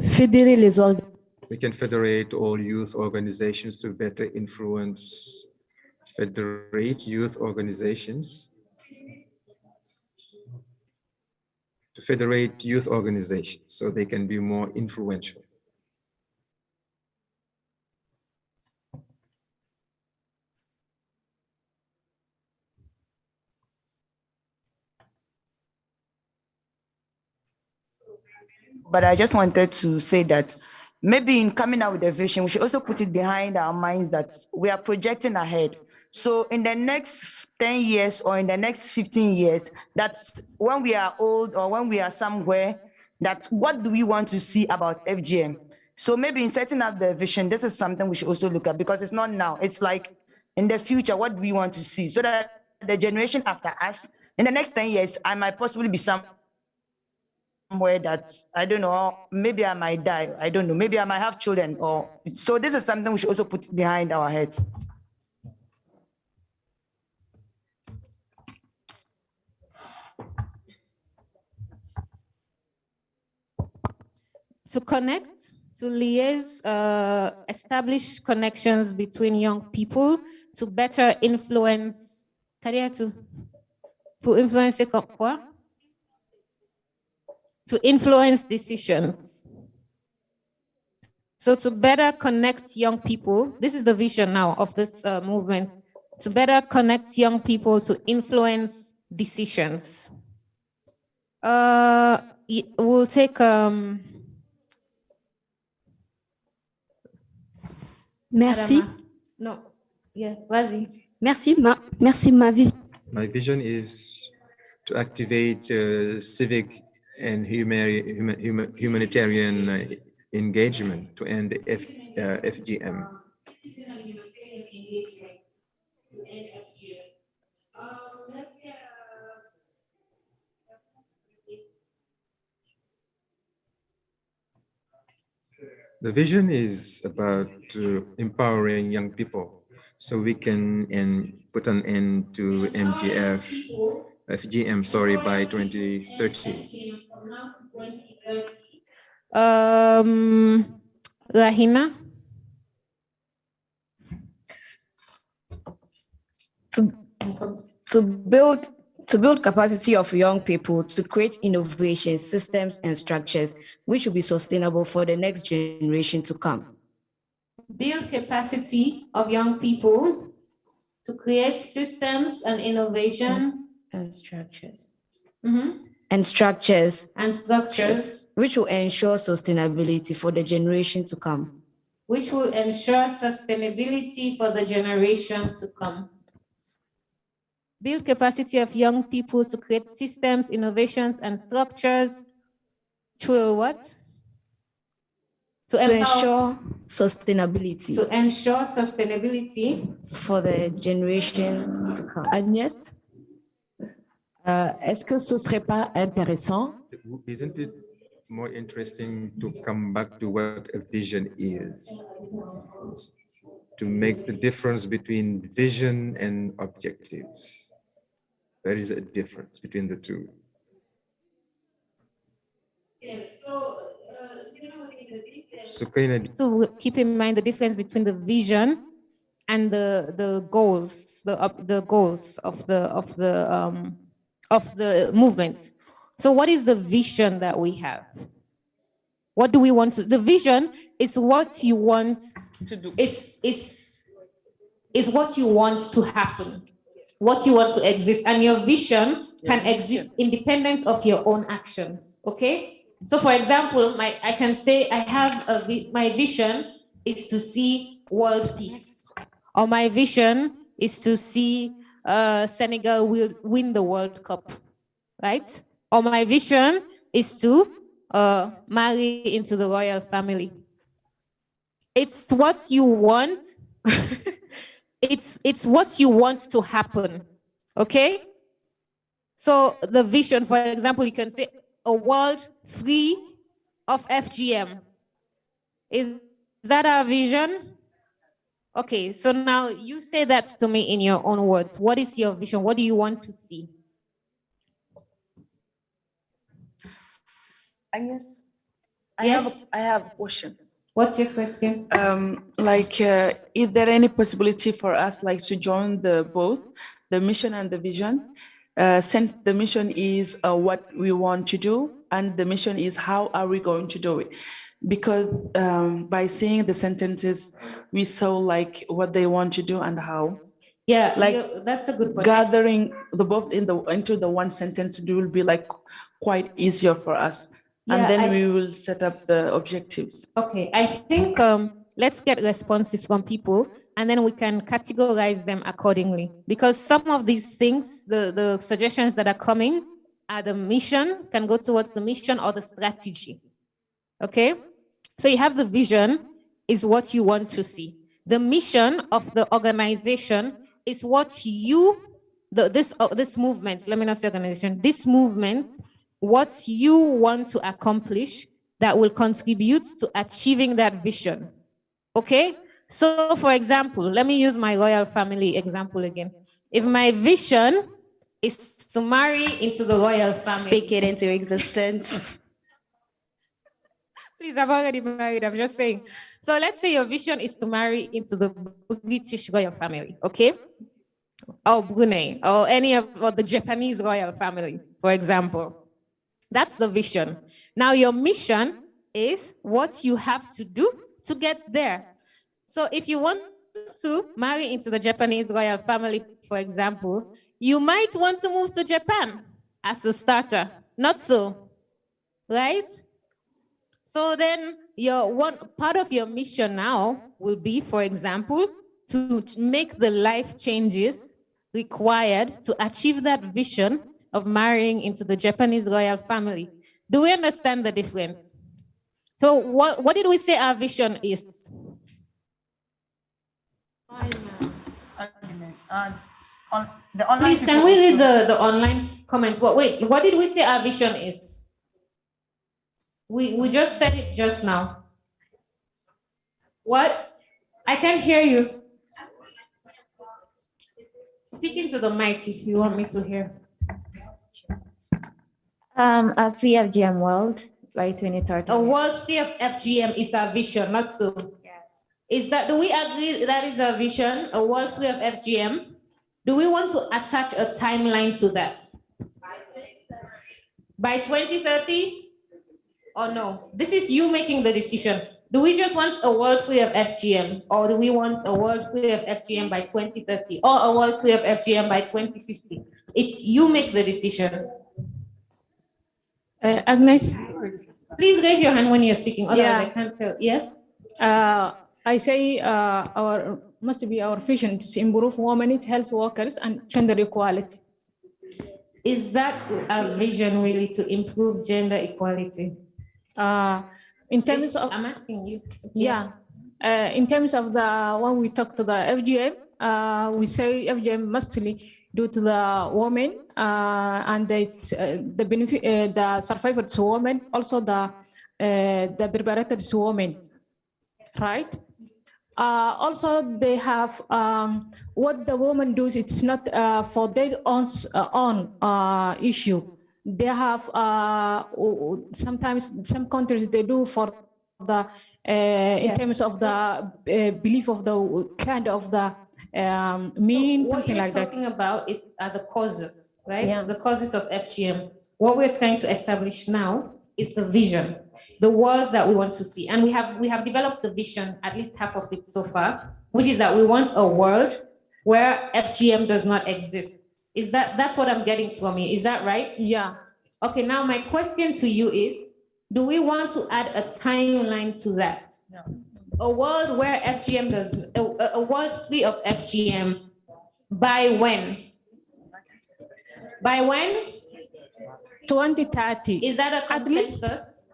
Fédérer les organisations.
We can federate all youth organizations to better influence. Federate youth organizations. To federate youth organizations so they can be more influential.
But I just wanted to say that maybe in coming out with a vision, we should also put it behind our minds that we are projecting ahead. So in the next 10 years or in the next 15 years, that when we are old or when we are somewhere, that what do we want to see about FGM? So maybe in setting up the vision, this is something we should also look at, because it's not now. It's like in the future, what do we want to see? So that the generation after us, in the next 10 years, I might possibly be somewhere that, I don't know, maybe I might die. I don't know. Maybe I might have children. Or so this is something we should also put behind our heads.
To connect, to liaise, establish connections between young people to better influence, to influence quoi? To influence decisions. So to better connect young people, this is the vision now of this movement, to better connect young people to influence decisions. We'll take
Merci.
Adama. No, yeah, vas-y.
Merci, ma vision.
My vision is to activate civic and humanitarian engagement to end the FGM. The vision is about empowering young people so we can put an end to FGM, by 2030.
Rahina?
To build capacity of young people to create innovation, systems, and structures which will be sustainable for the next generation to come.
Build capacity of young people to create systems and innovations
and structures.
Mm-hmm.
And structures
which
will ensure sustainability for the generation to come.
Which will ensure sustainability for the generation to come. Build capacity of young people to create systems, innovations, and structures to what?
To ensure sustainability.
To ensure sustainability
for the generation to come.
Agnès, est-ce que ce serait pas intéressant?
Isn't it more interesting to come back to what a vision is? To make the difference between vision and objectives. There is a difference between the two.
Yes,
so
keep in mind the difference between the vision and the goals, the goals of the movement. So what is the vision that we have? What do we want to? The vision is what you want to do. Is what you want to happen, what you want to exist, and your vision can exist independent of your own actions. Okay. So, for example, I can say I have my vision is to see world peace, or my vision is to see Senegal will win the World Cup, right? Or my vision is to marry into the royal family. It's what you want. It's what you want to happen, okay? So the vision, for example, you can say a world free of FGM. Is that our vision? Okay, so now you say that to me in your own words. What is your vision? What do you want to see?
Agnes,
Yes?
I have a question.
What's your question?
Is there any possibility for us to join both the mission and the vision? Since the mission is what we want to do, and the mission is how are we going to do it? Because by seeing the sentences, we saw what they want to do and how.
Yeah, that's a good point.
Gathering the both into the one sentence will be quite easier for us. and
Yeah,
then we will set up the objectives.
Okay, I think let's get responses from people and then we can categorize them accordingly. Because some of these things, the suggestions that are coming are the mission, can go towards the mission or the strategy. Okay? So you have the vision is what you want to see. The mission of the organization is what you, this movement, let me not say organization, this movement, what you want to accomplish that will contribute to achieving that vision. Okay? So for example, let me use my royal family example again. If my vision is to marry into the royal family.
Speak it into existence.
Please, I've already married, I'm just saying. So let's say your vision is to marry into the British royal family, okay? Or Brunei, or any of or the Japanese royal family, for example. That's the vision. Now your mission is what you have to do to get there. So if you want to marry into the Japanese royal family, for example, you might want to move to Japan as a starter. Not so, right? So then your one part of your mission now will be, for example, to make the life changes required to achieve that vision of marrying into the Japanese royal family. Do we understand the difference? So what did we say our vision is? Please, can we read the online comment? Wait, what did we say our vision is? We just said it just now. What? I can't hear you. Speak into the mic if you want me to hear.
A free FGM world by 2030.
A world free of FGM is our vision, not so. Is that, do we agree that is our vision, a world free of FGM? Do we want to attach a timeline to that? By 2030? Or no? This is you making the decision. Do we just want a world free of FGM, or do we want a world free of FGM by 2030, or a world free of FGM by 2050? It's you make the decisions.
Agnes?
Please raise your hand when you're speaking, otherwise I can't tell. Yes?
I say our must be our vision to improve women's health workers and gender equality.
Is that a vision really to improve gender equality?
In terms of,
I'm asking you.
Yeah. In terms of the when we talk to the FGM, we say FGM mostly due to the women and the benefit, the survivors women, also the perpetrators women, right? Also, they have what the woman does. It's not for their own issue. They have sometimes some countries they do for the in terms of the belief of the kind of the mean,
so
something like that.
What you're talking about is the causes, right?
Yeah.
The causes of FGM. What we're trying to establish now is the vision, the world that we want to see, and we have developed the vision, at least half of it so far, which is that we want a world where FGM does not exist. Is that's what I'm getting from you? Is that right?
Yeah.
Okay. Now my question to you is: do we want to add a timeline to that? No. A world where FGM does a world free of FGM by when? By when?
2030.
Is that a consensus?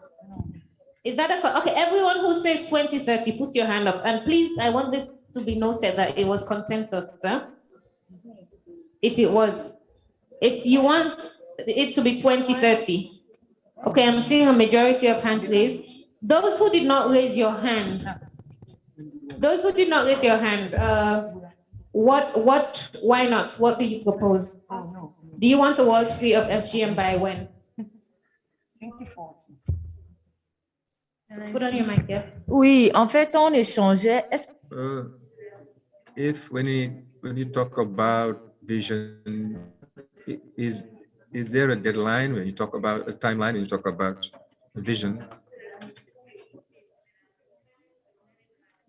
Is that a okay? Everyone who says 2030, put your hand up, and please, I want this to be noted that it was consensus, huh? If it was, if you want it to be 2030, okay, I'm seeing a majority of hands raised. Those who did not raise your hand, why not? What do you propose? Do you want a world free of FGM by when? 2040. Put on your mic, yeah.
Oui, en fait, on échangeait.
If when you talk about vision, is there a deadline when you talk about a timeline? When you talk about vision,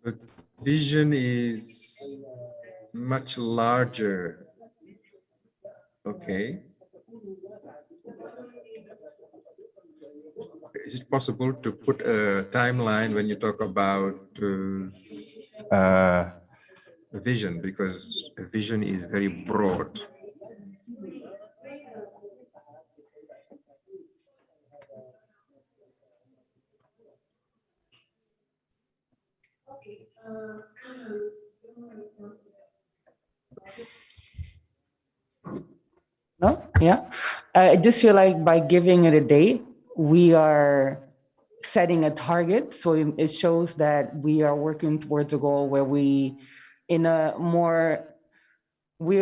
but vision is much larger. Okay. is it possible to put a timeline when you talk about vision? Because vision is very broad.
No? Yeah. I just feel like by giving it a date, we are setting a target. So it shows that we are working towards a goal where we're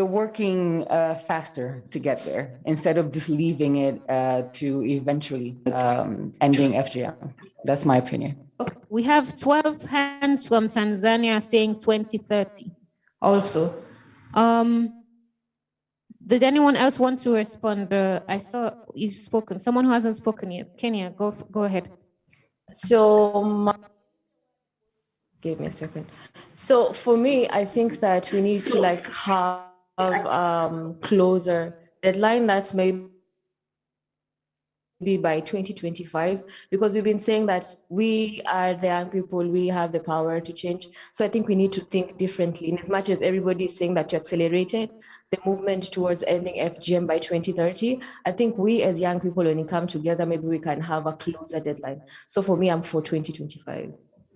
working faster to get there instead of just leaving it to eventually ending FGM. That's my opinion.
Okay. We have 12 hands from Tanzania saying 2030 also. Did anyone else want to respond? I saw you've spoken. Someone who hasn't spoken yet. Kenya, go ahead.
So, give me a second. So for me, I think that we need to like have closer deadline that's maybe by 2025, because we've been saying that we are the young people, we have the power to change. So I think we need to think differently. And as much as everybody is saying that to accelerate it, the movement towards ending FGM by 2030, I think we as young people, when we come together, maybe we can have a closer deadline. So for me, I'm for 2025.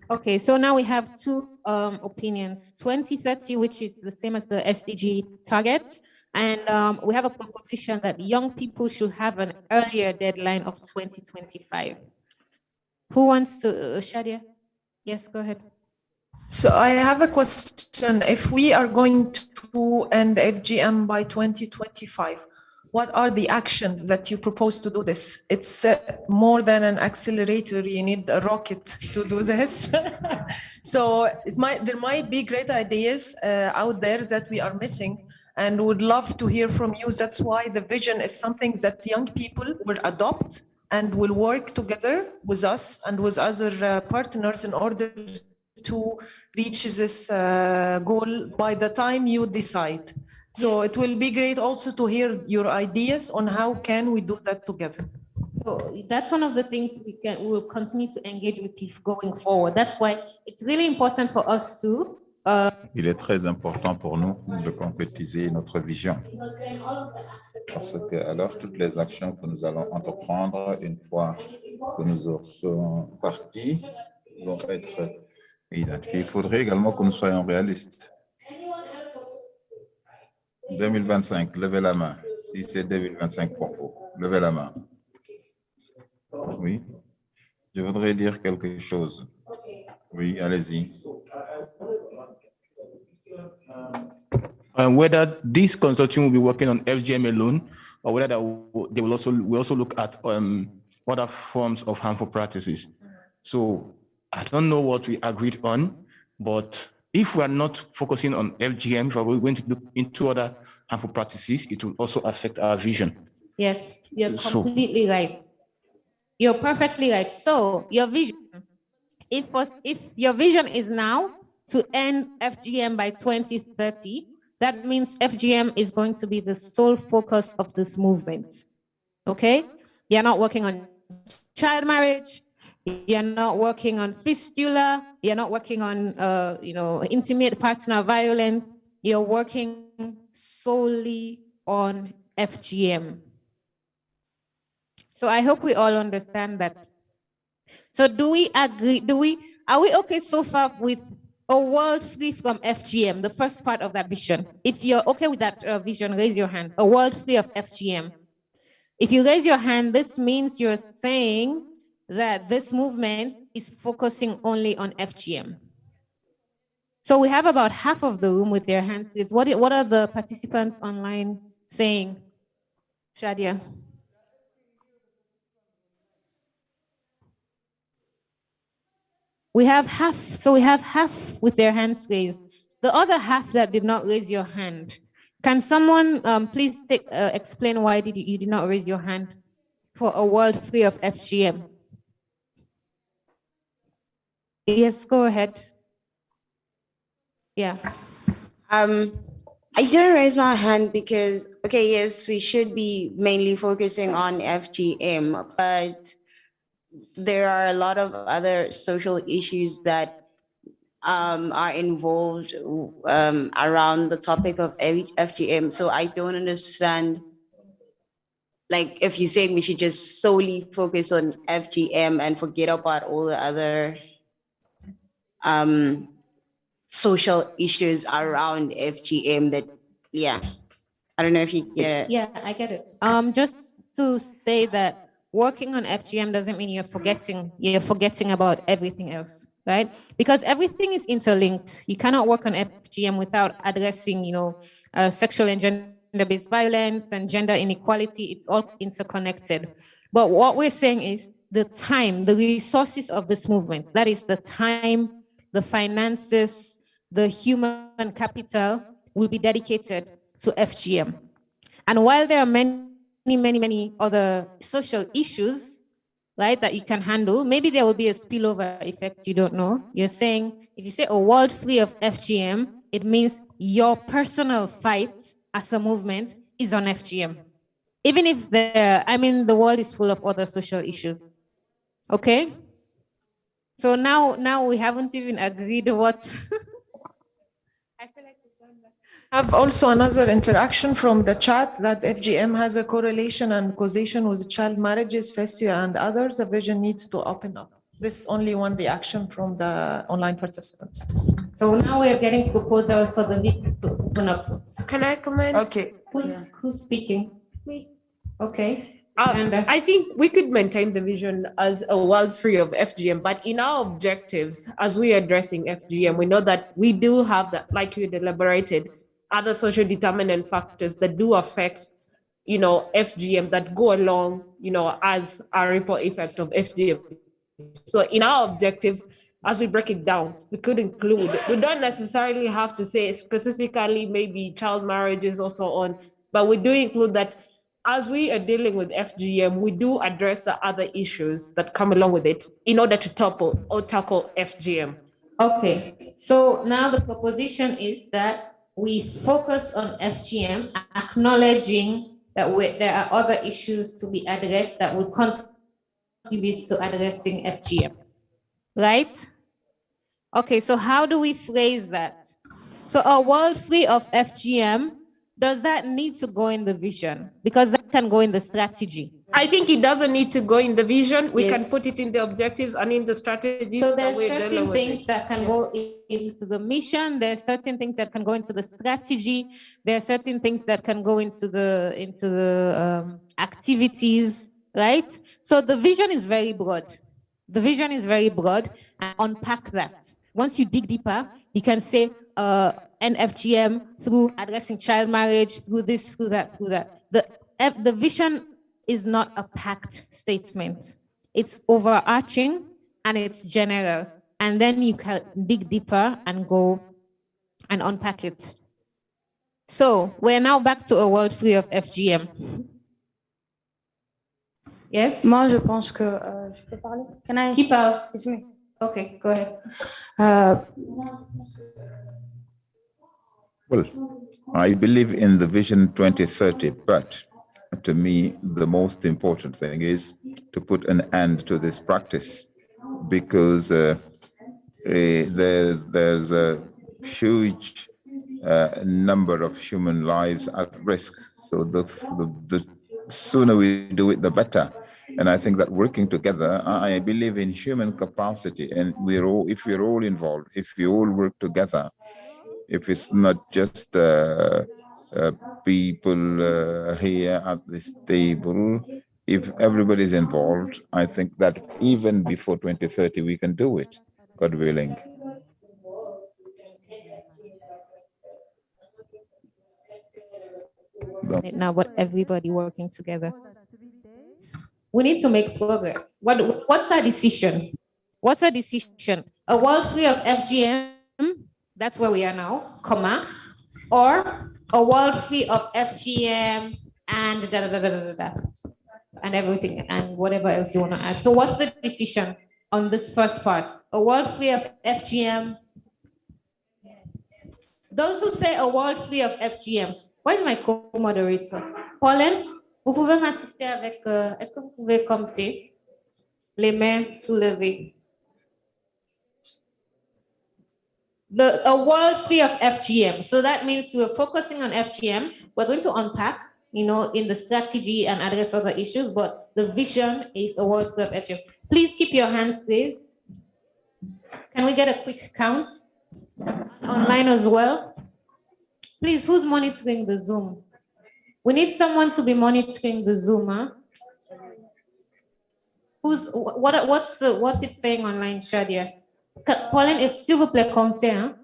Okay, so now we have two opinions, 2030, which is the same as the SDG target. And we have a proposition that young people should have an earlier deadline of 2025. Who wants to, Shadia? Yes, go ahead.
So I have a question. If we are going to end FGM by 2025, what are the actions that you propose to do this? It's more than an accelerator. You need a rocket to do this. So there might be great ideas out there that we are missing, and would love to hear from you. That's why the vision is something that young people will adopt and will work together with us and with other partners in order to reach this goal by the time you decide. So it will be great also to hear your ideas on how can we do that together.
So that's one of the things we will continue to engage with you going forward. That's why it's really important for us to
Il est très important pour nous de concrétiser notre vision. Parce que alors toutes les actions que nous allons entreprendre une fois que nous serons partis vont être identifiées. Il faudrait également que nous soyons réalistes. 2025, levez la main. Si c'est 2025 pour vous, levez la main. Oui. Je voudrais dire quelque chose. Oui, allez-y.
Whether this consortium will be working on FGM alone, or whether they will also look at other forms of harmful practices. So I don't know what we agreed on, but if we are not focusing on FGM, if we're going to look into other harmful practices, it will also affect our vision.
Yes, you're completely right. You're perfectly right. So your vision, if your vision is now to end FGM by 2030, that means FGM is going to be the sole focus of this movement. Okay? You're not working on child marriage. You're not working on fistula. You're not working on, intimate partner violence. You're working solely on FGM. So I hope we all understand that. So do we agree? Are we okay so far with a world free from FGM, the first part of that vision? If you're okay with that vision, raise your hand. A world free of FGM. If you raise your hand, this means you're saying that this movement is focusing only on FGM. So we have about half of the room with their hands raised. What are the participants online saying? Shadia. We have half with their hands raised. The other half that did not raise your hand. Can someone please explain why you did not raise your hand for a world free of FGM? Yes, go ahead. Yeah.
I didn't raise my hand because, okay, yes, we should be mainly focusing on FGM, but there are a lot of other social issues that are involved around the topic of FGM. So I don't understand, like, if you say we should just solely focus on FGM and forget about all the other social issues around FGM that, yeah. I don't know if you get it.
Yeah, I get it. Just to say that working on FGM doesn't mean you're forgetting about everything else, right? Because everything is interlinked. You cannot work on FGM without addressing, sexual and gender-based violence and gender inequality. It's all interconnected. But what we're saying is the time, the resources of this movement, that is the time, the finances, the human capital will be dedicated to FGM. And while there are many other social issues, right, that you can handle, maybe there will be a spillover effect, you don't know. You're saying, if you say a world free of FGM, it means your personal fight as a movement is on FGM. Even if the world is full of other social issues. Okay? So now we haven't even agreed what. I feel like
I have also another interaction from the chat that FGM has a correlation and causation with child marriages, festia, and others. The vision needs to open up. This is only one reaction from the online participants.
So now we are getting proposals for the vision to open up.
Can I comment?
Okay.
Who's speaking?
Me.
Okay.
I think we could maintain the vision as a world free of FGM, but in our objectives, as we are addressing FGM, we know that we do have that, like you elaborated, other social determinant factors that do affect, FGM that go along, as a ripple effect of FGM. So in our objectives, as we break it down, we could include, we don't necessarily have to say specifically maybe child marriages or so on, but we do include that as we are dealing with FGM, we do address the other issues that come along with it in order to tackle FGM.
Okay, so now the proposition is that we focus on FGM, acknowledging that there are other issues to be addressed that will contribute to addressing FGM, right? Okay, so how do we phrase that? So a world free of FGM, does that need to go in the vision? Because that can go in the strategy.
I think it doesn't need to go in the vision. We can put it in the objectives and in the strategy.
So there are certain things that can go into the mission. There are certain things that can go into the strategy. There are certain things that can go into the activities, right? So the vision is very broad. The vision is very broad, and unpack that. Once you dig deeper, you can say NFGM through addressing child marriage, through this, through that, through that. The vision is not a packed statement. It's overarching and it's general. And then you can dig deeper and go and unpack it. So we're now back to a world free of FGM. Yes?
Moi, je pense que je peux parler. Can I?
Keep out.
It's me.
Okay, go ahead.
Well, I believe in the Vision 2030, but to me, the most important thing is to put an end to this practice, because there's a huge number of human lives at risk. So the sooner we do it, the better. And I think that working together, I believe in human capacity, and if we're all involved, if we all work together, if it's not just people here at this table, if everybody's involved, I think that even before 2030, we can do it, God willing.
Now, but everybody working together. We need to make progress. What's our decision? What's our decision? A world free of FGM, that's where we are now, comma, or a world free of FGM and and everything and whatever else you want to add. So what's the decision on this first part? A world free of FGM. Those who say a world free of FGM, where's my co-moderator? Pauline, vous pouvez m'assister avec, est-ce que vous pouvez commenter? Les mains soulevées. A world free of FGM. So that means we're focusing on FGM. We're going to unpack, in the strategy and address other issues, but the vision is a world free of FGM. Please keep your hands raised. Can we get a quick count? Online as well. Please, who's monitoring the Zoom? We need someone to be monitoring the Zoom, huh? What's it saying online, Shadia? Pauline, s'il vous plaît, comptez, hein?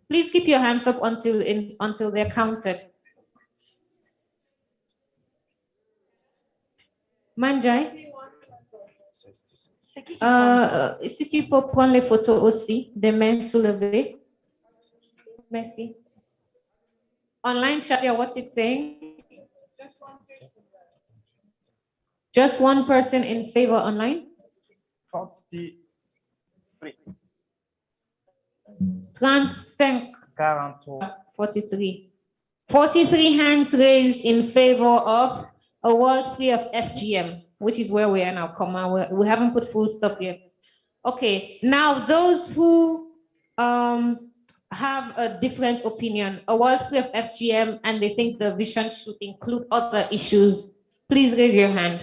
Please keep your hands up until they're counted. Manjai? Si tu peux prendre les photos aussi, des mains soulevées. Merci. Online, Shadia, what's it saying? Just one person in favor online?
43.
35.
43.
43. 43 hands raised in favor of a world free of FGM, which is where we are now, comma. We haven't put full stop yet. Okay, now those who have a different opinion, a world free of FGM, and they think the vision should include other issues, please raise your hand.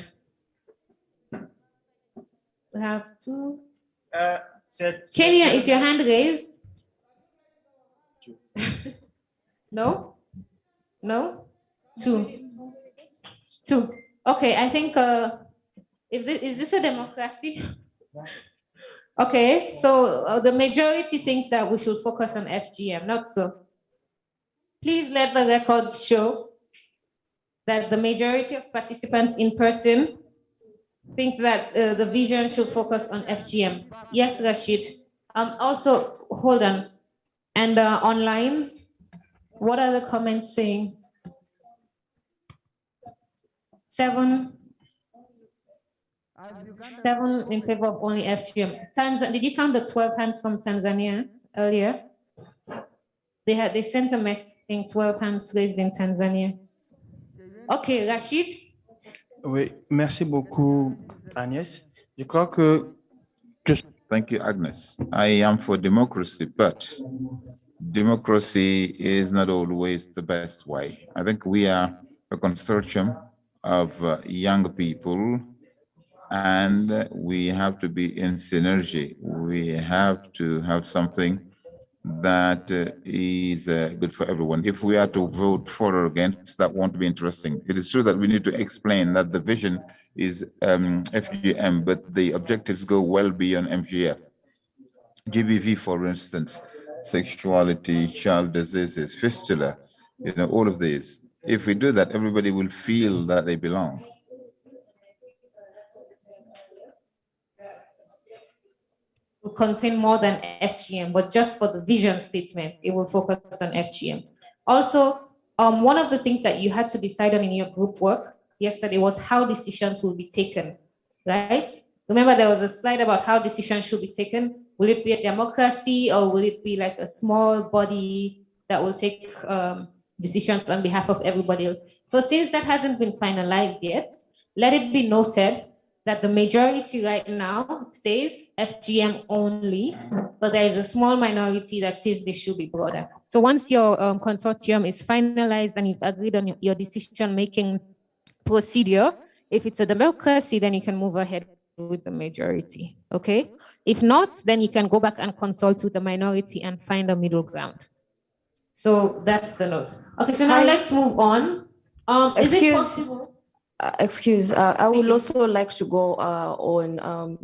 We have two. Kenya, is your hand raised? No? No? Two. Okay, I think, is this a democracy? Okay, so the majority thinks that we should focus on FGM, not so. Please let the records show that the majority of participants in person think that the vision should focus on FGM. Yes, Rashid. Also, hold on. And online, what are the comments saying? 7 in favor of only FGM. Did you count the 12 hands from Tanzania earlier? They sent a message saying 12 hands raised in Tanzania. Okay, Rashid.
Oui, merci beaucoup, Agnès. Je crois que
Thank you, Agnes. I am for democracy, but democracy is not always the best way. I think we are a consortium of young people, and we have to be in synergy. We have to have something that is good for everyone. If we are to vote for or against, that won't be interesting. It is true that we need to explain that the vision is FGM, but the objectives go well beyond MGF. GBV, for instance, sexuality, child diseases, fistula, all of these. If we do that, everybody will feel that they belong.
Will contain more than FGM, but just for the vision statement, it will focus on FGM. Also, one of the things that you had to decide on in your group work yesterday was how decisions will be taken, right? Remember, there was a slide about how decisions should be taken. Will it be a democracy, or will it be like a small body that will take decisions on behalf of everybody else? So since that hasn't been finalized yet, let it be noted that the majority right now says FGM only, but there is a small minority that says they should be broader. So once your consortium is finalized and you've agreed on your decision-making procedure, if it's a democracy, then you can move ahead with the majority, okay? If not, then you can go back and consult with the minority and find a middle ground. So that's the note. Okay, so now let's move on. Is it possible?
I would also like to go on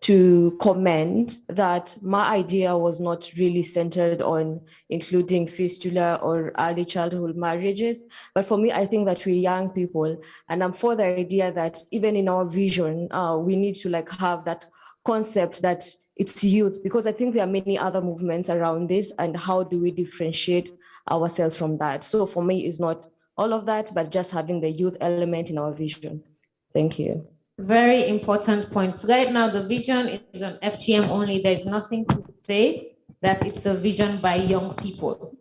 to comment that my idea was not really centered on including fistula or early childhood marriages. But for me, I think that we're young people, and I'm for the idea that even in our vision, we need to have that concept that it's youth, because I think there are many other movements around this, and how do we differentiate ourselves from that? So for me, it's not all of that, but just having the youth element in our vision. Thank you.
Very important points. Right now, the vision is on FGM only. There's nothing to say that it's a vision by young people.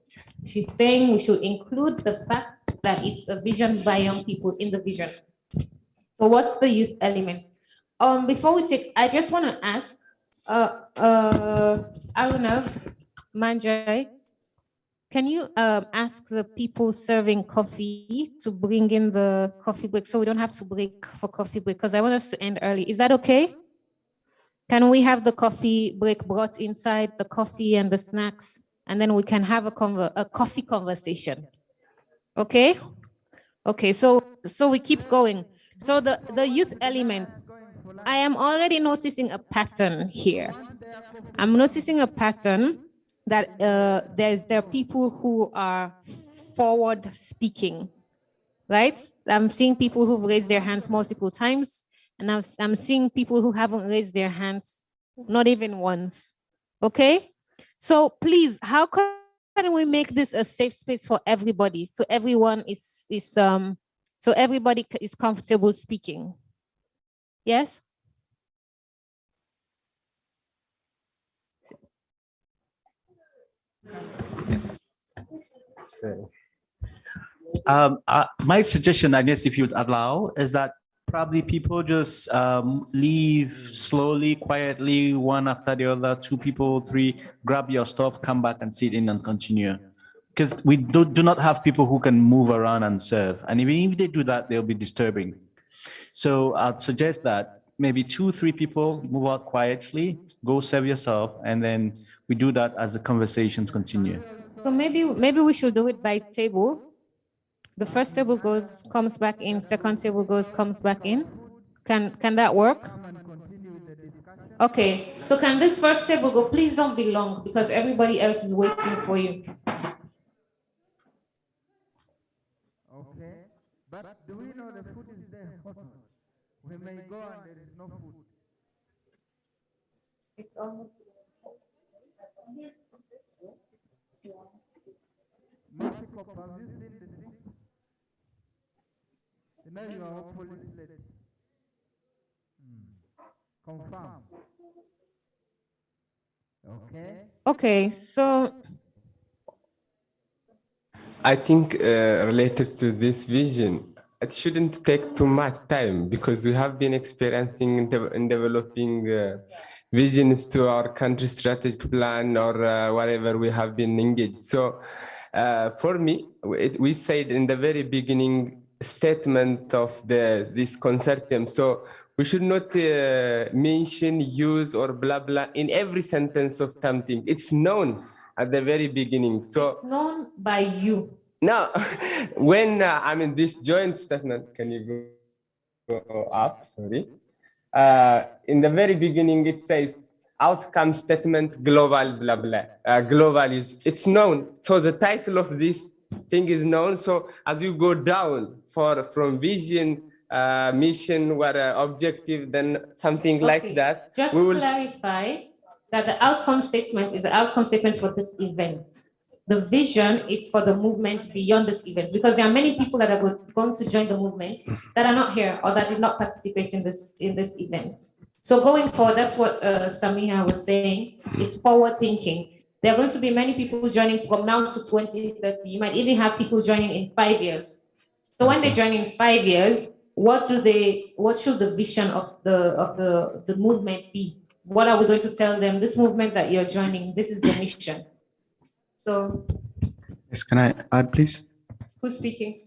She's saying we should include the fact that it's a vision by young people in the vision. So what's the youth element? before we take, I just want to ask, Arnav, Manjai, can you ask the people serving coffee to bring in the coffee break so we don't have to break for coffee break? Because I want us to end early. Is that okay? Can we have the coffee break brought inside, the coffee and the snacks, and then we can have a coffee conversation? Okay? Okay, so we keep going. So the youth element, I am already noticing a pattern here. I'm noticing a pattern that there are people who are forward speaking, right? I'm seeing people who've raised their hands multiple times, and I'm seeing people who haven't raised their hands, not even once. Okay? So please, how can we make this a safe space for everybody? So everyone so everybody is comfortable speaking. Yes?
So, my suggestion, I guess, if you'd allow, is that probably people just leave slowly, quietly, one after the other, 2 people, 3, grab your stuff, come back and sit in and continue. Because we do not have people who can move around and serve. And even if they do that, they'll be disturbing. So I'd suggest that maybe 2, 3 people move out quietly, go serve yourself, and then we do that as the conversations continue.
So maybe we should do it by table. The first table comes back in, second table comes back in. Can that work? Okay, so can this first table go? Please don't be long because everybody else is waiting for you.
Okay, but do we know the food is there? We may go and there is no food.
It's almost.
Mexico, have you seen the thing? You know you are all police lady. Confirm. Okay.
Okay, so
I think related to this vision, it shouldn't take too much time because we have been experiencing in developing visions to our country strategic plan or whatever we have been engaged. So for me, we said in the very beginning statement of this consortium. So we should not mention, use, or blah, blah in every sentence of something. It's known at the very beginning. So
it's known by you.
Now, when I mean this joint statement, can you go up? Sorry. In the very beginning, it says outcome statement global blah blah. Global it's known. So the title of this thing is known. So as you go down from vision, mission, what objective, then something like that.
Just to clarify that the outcome statement is the outcome statement for this event. The vision is for the movement beyond this event, because there are many people that are going to join the movement that are not here or that did not participate in this event. So going forward, that's what Samiha was saying. It's forward thinking. There are going to be many people joining from now to 2030. You might even have people joining in 5 years. So when they join in 5 years, what should the vision of the movement be? What are we going to tell them? This movement that you're joining, this is the mission. So,
Yes, can I add, please?
Who's speaking?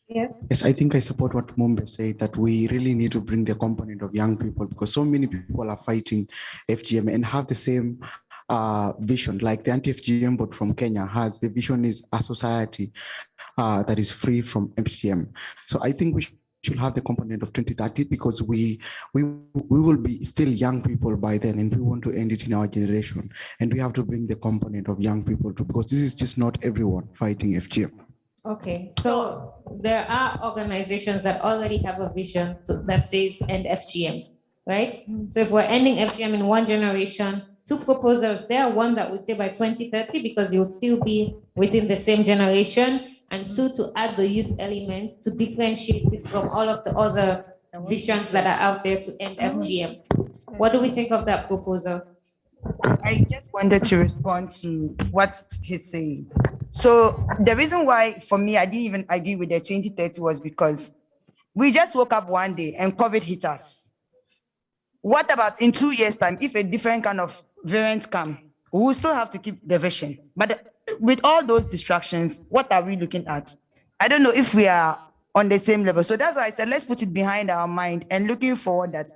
Yes.
Yes, I think I support what Mumbe said, that we really need to bring the component of young people, because so many people are fighting FGM and have the same vision. Like the anti-FGM board from Kenya has, the vision is a society that is free from FGM. So I think we should have the component of 2030, because we will be still young people by then, and we want to end it in our generation. And we have to bring the component of young people too, because this is just not everyone fighting FGM.
Okay, so there are organizations that already have a vision that says end FGM, right? So if we're ending FGM in one generation, 2 proposals there, one that will say by 2030, because you'll still be within the same generation, and 2 to add the youth element to differentiate it from all of the other visions that are out there to end FGM. What do we think of that proposal?
I just wanted to respond to what he's saying. So the reason why, for me, I didn't even agree with the 2030 was because we just woke up one day and COVID hit us. What about in 2 years' time, if a different kind of variant come, we will still have to keep the vision. But with all those distractions, what are we looking at? I don't know if we are on the same level. So that's why I said, let's put it behind our mind and looking forward that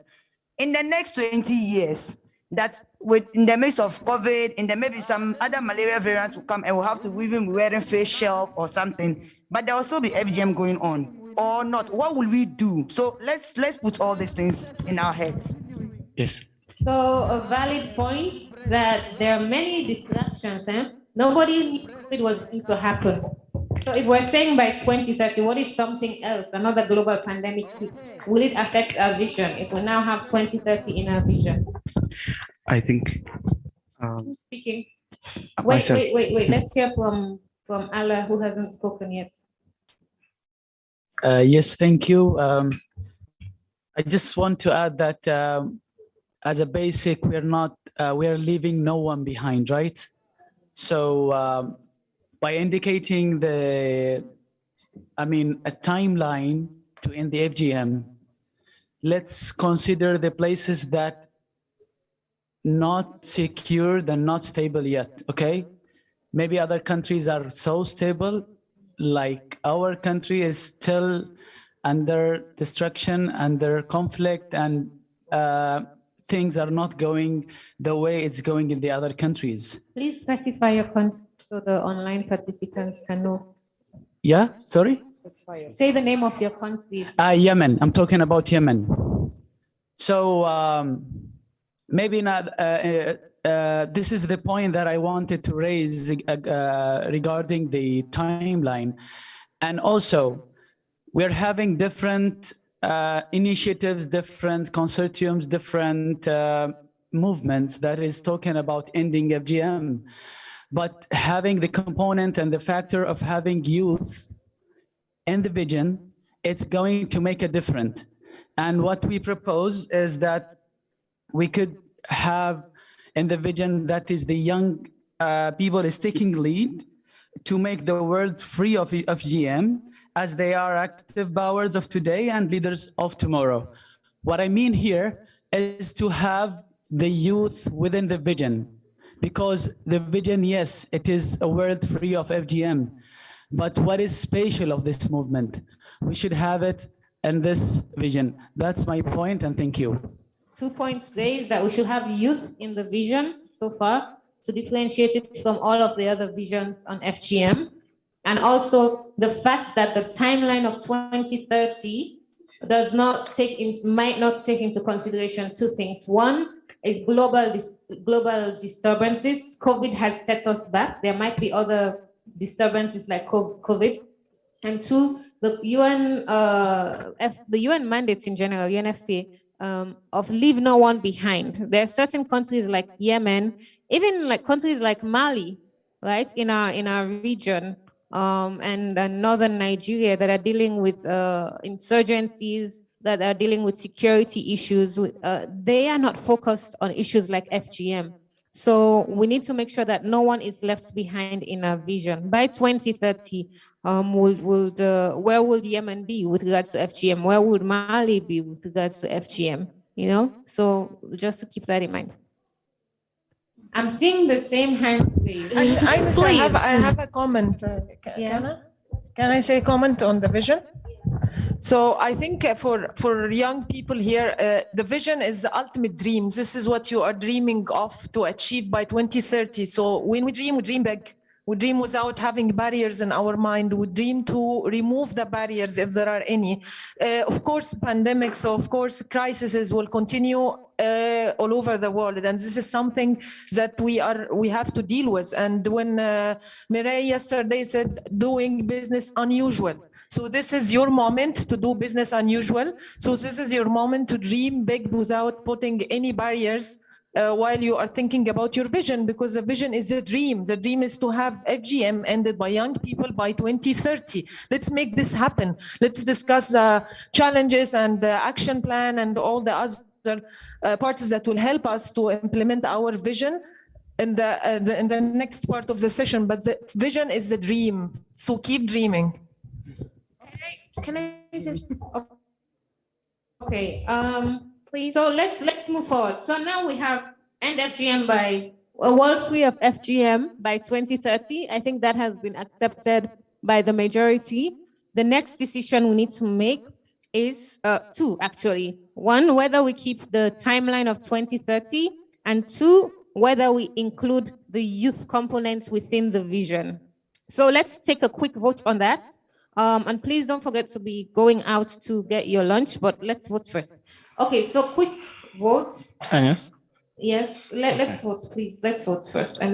in the next 20 years, that in the midst of COVID, in the maybe some other malaria variants will come and we'll have to even be wearing face shield or something, but there will still be FGM going on or not. What will we do? So let's put all these things in our heads.
Yes.
So a valid point that there are many distractions, nobody knew it was going to happen. So if we're saying by 2030, what if something else, another global pandemic hits? Will it affect our vision if we now have 2030 in our vision?
I think.
Who's speaking?
Myself.
Wait. Let's hear from Allah, who hasn't spoken yet.
Yes, thank you. I just want to add that as a basic, we are leaving no one behind, right? So by indicating a timeline to end the FGM, let's consider the places that not secured and not stable yet, okay? Maybe other countries are so stable, like our country is still under destruction, under conflict, and things are not going the way it's going in the other countries.
Please specify your country so the online participants can know.
Yeah, sorry?
Say the name of your countries.
Yemen, I'm talking about Yemen. So maybe not, this is the point that I wanted to raise regarding the timeline. And also, we're having different initiatives, different consortiums, different movements that is talking about ending FGM. But having the component and the factor of having youth in the vision, it's going to make a difference. And what we propose is that we could have in the vision that is the young people is taking lead to make the world free of FGM, as they are active powers of today and leaders of tomorrow. What I mean here is to have the youth within the vision, because the vision, yes, it is a world free of FGM, but what is special of this movement? We should have it in this vision. That's my point, and thank you.
2 points there is that we should have youth in the vision so far to differentiate it from all of the other visions on FGM. And also the fact that the timeline of 2030 might not take into consideration two things. One is global disturbances. COVID has set us back. There might be other disturbances like COVID. And two, the UN mandates in general, UNFPA, of leave no one behind. There are certain countries like Yemen, even like countries like Mali, right, in our region, and northern Nigeria that are dealing with insurgencies, that are dealing with security issues. They are not focused on issues like FGM. So we need to make sure that no one is left behind in our vision. By 2030, where would Yemen be with regards to FGM? Where would Mali be with regards to FGM? You know, so just to keep that in mind. I'm seeing the same hands raised.
I have a comment. Can I say a comment on the vision? So I think for young people here, the vision is the ultimate dream. This is what you are dreaming of to achieve by 2030. So when we dream big. We dream without having barriers in our mind. We dream to remove the barriers if there are any. Of course, pandemics, of course, crises will continue all over the world. And this is something that we have to deal with. And when Mireille yesterday said doing business unusual. So this is your moment to do business unusual. So this is your moment to dream big without putting any barriers while you are thinking about your vision, because the vision is a dream. The dream is to have FGM ended by young people by 2030. Let's make this happen. Let's discuss the challenges and the action plan and all the other parts that will help us to implement our vision in the next part of the session. But the vision is the dream, so keep dreaming.
Can I just... Okay. please. So let's move forward. So now we have end FGM by a world free of FGM by 2030. I think that has been accepted by the majority. The next decision we need to make is two, actually. One, whether we keep the timeline of 2030, and two, whether we include the youth component within the vision. So let's take a quick vote on that. And please don't forget to be going out to get your lunch, but let's vote first. Okay, so quick vote.
Agnes?
Yes, let's vote, please. Let's vote first, and then